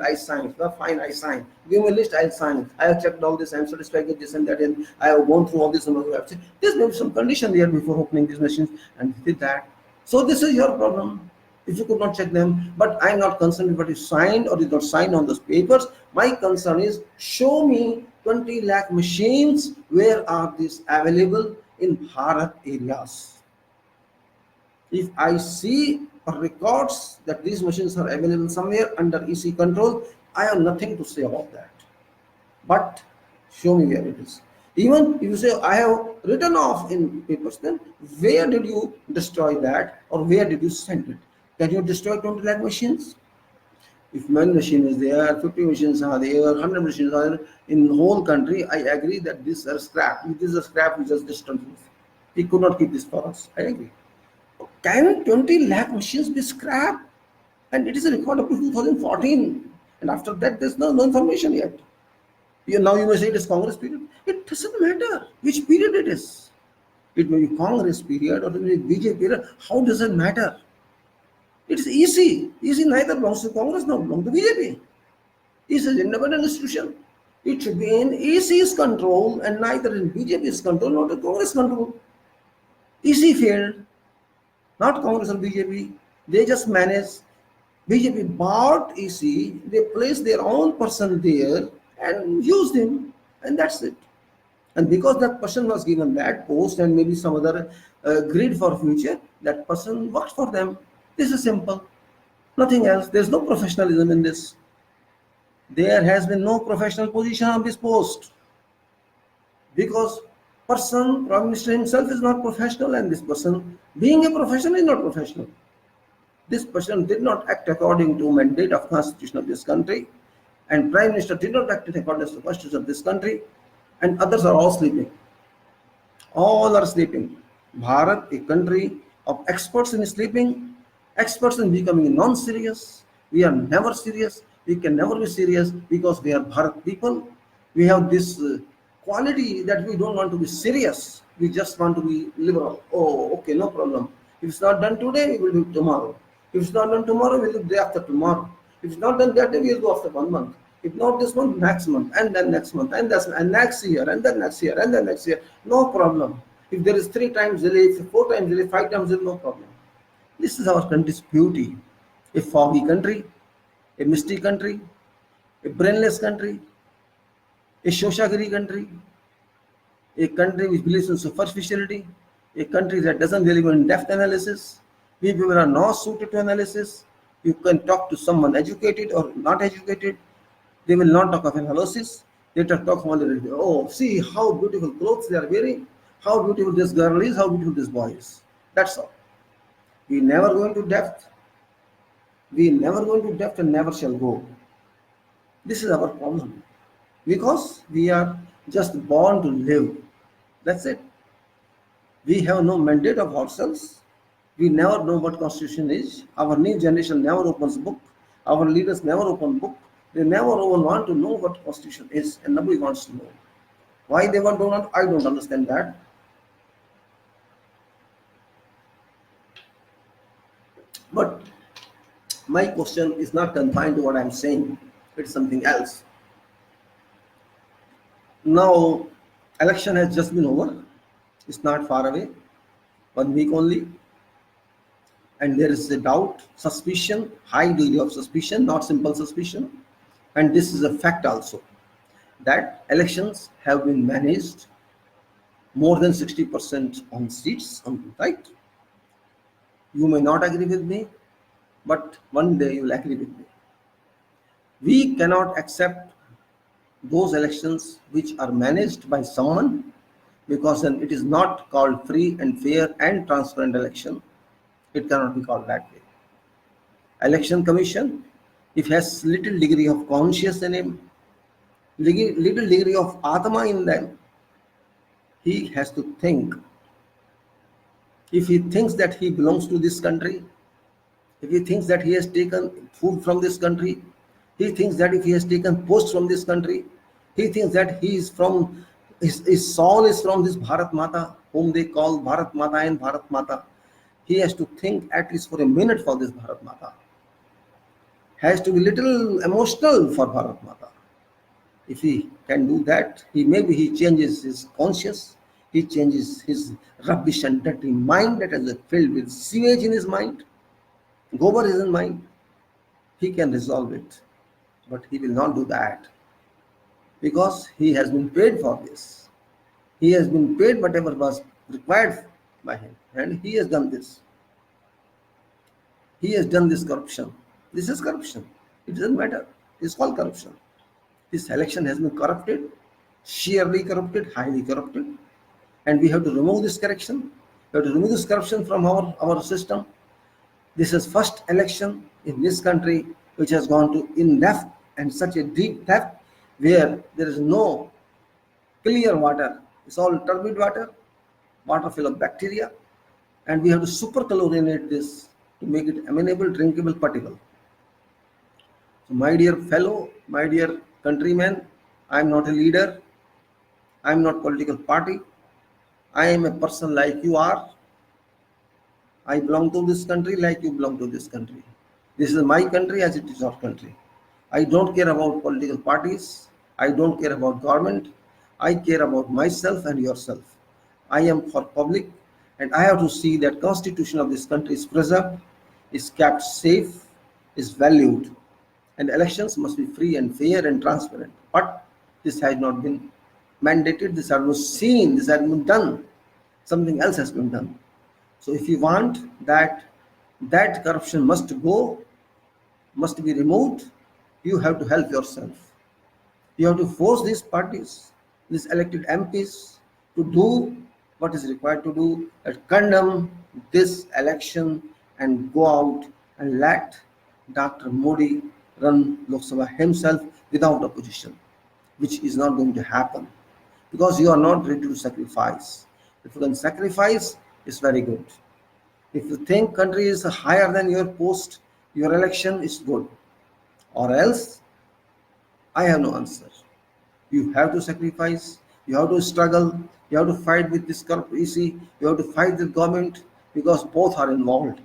I sign. Fine, I sign. Give me a list, I'll sign it. I have checked all this, I'm satisfied with this and that, and I have gone through all this numbers. There's maybe some condition there before opening these machines, and did that. So this is your problem. If you could not check them, but I'm not concerned with what is signed or is not signed on those papers. My concern is show me 20 lakh machines. Where are these available in Bharat areas? If I see records that these machines are available somewhere under EC control, I have nothing to say about that. But show me where it is. Even if you say I have written off in papers, then where did you destroy that or where did you send it? Can you destroy 20 lakh machines? If one machine is there, 50 machines are there, 100 machines are there, in the whole country, I agree that this is scrap. If this is a scrap, we just destroy this. We could not keep this for us. I agree. Can 20 lakh machines be scrapped? And it is a record up to 2014. And after that, there's no information yet. Now you may say it is Congress period. It doesn't matter which period it is. It may be Congress period or it may be BJP period. How does it matter? It is easy. Easy neither belongs to Congress nor belongs to BJP. It is an independent institution. It should be in EC's control and neither in BJP's control nor the Congress control. EC failed. Not Congress or BJP. They just manage. BJP bought EC, they placed their own person there and used him, and that's it. And because that person was given that post and maybe some other grid for future, that person worked for them. This is simple. Nothing else. There's no professionalism in this. There has been no professional position on this post. Because Prime Minister himself is not professional, and this person, being a professional, is not professional. This person did not act according to mandate of Constitution of this country, and Prime Minister did not act in accordance to the Constitution of this country, and others are all sleeping. All are sleeping. Bharat, a country of experts in sleeping, Experts in becoming non-serious. We are never serious. We can never be serious because we are Bharat people. We have this quality that we don't want to be serious. We just want to be liberal. Oh, okay, no problem. If it's not done today, we will do it tomorrow. If it's not done tomorrow, we'll do it day after tomorrow. If it's not done that day, we'll go after 1 month. If not this month, next month, and then next month, and next year, and then next year, and then next year. No problem. If there is 3 times delay, if 4 times delay, 5 times delay, no problem. This is our country's beauty. A foggy country, a misty country, a brainless country, a Shoshagiri country, a country which believes in superficiality, a country that doesn't believe in depth analysis. We people are not suited to analysis. You can talk to someone educated or not educated. They will not talk of analysis. They talk only, oh, see how beautiful clothes they are wearing, how beautiful this girl is, how beautiful this boy is. That's all. We never go into depth. We never go into depth and never shall go. This is our problem. Because we are just born to live. That's it. We have no mandate of ourselves. We never know what constitution is. Our new generation never opens book. Our leaders never open book. They never even want to know what constitution is, and nobody wants to know. Why they want to know? I don't understand that. But my question is not confined to what I'm saying. It's something else. Now, election has just been over. It's not far away. 1 week only. And there is a doubt, suspicion, high degree of suspicion, not simple suspicion. And this is a fact also, that elections have been managed more than 60% on seats, right? You may not agree with me, but one day you will agree with me. We cannot accept those elections which are managed by someone, because then it is not called free and fair and transparent election. It cannot be called that way. Election Commission, if has little degree of conscience in him, little degree of Atma in them, he has to think. If he thinks that he belongs to this country, if he thinks that he has taken food from this country, he thinks that if he has taken post from this country, he thinks that he is from, his soul is from this Bharat Mata, whom they call Bharat Mata and Bharat Mata. He has to think at least for a minute for this Bharat Mata. Has to be little emotional for Bharat Mata. If he can do that, he changes his conscience, he changes his rubbish and dirty mind that is filled with sewage in his mind, gobar is in mind. He can resolve it, but he will not do that, because he has been paid for this. He has been paid whatever was required by him, and he has done this. He has done this corruption. This is corruption. It doesn't matter. It's called corruption. This election has been corrupted, sheerly corrupted, highly corrupted, and we have to remove this corruption. We have to remove this corruption from our system. This is first election in this country which has gone to in depth and such a deep depth, where there is no clear water. It's all turbid water, water full of bacteria, and we have to superchlorinate this to make it amenable, drinkable, potable. So my dear fellow, my dear countrymen, I am not a leader, I am not political party, I am a person like you are. I belong to this country like you belong to this country. This is my country as it is our country. I don't care about political parties. I don't care about government. I care about myself and yourself. I am for public, and I have to see that constitution of this country is preserved, is kept safe, is valued, and elections must be free and fair and transparent. But this has not been mandated, this has been seen, this has been done. Something else has been done. So if you want that corruption must go, must be removed, you have to help yourself. You have to force these parties, these elected MPs, to do what is required to do, and condemn this election and go out and let Dr. Modi run Lok Sabha himself without opposition, which is not going to happen, because you are not ready to sacrifice. If you can sacrifice, it's very good. If you think country is higher than your post, your election is good. Or else, I have no answer. You have to sacrifice, you have to struggle, you have to fight with this corrupt EC, you have to fight the government because both are involved.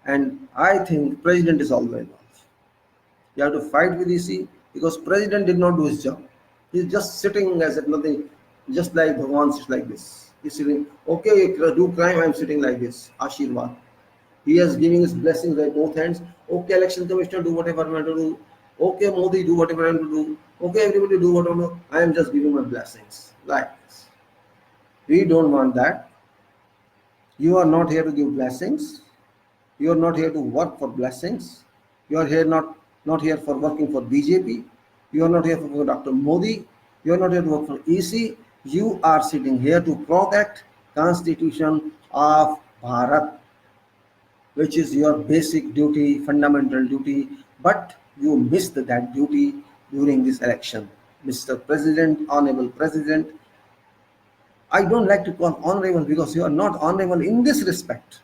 And I think president is also involved. You have to fight with EC because president did not do his job. He's just sitting as if nothing, just like Bhagwan sits like this. He's sitting, okay, do crime, I'm sitting like this. Ashirwad. He is giving his blessings by both hands. Okay, election commissioner, do whatever I want to do. Okay, Modi, do whatever I want to do. Okay, everybody do whatever. I am just giving my blessings. Like this. We don't want that. You are not here to give blessings. You are not here to work for blessings. You are here not here for working for BJP. You are not here for Dr. Modi. You are not here to work for EC. You are sitting here to protect Constitution of Bharat, which is your basic duty, fundamental duty, but you missed that duty during this election. Mr. President, Honorable President, I don't like to call honorable because you are not honorable in this respect.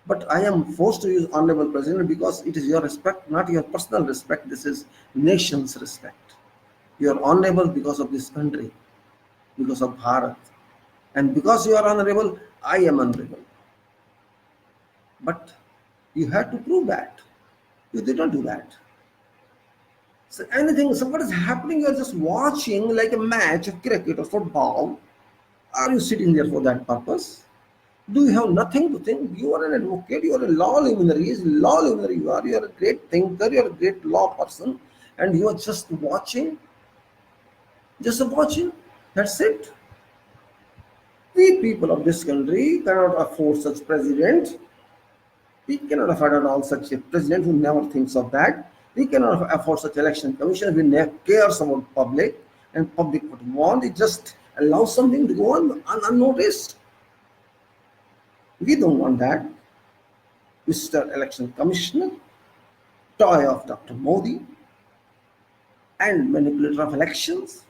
But I am forced to use Honorable President because it is your respect, not your personal respect. This is nation's respect. You are honorable because of this country, because of Bharat. And because you are honorable, I am honorable. But you had to prove that. You did not do that. So anything, so what is happening, you are just watching like a match of cricket or football. Are you sitting there for that purpose? Do you have nothing to think? You are an advocate, you are a law luminary, you are a great thinker, you are a great law person, and you are just watching. That's it. We people of this country cannot afford such president. We cannot afford at all such a president who never thinks of that. We cannot afford such election commission who never cares about public and public would want. It just allows something to go on unnoticed. We don't want that. Mr. Election Commissioner, toy of Dr. Modi, and manipulator of elections,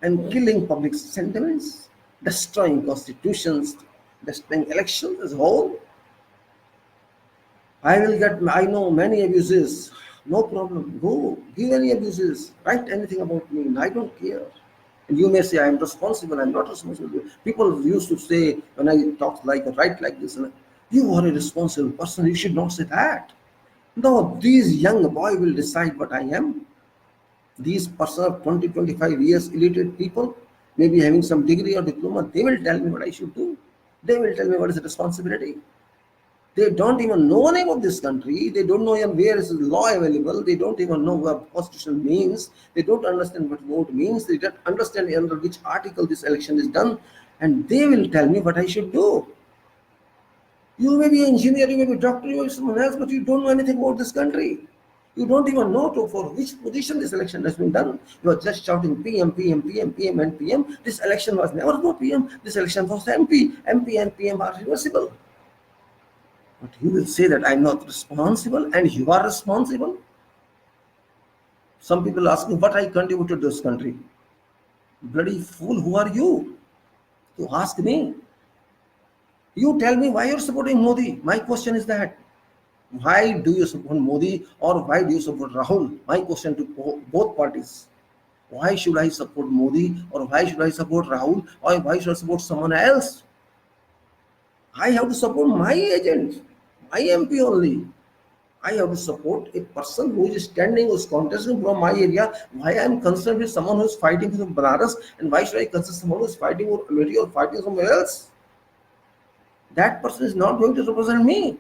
and killing public sentiments, destroying constitutions, destroying elections as a whole. I know many abuses. No problem. Go, give any abuses. Write anything about me. I don't care. And you may say, I am responsible. I'm not responsible. People used to say, when I talk like, write like this, you are a responsible person. You should not say that. No, these young boy will decide what I am. These person of 20, 25 years, illiterate people, maybe having some degree or diploma, they will tell me what I should do. They will tell me what is the responsibility. They don't even know name of this country. They don't know even where is the law available. They don't even know what constitution means. They don't understand what vote means. They don't understand under which article this election is done. And they will tell me what I should do. You may be an engineer, you may be a doctor, you may be someone else, but you don't know anything about this country. You don't even know for which position this election has been done. You are just shouting PM, PM, PM, PM, and PM. This election was never for PM. This election was MP. MP and PM are reversible. But you will say that I'm not responsible and you are responsible. Some people ask me what I contributed to this country. Bloody fool, who are you to ask me? You tell me why you're supporting Modi. My question is that. Why do you support Modi or why do you support Rahul? My question to both parties. Why should I support Modi or why should I support Rahul or why should I support someone else? I have to support my agent, my MP only. I have to support a person who is standing, who is contesting from my area. Why I am concerned with someone who is fighting for Banaras, and why should I consider someone who is fighting for Amity or fighting somewhere else? That person is not going to represent me.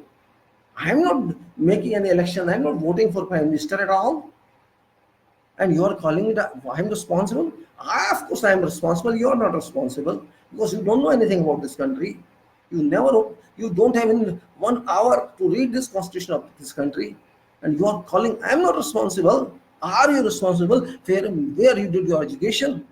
I am not making any election. I am not voting for Prime Minister at all. And you are calling it, I am responsible? Of course I am responsible. You are not responsible because you don't know anything about this country. You don't have even 1 hour to read this constitution of this country. And you are calling, I am not responsible. Are you responsible? Where you did your education?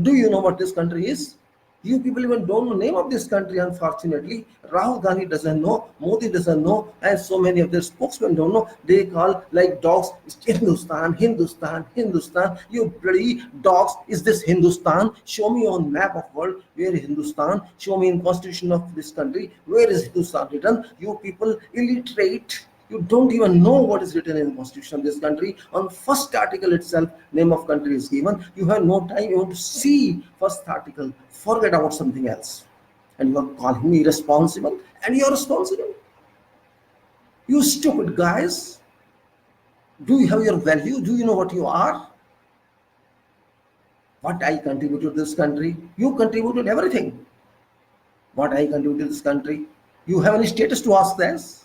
Do you know what this country is? You people even don't know the name of this country, unfortunately. Rahul Gandhi doesn't know, Modi doesn't know, and so many of their spokesmen don't know. They call like dogs, Hindustan, Hindustan, Hindustan. You bloody dogs, is this Hindustan? Show me on map of world where is Hindustan. Show me in constitution of this country where is Hindustan written. You people illiterate. You don't even know what is written in the constitution of this country. On first article itself, name of country is given. You have no time even to see first article. Forget about something else. And you are calling me irresponsible, and you are responsible. You stupid guys. Do you have your value? Do you know what you are? What I contributed to this country? You contributed everything. What I contributed to this country? You have any status to ask this?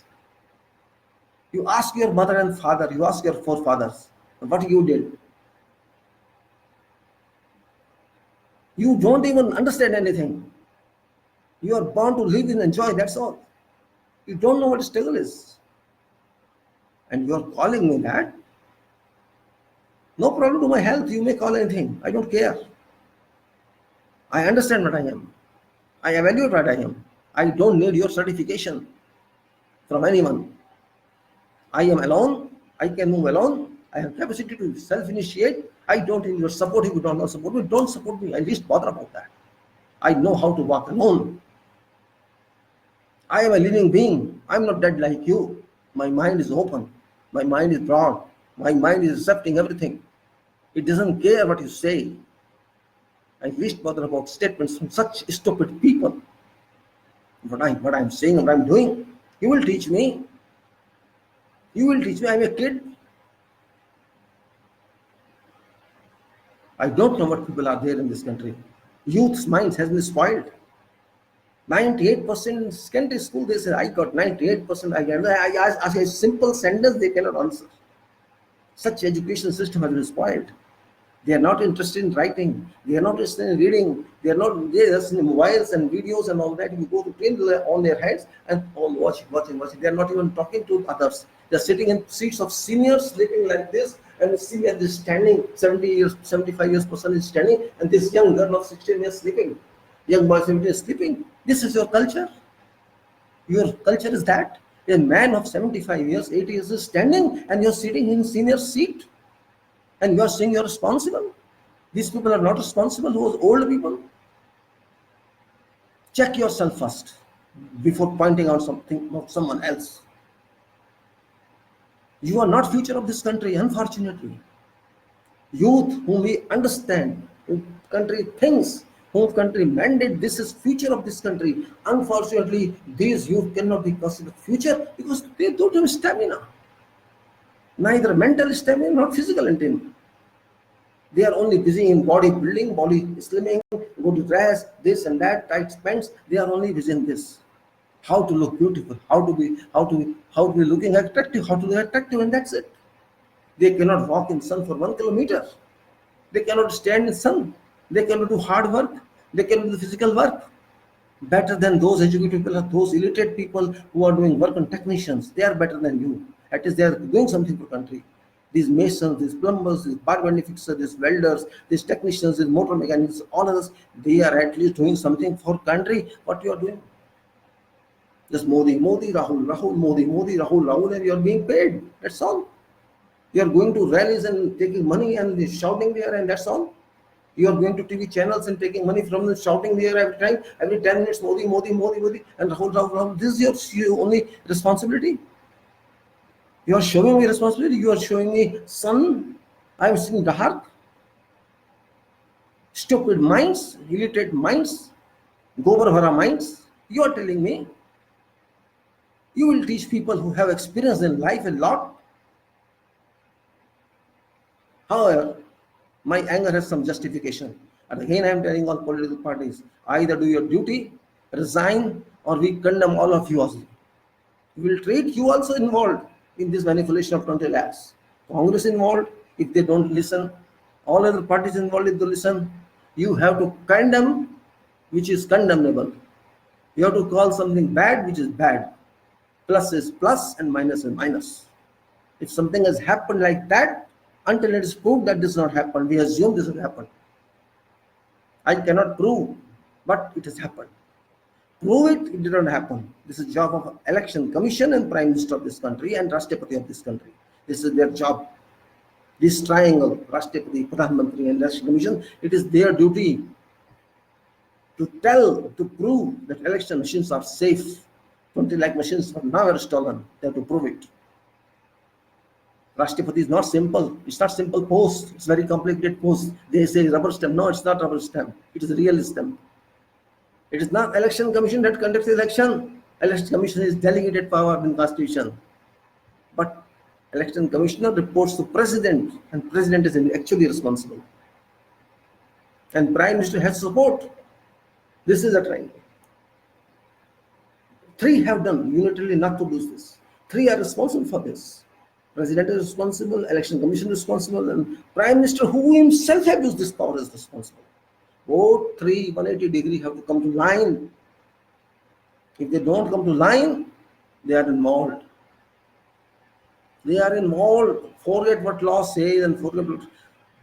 You ask your mother and father, you ask your forefathers, what you did. You don't even understand anything. You are born to live and enjoy, that's all. You don't know what struggle is. And you are calling me that. No problem to my health, you may call anything. I don't care. I understand what I am. I evaluate what I am. I don't need your certification from anyone. I am alone. I can move alone. I have capacity to self-initiate. I don't need your support. If you don't support me, don't support me. I least bother about that. I know how to walk alone. I am a living being. I'm not dead like you. My mind is open. My mind is broad. My mind is accepting everything. It doesn't care what you say. I least bother about statements from such stupid people. What I'm saying, what I'm doing, you will teach me. You will teach me. I'm a kid. I don't know what people are there in this country. Youth's minds has been spoiled. 98% in secondary school, they say, I got 98%. I ask a simple sentence, they cannot answer. Such education system has been spoiled. They are not interested in writing. They are not interested in reading. They are not. They are just in mobiles and videos and all that. You go to train on their heads and all watching. They are not even talking to others. They are sitting in seats of seniors, sleeping like this, and senior is standing. 70 years, 75 years person is standing, and this young girl of 16 years sleeping. Young boy 17 is sleeping. This is your culture. Your culture is that a man of 75 years, 80 years is standing, and you're sitting in senior seat. And you are saying you're responsible. These people are not responsible, those old people. Check yourself first before pointing out something of someone else. You are not future of this country, unfortunately. Youth whom we understand, whom country thinks, whom country mandate, this is future of this country. Unfortunately, these youth cannot be considered future because they don't have stamina. Neither mental stamina nor physical stamina. They are only busy in body building, body slimming, go to dress, this and that, tight pants. They are only busy in this. How to look beautiful, how to be looking attractive, how to look attractive, and that's it. They cannot walk in sun for 1 kilometer. They cannot stand in sun. They cannot do hard work. They cannot do physical work. Better than those educated people, those illiterate people who are doing work on technicians. They are better than you. At least they are doing something for country. These masons, these plumbers, these bar fixers, these welders, these technicians, these motor mechanics, all of us, they are at least doing something for country. What you are doing? Just Modi, Modi, Rahul, Rahul, Modi, Modi, Rahul, Rahul, and you are being paid. That's all. You are going to rallies and taking money and shouting there, and that's all. You are going to TV channels and taking money from them, shouting there every time, every 10 minutes, Modi, Modi, Modi, Modi, and Rahul, Rahul, Rahul. This is your only responsibility. You are showing me responsibility. You are showing me sun. I am seeing dark. Stupid minds, illiterate minds, Gobarvara minds. You are telling me. You will teach people who have experience in life a lot. However, my anger has some justification. And again, I am telling all political parties, either do your duty, resign, or we condemn all of you also. We will treat you also involved in this manipulation of 20 lakhs. Congress involved, if they don't listen. All other parties involved, if they listen. You have to condemn, which is condemnable. You have to call something bad, which is bad. Plus is plus and minus is minus. If something has happened like that, until it is proved that this does not happen, we assume this will happen. I cannot prove but it has happened. Prove it, it did not happen. This is job of election commission and prime minister of this country and Rashtrapati of this country. This is their job. This triangle, Rashtrapati, Pradhan Mantri and election commission, it is their duty to prove that election machines are safe. 20 lakh machines are now stolen. They have to prove it. Rashtrapati is not simple. It's not simple post. It's very complicated post. They say rubber stamp. No, it's not rubber stamp. It is a real stamp. It is not election commission that conducts the election. Election commission is delegated power in constitution. But election commissioner reports to president, and president is actually responsible. And prime minister has support. This is a triangle. Three have done unilaterally not to do this. Three are responsible for this. President is responsible, election commission is responsible, and prime minister, who himself have used this power, is responsible. Both three 180-degree have to come to line. If they don't come to line, they are involved. They are involved. Forget what law says and forget what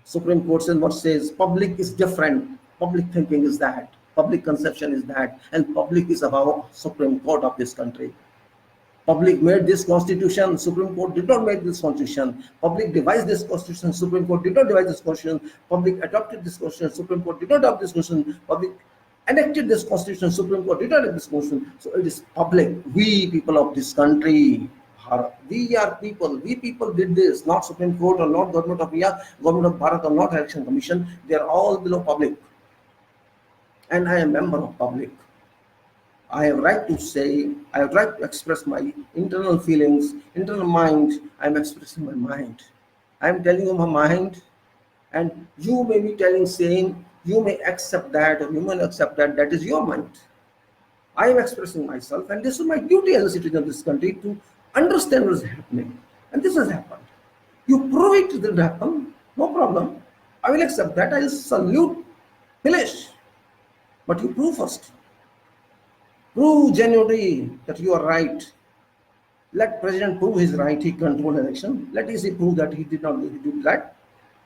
Supreme Court says, what says. Public is different. Public thinking is that. Public conception is that. And public is above Supreme Court of this country. Public made this constitution. Supreme Court did not make this constitution. Public devised this constitution. Supreme Court did not devise this constitution. Public adopted this constitution. Supreme Court did not adopt this constitution. Public enacted this constitution. Supreme Court did not adopt this constitution. So it is public. We people of this country, Bharat, we are people. We people did this. Not Supreme Court or not government of India, government of Bharat or not election commission. They are all below public. And I am a member of public. I have right to say, I have right to express my internal feelings, internal mind. I am expressing my mind. I am telling you my mind, and you may be telling same. You may accept that, or you may not accept that. That is your mind. I am expressing myself, and this is my duty as a citizen of this country to understand what is happening. And this has happened. You prove it did happen, no problem. I will accept that. I will salute. Finish. But you prove first. Prove genuinely that you are right. Let president prove his right. He controlled election. Let EC prove that he did not do that.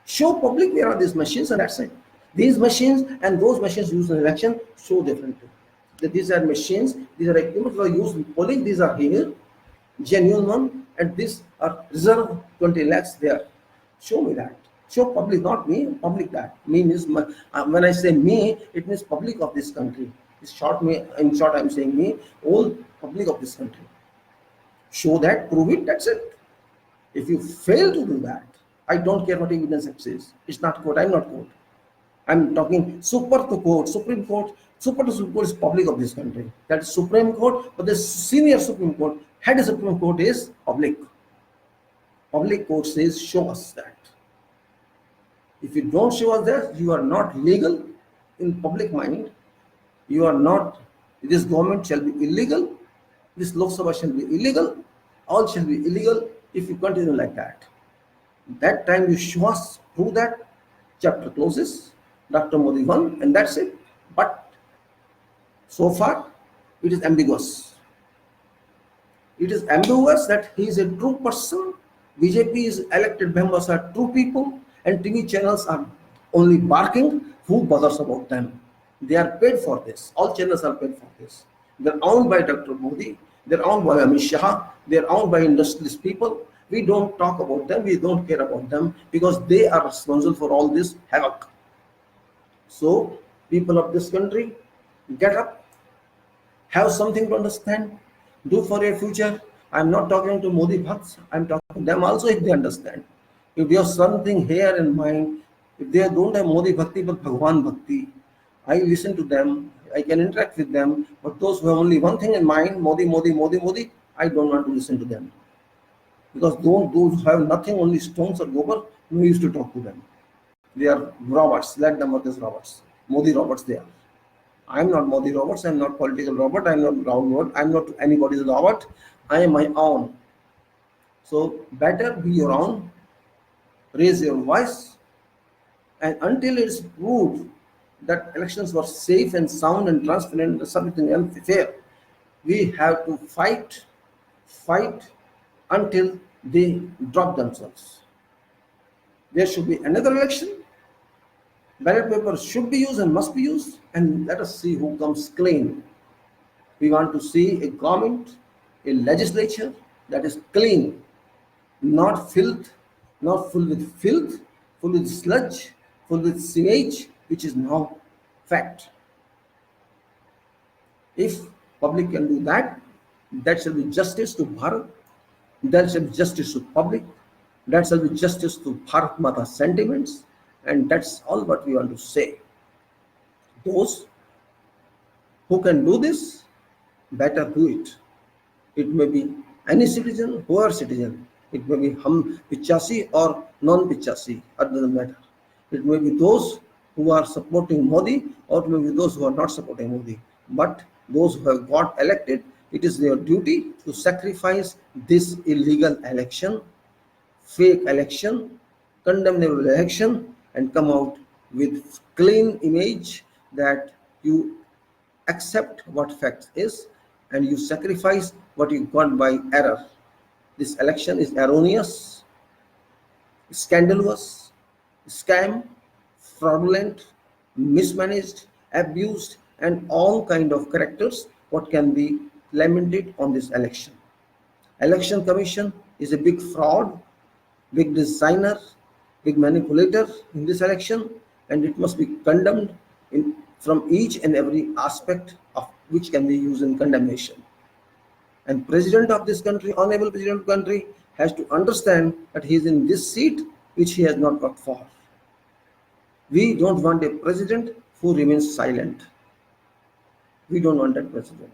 Show public where are these machines, and that's it. These machines and those machines used in election show differently. That these are machines. These are equipment that are used in polling. These are here, genuine one, and these are reserved 20 lakhs there. Show me that. Show public, not me. Public that. Me means when I say me, it means public of this country. In short, I'm saying me, all public of this country. Show that, prove it, that's it. If you fail to do that, I don't care what evidence it says. It's not court, I'm not court. I'm talking super to court, Supreme Court. Super to Supreme Court is public of this country. That's Supreme Court, but the senior Supreme Court, head of Supreme Court is public. Public court says, show us that. If you don't show us that, you are not legal in public mind. You are not, this government shall be illegal, this Lok Sabha shall be illegal, all shall be illegal if you continue like that. That time you show us, prove that, chapter closes, Dr. Modi won, and that's it. But so far, it is ambiguous. It is ambiguous that he is a true person, BJP's elected members are true people, and TV channels are only barking. Who bothers about them? They are paid for this. All channels are paid for this. They're owned by Dr. Modi. They're owned by Amit Shah. They're owned by industrialist people. We don't talk about them. We don't care about them because they are responsible for all this havoc. So, people of this country, get up. Have something to understand. Do for your future. I'm not talking to Modi Bhakts. I'm talking to them also if they understand. If they have something here in mind, if they don't have Modi Bhakti but Bhagwan Bhakti, I listen to them, I can interact with them, but those who have only one thing in mind, Modi, Modi, Modi, Modi, I don't want to listen to them. Because those who have nothing, only stones or gobar, no use to talk to them. They are robots, let them work as robots. Modi robots they are. I'm not Modi robots, I'm not political robot, I'm not round robot, I'm not anybody's robot, I am my own. So better be your own, raise your voice, and until it's proved that elections were safe and sound and transparent and something else fair, we have to fight until they drop themselves. There should be another election, Ballot paper should be used and must be used, and let us see who comes clean. We want to see a government, a legislature that is clean, not filth, not full with filth, full with sludge, full with sewage, which is now fact. If public can do that, that shall be justice to Bharat, that shall be justice to public, that shall be justice to Bharat Mata sentiments, and that's all what we want to say. Those who can do this, better do it. It may be any citizen, whoever citizen. It may be hum pichasi or non-pichasi, it doesn't matter. It may be those who are supporting Modi or it may be those who are not supporting Modi. But those who have got elected, it is their duty to sacrifice this illegal election, fake election, condemnable election, and come out with clean image that you accept what fact is and you sacrifice what you got by error. This election is erroneous, scandalous, scam, fraudulent, mismanaged, abused, and all kind of characters what can be lamented on this election. Election Commission is a big fraud, big designer, big manipulator in this election, and it must be condemned in from each and every aspect of which can be used in condemnation. And president of this country, honorable president of the country, has to understand that he is in this seat which he has not got for. We don't want a president who remains silent. We don't want that president,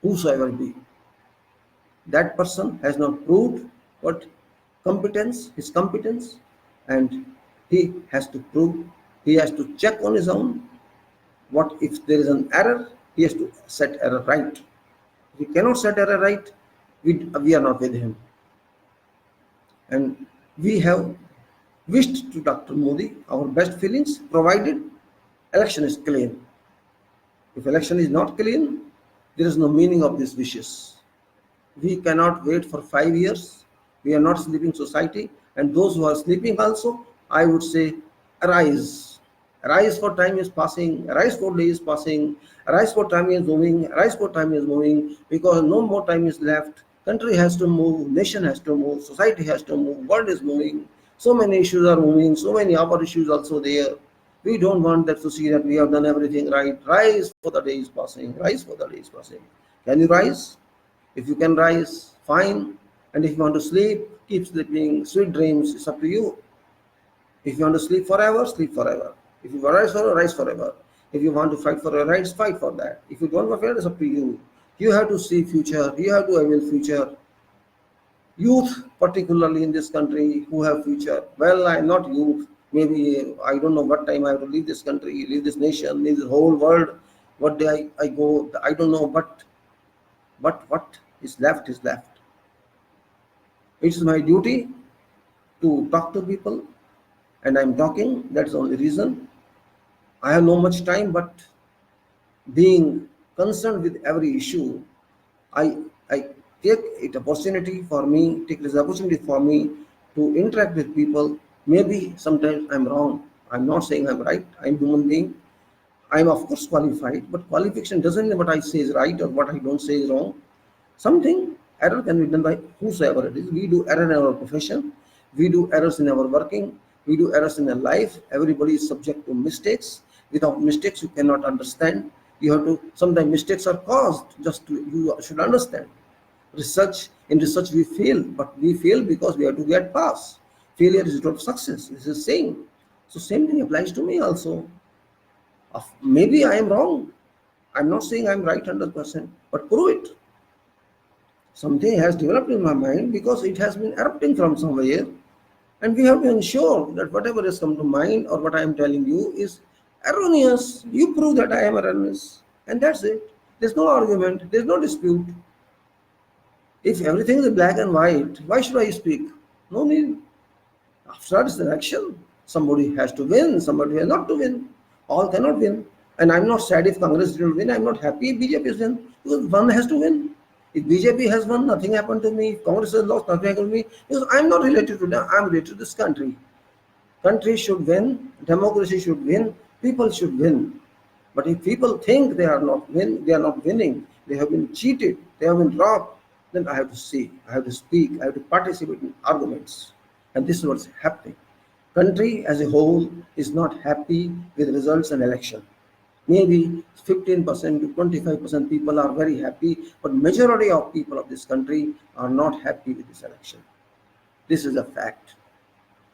whosoever be. That person has not proved what his competence, and he has to prove, he has to check on his own. What if there is an error, he has to set error right. If he cannot set error right, we are not with him. And we have wished to Dr. Modi our best feelings, provided election is clean. If election is not clean, there is no meaning of these wishes. We cannot wait for 5 years. We are not sleeping society, and those who are sleeping also, I would say, arise. Arise, for time is passing, arise, for day is passing, arise, for time is moving, arise, for time is moving, because no more time is left. Country has to move, nation has to move, society has to move, world is moving. So many issues are moving, so many other issues also there. We don't want that to see that we have done everything right. Rise, for the day is passing, rise, for the day is passing. Can you rise? If you can rise, fine. And if you want to sleep, keep sleeping. Sweet dreams, it's up to you. If you want to sleep forever, sleep forever. If you want to rise forever. If you want to fight for your rights, fight for that. If you don't want to, it's up to you. You have to see future. You have to avail future. Youth, particularly in this country, who have future. Well, I'm not youth. Maybe I don't know what time I have to leave this country, leave this nation, leave the whole world. What day I go, I don't know. But what is left is left. It is my duty to talk to people, and I'm talking. That's the only reason. I have no much time, but being concerned with every issue, I take it opportunity for me, take this opportunity for me to interact with people. Maybe sometimes I'm wrong. I'm not saying I'm right. I'm a human being. I'm of course qualified, but qualification doesn't mean what I say is right or what I don't say is wrong. Something error can be done by whosoever it is. We do error in our profession. We do errors in our working. We do errors in our life. Everybody is subject to mistakes. Without mistakes, you cannot understand. You have to, sometimes mistakes are caused just to, you should understand. In research we fail, but we fail because we have to get pass. Failure is not success. This is saying. So same thing applies to me also. Maybe I am wrong. I'm not saying I'm right 100%, but prove it. Something has developed in my mind because it has been erupting from somewhere, and we have to ensure that whatever has come to mind or what I am telling you is erroneous. You prove that I am erroneous, and that's it. There's no argument, there's no dispute. If everything is black and white, why should I speak? No need. After this election, somebody has to win, somebody has not to win. All cannot win. And I'm not sad if Congress didn't win. I'm not happy if BJP is win, because one has to win. If BJP has won, nothing happened to me. If Congress has lost, nothing happened to me. Because I'm not related to them. I'm related to this country. Country should win, democracy should win, people should win. But if people think they are not winning, they have been cheated, they have been robbed, then I have to see, I have to speak, I have to participate in arguments. And this is what's happening. Country as a whole is not happy with results and election. Maybe 15% to 25% people are very happy, but majority of people of this country are not happy with this election. This is a fact.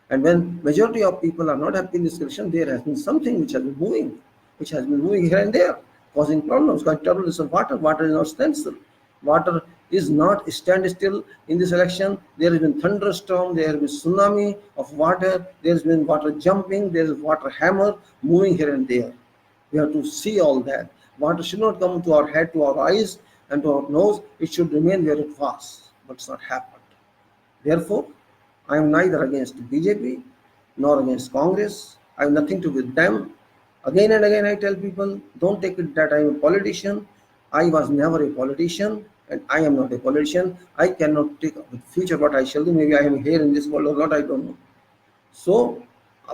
And when majority of people are not happy in this election, there has been something which has been moving here and there, causing problems, causing turbulence of water. Water is not standstill. Water is not standstill in this election. There has been thunderstorm, there has been tsunami of water, there has been water jumping, there is water hammer moving here and there. We have to see all that. Water should not come to our head, to our eyes, and to our nose. It should remain where it was, but it's not happened. Therefore, I am neither against BJP nor against Congress. I have nothing to do with them. Again and again, I tell people, don't take it that I am a politician. I was never a politician, and I am not a politician. I cannot take the future what I shall do. Maybe I am here in this world or not, I don't know. So,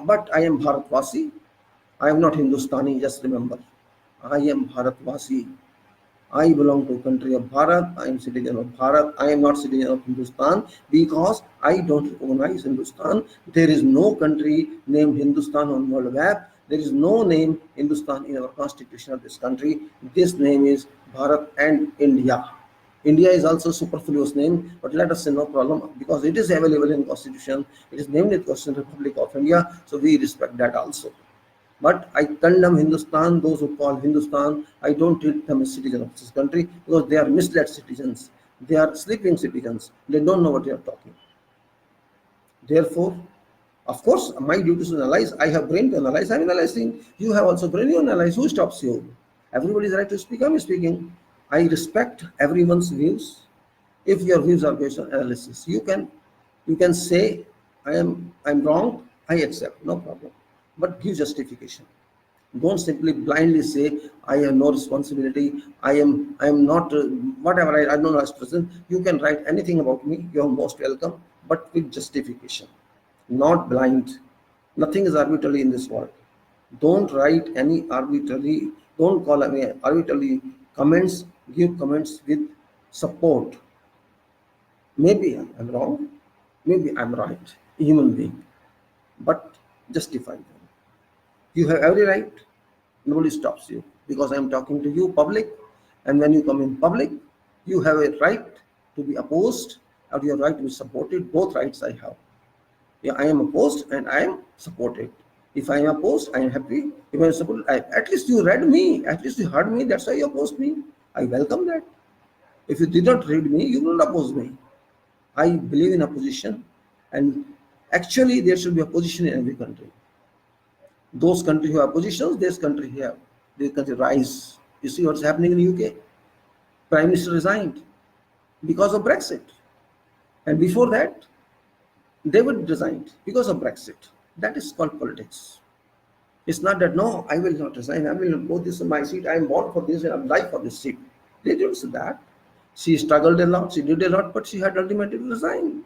but I am Bharatvasi. I am not Hindustani, just remember. I am Bharatvasi. I belong to country of Bharat. I am citizen of Bharat. I am not citizen of Hindustan because I don't recognize Hindustan. There is no country named Hindustan on world map. There is no name Hindustan in our constitution of this country. This name is Bharat and India. India is also superfluous name, but let us say no problem because it is available in constitution. It is named in Constitution Republic of India, so we respect that also. But I condemn Hindustan, those who call Hindustan, I don't treat them as citizens of this country because they are misled citizens. They are sleeping citizens. They don't know what they are talking. Therefore, of course, my duty is to analyze. I have brain to analyze. I'm analyzing. You have also brain to analyze. Who stops you? Everybody is right to speak. I'm speaking. I respect everyone's views. If your views are based on analysis, you can say I'm wrong. I accept. No problem. But give justification. Don't simply blindly say I have no responsibility. I am not whatever I don't know as president. You can write anything about me. You are most welcome, but with justification, not blind. Nothing is arbitrary in this world. Don't write any arbitrary. Don't call any arbitrary comments. Give comments with support. Maybe I'm wrong. Maybe I'm right. Human being, but justify them. You have every right. Nobody stops you because I am talking to you public, and when you come in public, you have a right to be opposed or your right to be supported. Both rights I have. Yeah, I am opposed and I am supported. If I am opposed, I am happy. If I am supported, at least you read me, at least you heard me. That's why you opposed me. I welcome that. If you did not read me, you will not oppose me. I believe in opposition, and actually there should be opposition in every country. Those countries who have positions, this country here, this country rise. You see what's happening in the UK? Prime Minister resigned because of Brexit. And before that, David resigned because of Brexit. That is called politics. It's not that, no, I will not resign, I will not go this in my seat, I am born for this and I am life for this seat. They didn't say that. She struggled a lot, she did a lot, but she had ultimately to resign.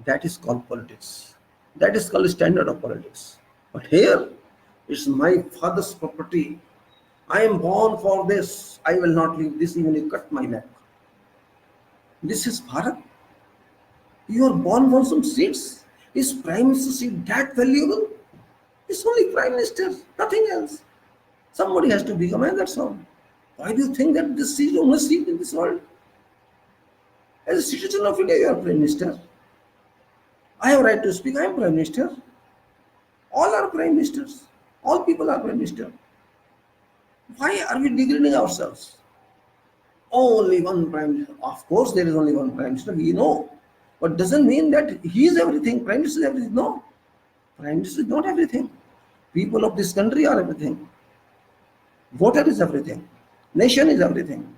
That is called politics. That is called standard of politics. But here, it's my father's property. I am born for this. I will not leave this even if you cut my neck. This is Bharat. You are born for some seats. Is Prime Minister seat that valuable? It's only Prime Minister, nothing else. Somebody has to become, and that's all. Why do you think that this seat is the only seat in this world? As a citizen of India, you are Prime Minister. I have right to speak. I am Prime Minister. All are Prime Ministers. All people are Prime Minister. Why are we degrading ourselves? Only one Prime Minister. Of course, there is only one Prime Minister. We know. But doesn't mean that he is everything. Prime Minister is everything. No. Prime Minister is not everything. People of this country are everything. Voter is everything. Nation is everything.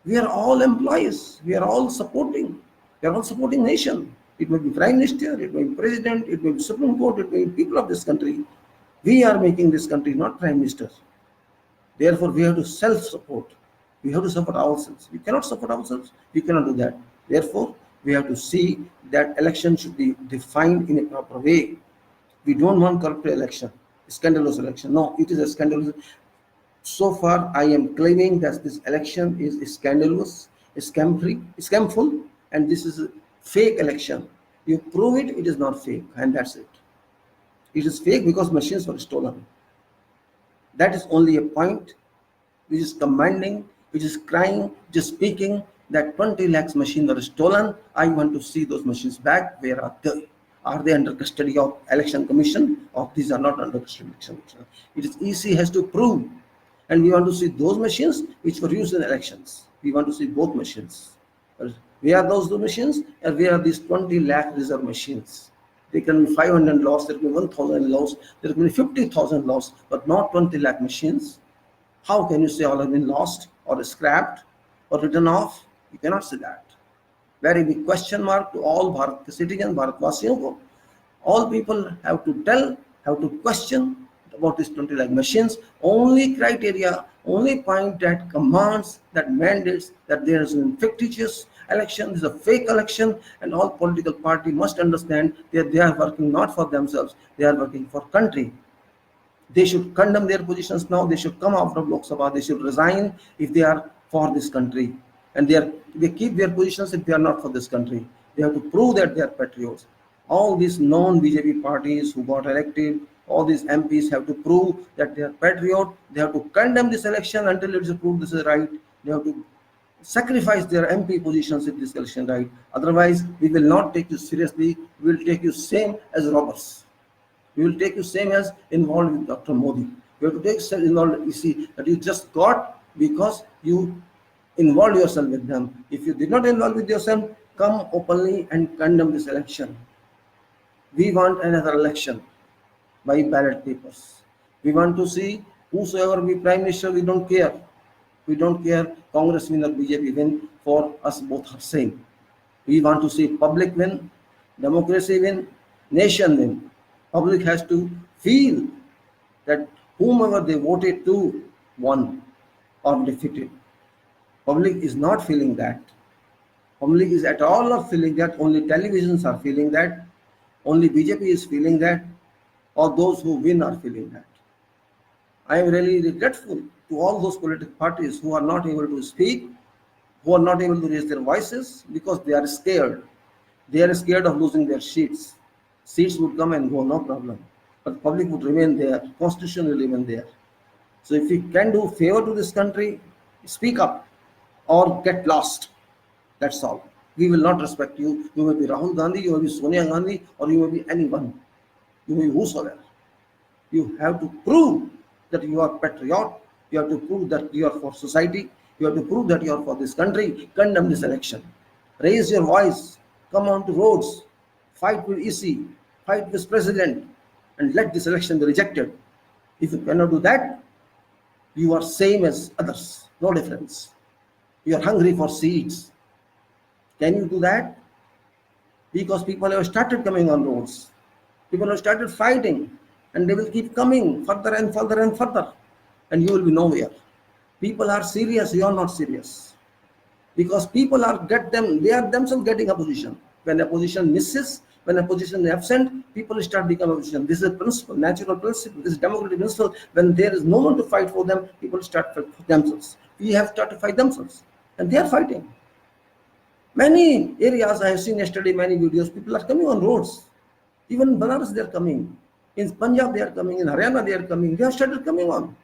We are all employees. We are all supporting. We are all supporting nation. It may be Prime Minister, it may be President, it may be Supreme Court, it may be people of this country. We are making this country, not Prime Minister. Therefore, we have to self-support. We have to support ourselves. We cannot support ourselves. We cannot do that. Therefore, we have to see that election should be defined in a proper way. We don't want corrupt election, scandalous election. No, it is a scandalous. So far, I am claiming that this election is scandalous, scam-free, scamful, and this is a fake election. You prove it, it is not fake, and that's it. It is fake because machines were stolen. That is only a point which is commanding, which is crying, just speaking that 20 lakhs machines were stolen. I want to see those machines back. Where are they? Are they under custody of election commission, or these are not under custody of election commission? It is EC has to prove, and we want to see those machines which were used in elections. We want to see both machines. Where are those two machines, and where are these 20 lakh reserve machines? There can be 500 lost, there can be 1,000 lost, there can be 50,000 lost, but not 20 lakh machines. How can you say all have been lost or scrapped or written off? You cannot say that. Very big question mark to all Bharat citizens, Bharatwasiyon ko. All people have to tell, have to question about these 20 lakh machines. Only criteria, only point that commands, that mandates that there is a fictitious election, this is a fake election, and all political party must understand that they are working not for themselves, they are working for country. They should condemn their positions now. They should come out of Lok Sabha. They should resign if they are for this country, and they keep their positions if they are not for this country. They have to prove that they are patriots. All these non-BJP parties who got elected, all these MPs have to prove that they are patriot. They have to condemn this election until it is proved this is right. They have to sacrifice their MP positions if this election right. Otherwise, we will not take you seriously. We will take you same as robbers. We will take you same as involved with Dr. Modi. You have to take involved. You see that you just got because you involved yourself with them. If you did not involve with yourself, come openly and condemn this election. We want another election by ballot papers. We want to see whosoever be prime minister. We don't care. We don't care Congress win or BJP win. For us, both are same. We want to see public win, democracy win, nation win. Public has to feel that whomever they voted to won or defeated. Public is not feeling that. Public is at all not feeling that. Only televisions are feeling that. Only BJP is feeling that. Or those who win are feeling that. I am really regretful to all those political parties who are not able to speak, who are not able to raise their voices because they are scared. They are scared of losing their seats. Seats would come and go, no problem. But public would remain there. Constitution will remain there. So if you can do favor to this country, speak up or get lost. That's all. We will not respect you. You may be Rahul Gandhi, you may be Sonia Gandhi, or you may be anyone. You may be whosoever. You have to prove that you are patriot. You have to prove that you are for society. You have to prove that you are for this country. Condemn this election. Raise your voice. Come on to roads. Fight with EC. Fight with president. And let this election be rejected. If you cannot do that, you are same as others. No difference. You are hungry for seats. Can you do that? Because people have started coming on roads. People have started fighting. And they will keep coming further and further and further. And you will be nowhere. People are serious. You are not serious. Because people they are themselves getting a position. When a position misses, when a position is absent, people start becoming a position. This is a principle, natural principle. This is democratic principle. When there is no one to fight for them, people start fight for themselves. We have started to fight themselves. And they are fighting. Many areas I have seen yesterday, many videos, people are coming on roads. Even in Banaras they are coming. In Punjab they are coming. In Haryana they are coming. They have started coming on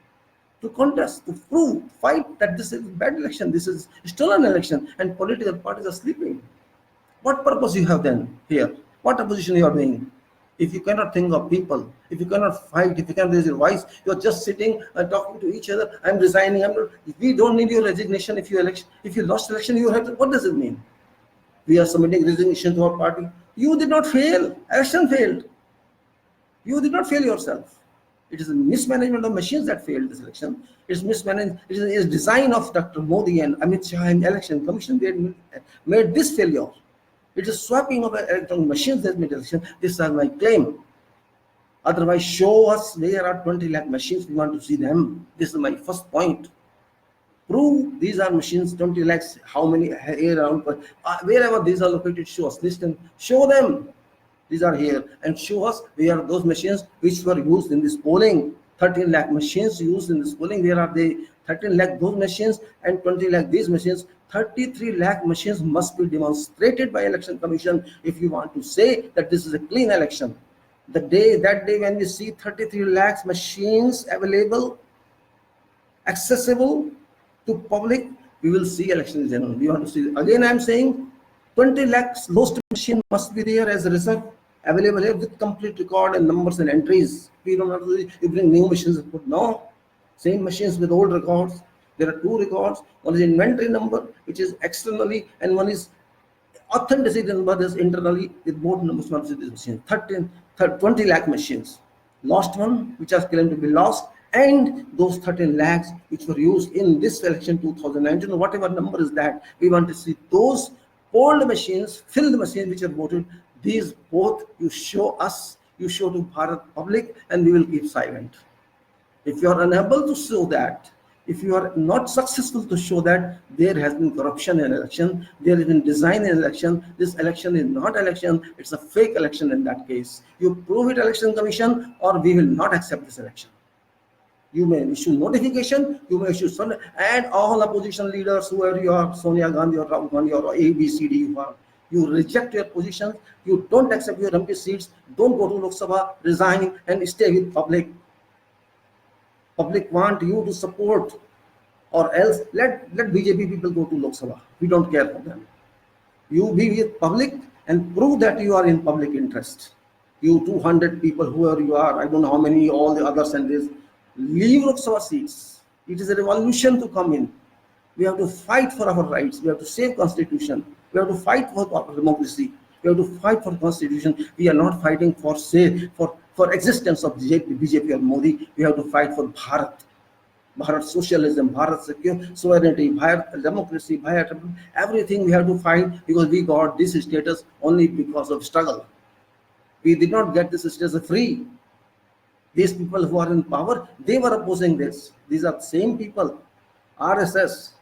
to contest, to prove, fight that this is a bad election, this is a stolen election, and political parties are sleeping. What purpose you have then here? What opposition you are doing? If you cannot think of people, if you cannot fight, if you cannot raise your voice, you are just sitting and talking to each other. I'm resigning. We don't need your resignation. If you lost election, you have to, what does it mean? We are submitting resignation to our party. You did not fail. Election failed. You did not fail yourself. It is a mismanagement of machines that failed this election. It's mismanagement. It is design of Dr. Modi and Amit Shah and Election Commission. They made this failure. It is swapping of electronic machines that made election. This is my claim. Otherwise, show us where are 20 lakh machines. We want to see them. This is my first point. Prove these are machines, 20 lakhs, how many here around, wherever these are located, show us, list and show them. These are here, and show us where are those machines which were used in this polling. 13 lakh machines used in this polling. Where are they? 13 lakh those machines and 20 lakh these machines. 33 lakh machines must be demonstrated by Election Commission if you want to say that this is a clean election. That day when we see 33 lakhs machines available, accessible to public, we will see election general. We want to see. Again, I am saying 20 lakhs lost machine must be there as a reserve available here with complete record and numbers and entries. We don't have to bring new machines and put. No, same machines with old records. There are two records. One is inventory number, which is externally, and one is authenticity number is internally, with both numbers must be this machine. 20 lakh machines. Lost one, which has claimed to be lost, and those 13 lakhs which were used in this election 2019, whatever number is that, we want to see those old machines, filled machines which are voted. These both you show us, you show to Bharat public, and we will keep silent. If you are unable to show that, if you are not successful to show that there has been corruption in election, there has been design in election, this election is not election, it's a fake election in that case. You prove it, Election Commission, or we will not accept this election. You may issue notification, you may issue, and all opposition leaders, whoever you are, Sonia Gandhi or Rahul Gandhi or ABCD you are, you reject your positions, you don't accept your empty seats, don't go to Lok Sabha, resign and stay with public. Public want you to support, or else let BJP people go to Lok Sabha. We don't care for them. You be with public and prove that you are in public interest. You 200 people, whoever you are, I don't know how many, all the others and this, leave Lok Sabha seats. It is a revolution to come in. We have to fight for our rights. We have to save constitution. We have to fight for democracy. We have to fight for constitution. We are not fighting for for existence of BJP or Modi. We have to fight for Bharat. Bharat socialism, Bharat secure sovereignty, Bharat democracy, Bharat everything we have to fight, because we got this status only because of struggle. We did not get this status free. These people who are in power, they were opposing this. These are the same people. RSS,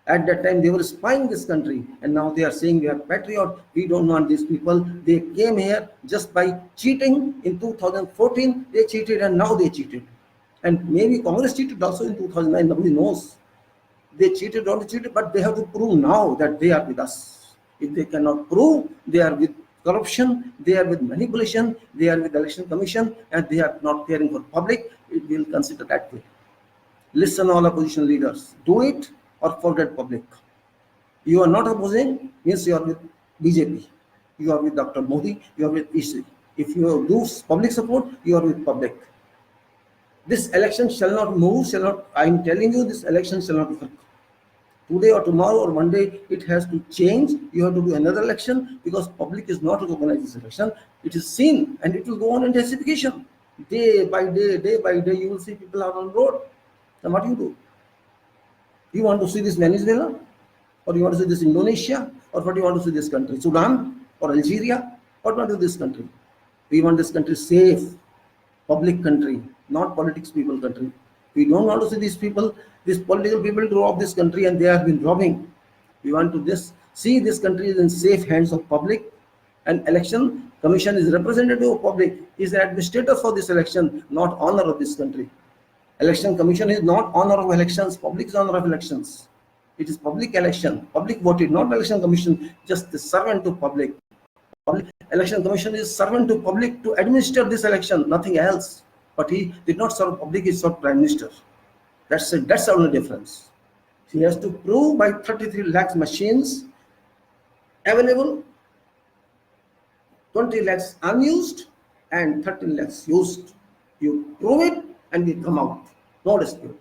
at that time they were spying this country, and now they are saying we are patriot. We don't want these people. They came here just by cheating. In 2014 they cheated, and now they cheated, and maybe Congress cheated also in 2009. Nobody knows. They cheated or cheated, but they have to prove now that they are with us. If they cannot prove, they are with corruption, they are with manipulation, they are with Election Commission, and they are not caring for public. It will consider that way. Listen, all opposition leaders, do it or forget public. You are not opposing, means you are with BJP. You are with Dr. Modi, you are with EC. If you do public support, you are with public. This election shall not move, I am telling you, this election shall not work. Today or tomorrow or one day, it has to change. You have to do another election, because public is not recognizing this election. It is seen, and it will go on intensification. Day by day, you will see people are on the road. Then what do you do? You want to see this Venezuela, or you want to see this Indonesia, or what do you want to see this country? Sudan or Algeria? What do you want to do this country? We want this country safe, public country, not politics people country. We don't want to see these people, these political people to rob this country, and they have been robbing. We want to see this country is in safe hands of public, and Election Commission is representative of public, is the administrator for this election, not honor of this country. Election Commission is not honor of elections, public is honor of elections. It is public election, public voted, not Election Commission, just the servant to public. Election Commission is servant to public to administer this election, nothing else. But he did not serve public, he served Prime Minister. That's it. That's the only difference. He has to prove by 33 lakhs machines available, 20 lakhs unused, and 13 lakhs used. You prove it and we come out. No dispute.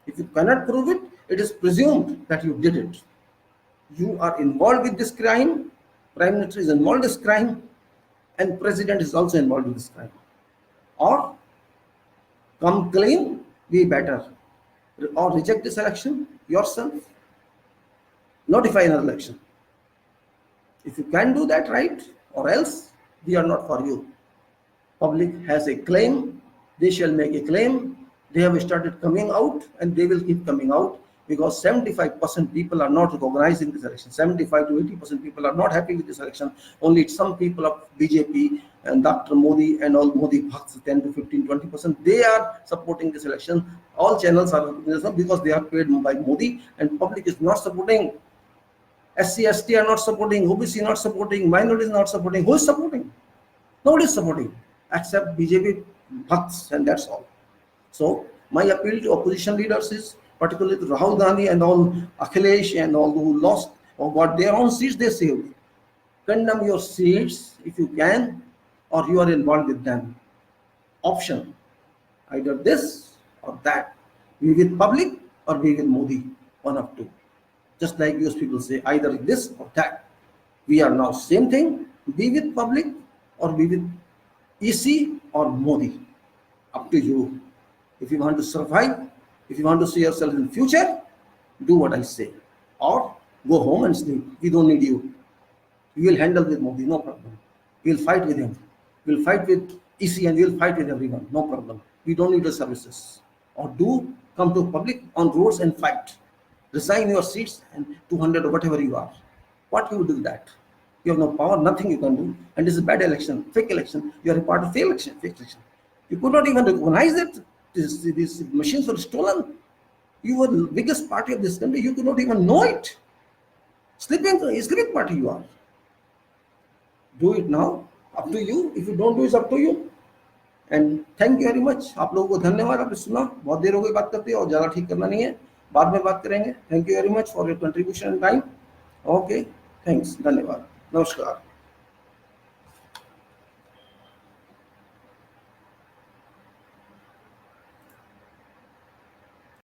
If you cannot prove it, it is presumed that you did it. You are involved with this crime, Prime Minister is involved in this crime, and President is also involved in this crime. Or come clean, be better. Or reject this election yourself, notify another election. If you can do that, right, or else we are not for you. Public has a claim, they shall make a claim. They have started coming out, and they will keep coming out. because 75% people are not recognizing this election. 75 to 80% people are not happy with this election. Only some people of BJP and Dr. Modi and all Modi bhakts, 10 to 15, 20%, they are supporting this election. All channels are because they are paid by Modi, and public is not supporting. SC, ST are not supporting, OBC not supporting, minorities not supporting. Who is supporting? Nobody is supporting except BJP bhakts, and that's all. So my appeal to opposition leaders is, particularly to Rahul Gandhi and all Akhilesh and all who lost or got their own seats they saved. Condemn your seats if you can, or you are involved with them. Option, either this or that. Be with public or be with Modi, one of two. Just like US people say, either this or that. We are now same thing, be with public or be with EC or Modi. Up to you. If you want to survive, if you want to see yourself in the future, do what I say. Or go home and sleep. We don't need you. We will handle with Modi, no problem. We'll fight with him. We'll fight with EC and we'll fight with everyone, no problem. We don't need your services. Or do come to public on roads and fight. Resign your seats and 200 or whatever you are. What you will do that? You have no power, nothing you can do. And this is a bad election, fake election. You are a part of fake election. You could not even recognize that these machines were stolen. You were the biggest party of this country. You could not even know it. Sleeping party you are. Do it now. Up to you. If you don't do, it's up to you. And thank you very much. आप लोगों को धन्यवाद. आपने सुना, बहुत देर हो गई बात करते और ज़्यादा ठीक करना नहीं है, बाद में बात करेंगे. Thank you very much for your contribution and time. Okay, thanks, धन्यवाद, नमस्कार.